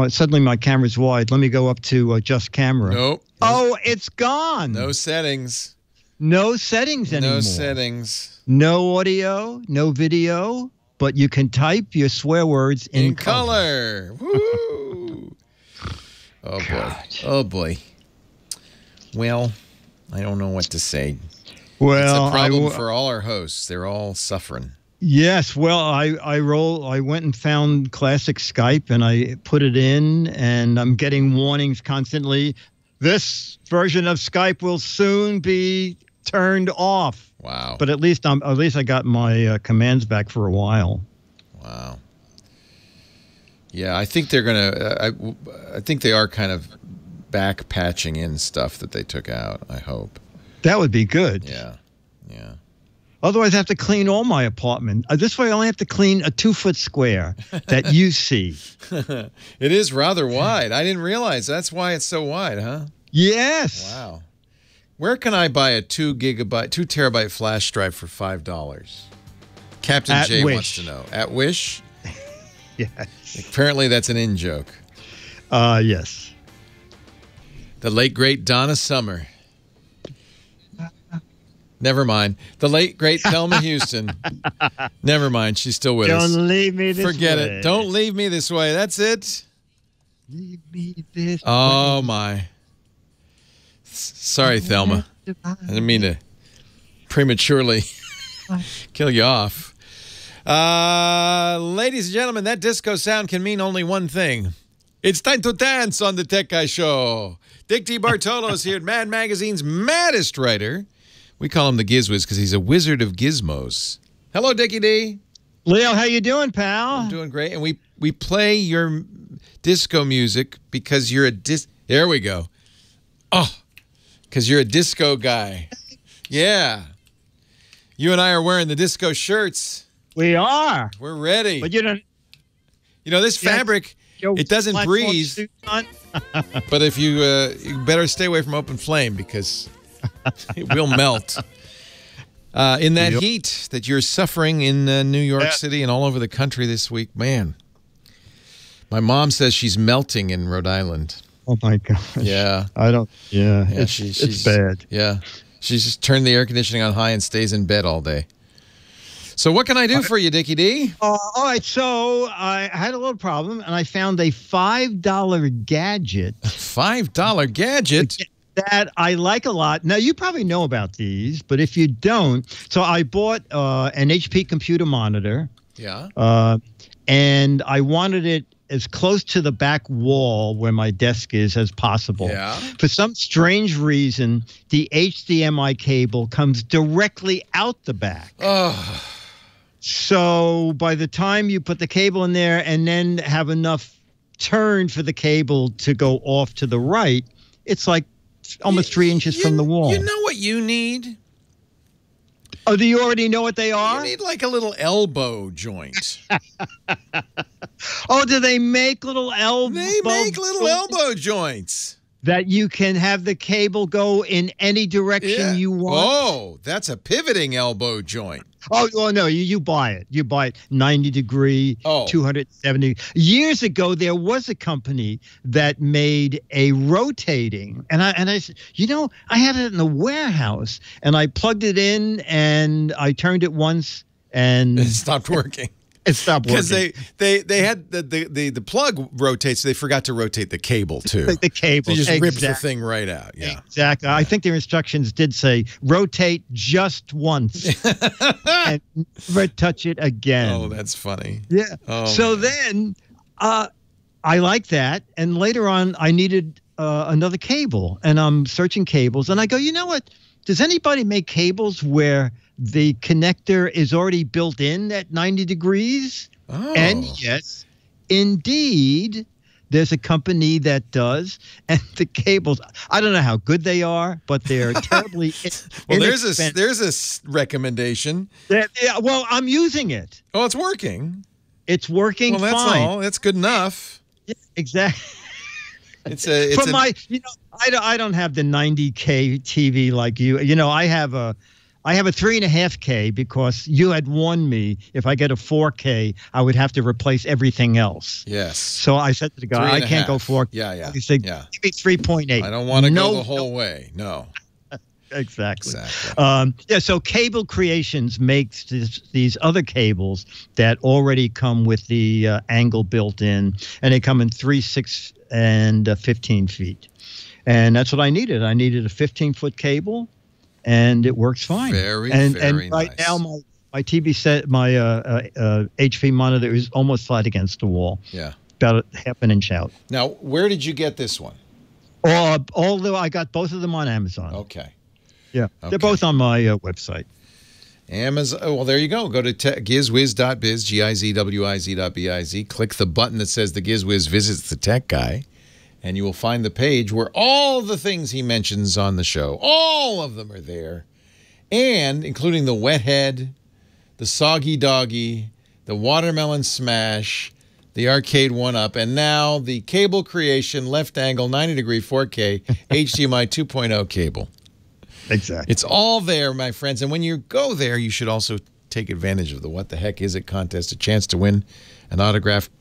Suddenly my camera's wide. Let me go up to just camera. Nope. Oh, it's gone. No settings. No settings anymore. No settings. No audio, no video, but you can type your swear words in color. Woo! Oh, boy. Oh, boy. Well, I don't know what to say. Well, it's a problem for all our hosts. They're all suffering. Yes. Well, I went and found classic Skype and I put it in, and I'm getting warnings constantly. This version of Skype will soon be turned off. Wow. But at least I got my commands back for a while. Wow. Yeah, I think they're gonna. I think they are kind of back patching in stuff that they took out. I hope that would be good. Yeah. Otherwise, I have to clean all my apartment. This way, I only have to clean a 2-foot square that you see. It is rather wide. I didn't realize that's why it's so wide, huh? Yes. Wow. Where can I buy a 2 terabyte flash drive for $5? Captain At J Wish. wants to know. At Wish? Yes. Apparently, that's an in joke. Yes. The late great Donna Summer. Never mind. The late great Thelma Houston. Never mind. She's still with us. Don't leave me this way. Forget it. Don't leave me this way. That's it. Leave me this way. Oh, my. Sorry, Thelma. I didn't mean to prematurely kill you off. Ladies and gentlemen, that disco sound can mean only one thing. It's time to dance on the Tech Guy Show. Dick D. Bartolo's here at Mad Magazine's maddest writer. We call him the Gizwiz because he's a wizard of gizmos. Hello, Dickie D. Leo, how you doing, pal? I'm doing great. And we play your disco music because you're a There we go. Oh, because you're a disco guy. Yeah. You and I are wearing the disco shirts. We are. We're ready. But you don't. You know, this fabric, it doesn't breathe. But if you better stay away from open flame because it will melt. In that heat that you're suffering in New York City and all over the country this week, man. My mom says she's melting in Rhode Island. Oh, my gosh. Yeah. I don't. Yeah. She's it's bad. Yeah. She's just turned the air conditioning on high and stays in bed all day. So what can I do for you, Dickie D? All right. So I had a little problem, and I found a $5 gadget. $5 gadget? That I like a lot. Now, you probably know about these, but if you don't, so I bought an HP computer monitor. Yeah. And I wanted it as close to the back wall where my desk is as possible. Yeah. For some strange reason, the HDMI cable comes directly out the back. Oh. So by the time you put the cable in there and then have enough turn for the cable to go off to the right, it's like almost 3 inches from the wall. You know what you need? Oh, do you already know what they are? You need like a little elbow joint. Oh, do they make little elbow? They make little elbow joints. That you can have the cable go in any direction you want. Oh, that's a pivoting elbow joint. Oh, well, no, you buy it. You buy it 90 degree, 270. Years ago, there was a company that made a rotating, and I said, you know, I had it in the warehouse, and I plugged it in, and I turned it once, and it stopped working. It stopped working. Because they had the plug rotates, so they forgot to rotate the cable too. The cable. So you just ripped the thing right out. Yeah. Exactly. I think their instructions did say rotate just once and never touch it again. Oh, that's funny. Yeah. Oh, so then I like that. And later on, I needed another cable. And I'm searching cables. And I go, you know what? Does anybody make cables where the connector is already built in at 90 degrees? Oh. And yes, indeed, there's a company that does. And the cables, I don't know how good they are, but they're terribly Well, there's a recommendation. Yeah, well, I'm using it. Oh, it's working. It's working fine. Well, that's all. That's good enough. Yeah, exactly. I don't have the 90K TV like you. You know, I have a 3.5K because you had warned me if I get a 4K, I would have to replace everything else. Yes. So I said to the guy, I can't go 4K. Yeah. He said, give me 3.8. I don't want to go the whole way. No. Exactly. So Cable Creations makes these other cables that already come with the angle built in, and they come in 3, 6, and 15 feet. And that's what I needed. I needed a 15-foot cable, and it works fine. Very right nice. now, my TV set, my HP monitor is almost flat against the wall. Yeah. About half an inch out. Now, where did you get this one? Although I got both of them on Amazon. Okay. Yeah, they're both on my website. Amazon. Oh, well, there you go. Go to gizwiz.biz, GIZWIZ.biz. Click the button that says the Gizwiz visits the tech guy, and you will find the page where all the things he mentions on the show, all of them are there, and including the wet head, the soggy doggy, the watermelon smash, the arcade 1-up, and now the Cable Creation left angle 90-degree 4K HDMI 2.0 cable. Exactly. It's all there, my friends. And when you go there, you should also take advantage of the What the Heck Is It contest, a chance to win an autographed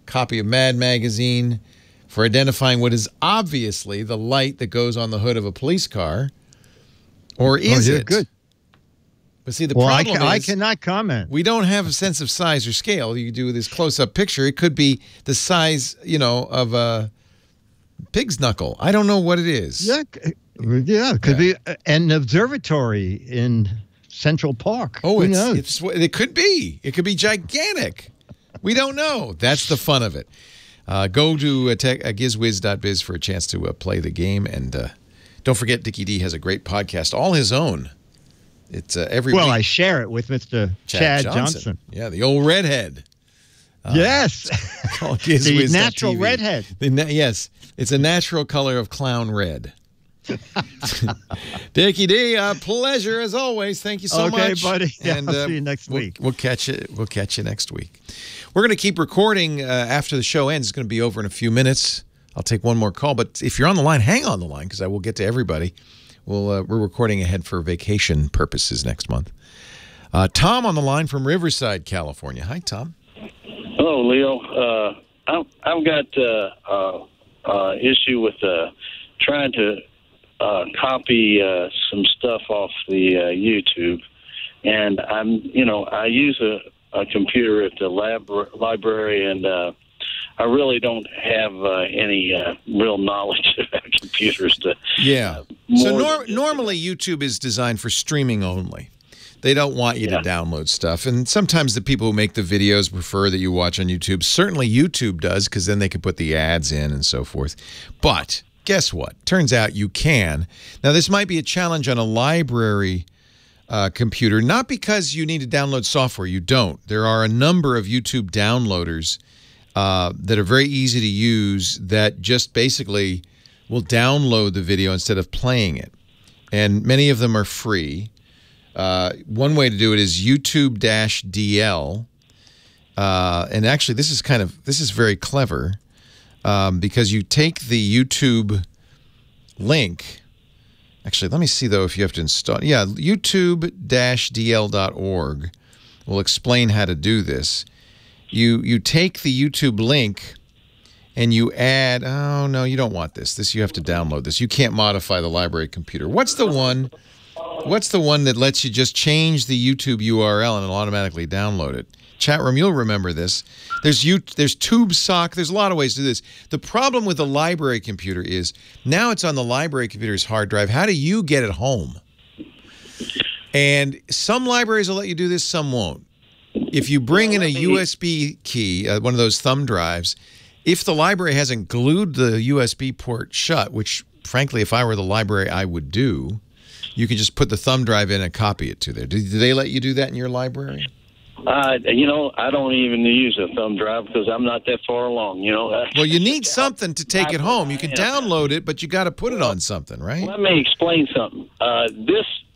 copy of Mad Magazine for identifying what is obviously the light that goes on the hood of a police car. Or is it? Good. But see, the problem is I cannot comment. We don't have a sense of size or scale. You do this close-up picture. It could be the size, of a pig's knuckle. I don't know what it is. Yeah. Yeah, it could be an observatory in Central Park. Oh, Who knows? it could be. It could be gigantic. We don't know. That's the fun of it. Go to gizwiz.biz for a chance to play the game. And don't forget, Dickie D has a great podcast, all his own. It's every week. I share it with Mr. Chad Johnson. Yeah, the old redhead. Yes. Called the natural redhead. Yes, it's a natural color of clown red. Dickie D, a pleasure as always. Thank you so much. Okay, buddy. Yeah, and I'll see you next week. We'll catch you. We'll catch you next week. We're going to keep recording after the show ends. It's going to be over in a few minutes. I'll take one more call, but if you're on the line, hang on the line because I will get to everybody. We're recording ahead for vacation purposes next month. Tom on the line from Riverside, California. Hi, Tom. Hello, Leo. I've got issue with trying to copy some stuff off the YouTube, and I use a computer at the library, and I really don't have any real knowledge about computers. So normally YouTube is designed for streaming only. They don't want you to download stuff. And sometimes the people who make the videos prefer that you watch on YouTube. Certainly YouTube does, because then they can put the ads in and so forth. But guess what? Turns out you can. Now, this might be a challenge on a library computer, not because you need to download software. You don't. There are a number of YouTube downloaders that are very easy to use that just basically will download the video instead of playing it. And many of them are free. One way to do it is YouTube-DL. And actually, this is very clever because you take the YouTube link. Actually, let me see, though, if you have to install. Yeah, YouTube-DL.org will explain how to do this. You take the YouTube link and you add, oh, no, you don't want this. This, you have to download this. You can't modify the library computer. What's the one that lets you just change the YouTube URL and it'll automatically download it? Chat room, you'll remember this. There's TubeSock. There's a lot of ways to do this. The problem with the library computer is now it's on the library computer's hard drive. How do you get it home? And some libraries will let you do this, some won't. If you bring in a USB key, one of those thumb drives, if the library hasn't glued the USB port shut, which, frankly, if I were the library, I would do, you can just put the thumb drive in and copy it to there. Do they let you do that in your library? I don't even use a thumb drive because I'm not that far along, Well, you need something to take it home. You can download it, but you got to put it on something, right? Let me explain something.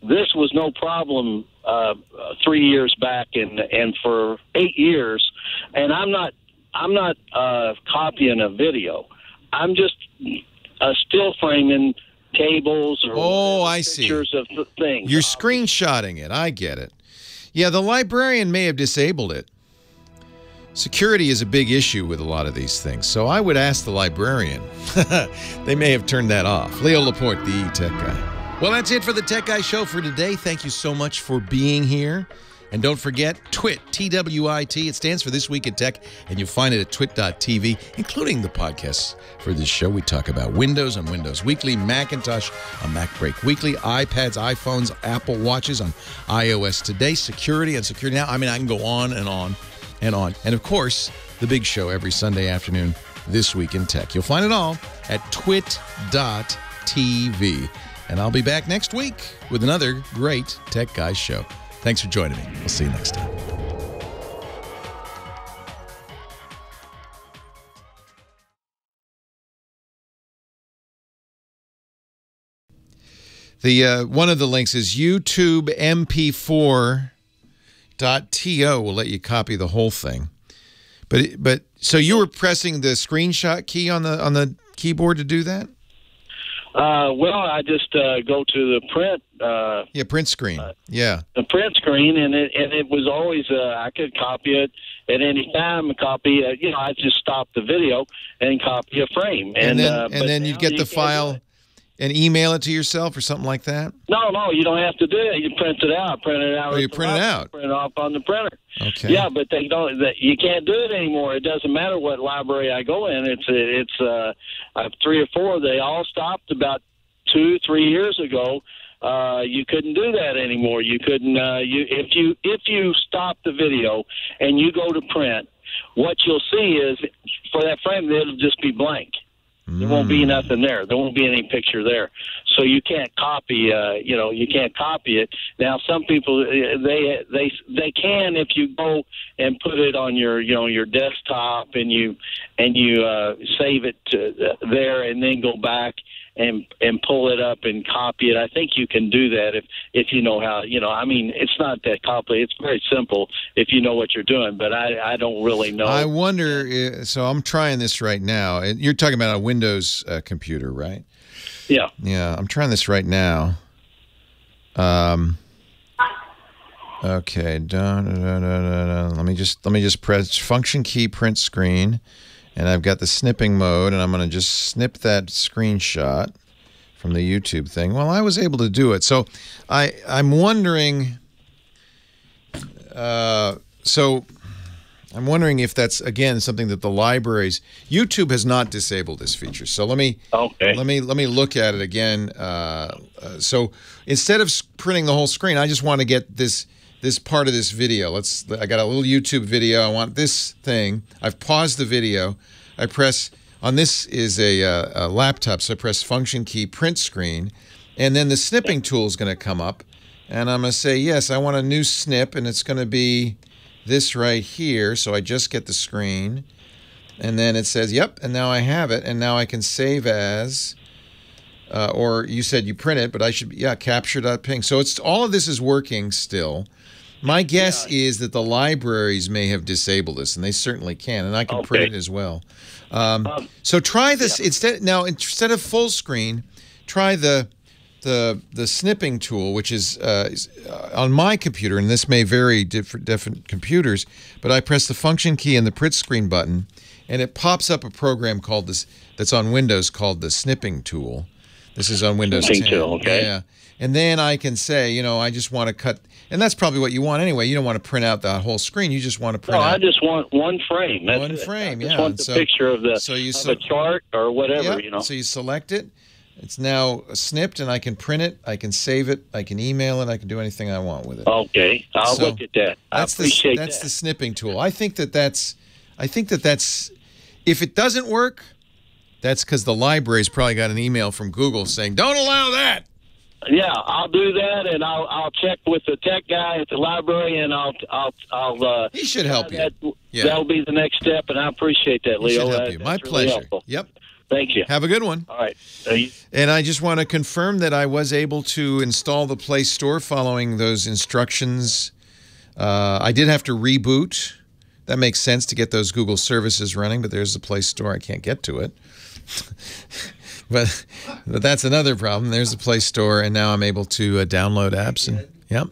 This was no problem 3 years back and for 8 years, and I'm not copying a video. I'm just still framing tables or pictures of things. You're screenshotting it. I get it. Yeah, the librarian may have disabled it. Security is a big issue with a lot of these things, so I would ask the librarian. They may have turned that off. Leo Laporte, the Tech Guy. Well, that's it for the Tech Guy Show for today. Thank you so much for being here. And don't forget, TWIT, T-W-I-T. It stands for This Week in Tech, and you'll find it at twit.tv, including the podcasts for this show. We talk about Windows on Windows Weekly, Macintosh on Mac Break Weekly, iPads, iPhones, Apple Watches on iOS Today, security on Security Now. I mean, I can go on and on and on. And, of course, the big show every Sunday afternoon, This Week in Tech. You'll find it all at twit.tv. And I'll be back next week with another great Tech Guys show. Thanks for joining me. We'll see you next time. One of the links is YouTubeMP4.to will let you copy the whole thing. But so you were pressing the screenshot key on the keyboard to do that? Well, I just go to the print. Print screen. The print screen, and it was always I could copy it at any time. I just stop the video and copy a frame, and then you get the file and email it to yourself or something like that. No, you don't have to do it. You print it out. Oh, you print it out. Print it off on the printer. Okay. Yeah, but they don't. You can't do it anymore. It doesn't matter what library I go in. It's I have 3 or 4. They all stopped about 2-3 years ago, you couldn't do that anymore. You couldn't. If you stop the video and you go to print, what you'll see is for that frame, it'll just be blank. There won't be nothing there. There won't be any picture there. So you can't copy. You can't copy it. Now, some people they can if you go and put it on your desktop and you save it there and then go back and pull it up and copy it. I think you can do that if you know how. I mean, it's not that complicated. It's very simple if you know what you're doing. But I don't really know. I wonder. So I'm trying this right now. You're talking about a Windows computer, right? Yeah. Yeah, I'm trying this right now. Okay. Let me just press Function key, print screen. And I've got the snipping mode, and I'm going to just snip that screenshot from the YouTube thing. Well, I was able to do it. So I'm wondering I'm wondering if that's, again, something that the libraries... YouTube has not disabled this feature. So let me look at it again. So instead of printing the whole screen, I just want to get this part of this video. I got a little YouTube video. I want this thing. I've paused the video. I press, on this is a laptop, so I press Function key, print screen, and then the snipping tool is going to come up, and I'm going to say, yes, I want a new snip, and it's going to be this right here, so I just get the screen, and then it says, yep, and now I have it, and now I can save as... or you said you print it, but I should, capture.ping. So all of this is working still. My guess is that the libraries may have disabled this, and they certainly can, and I can print it as well. So try this instead of full screen. Try the snipping tool, which is on my computer, and this may vary different computers. But I press the Function key and the print screen button, and it pops up a program called that's on Windows called the snipping tool. This is on Windows 10. Tool, okay. Yeah. And then I can say, I just want to cut, and that's probably what you want anyway. You don't want to print out the whole screen. You just want to print out. I just want one frame. That's one frame, I just want the picture of a chart or whatever, So you select it. It's now snipped, and I can print it. I can save it. I can email it. I can do anything I want with it. Okay. I'll look at that. I appreciate that. That's the snipping tool. I think that's, if it doesn't work, that's because the library's probably got an email from Google saying, don't allow that. Yeah, I'll do that, and I'll check with the tech guy at the library, and I'll he should help you. That'll be the next step, and I appreciate that, Leo. He should help you. My pleasure. Really yep. Thank you. Have a good one. All right. And I just want to confirm that I was able to install the Play Store following those instructions. I did have to reboot. That makes sense to get those Google services running, but there's the Play Store. I can't get to it. But that's another problem. There's the Play Store, and now I'm able to download apps. And yep.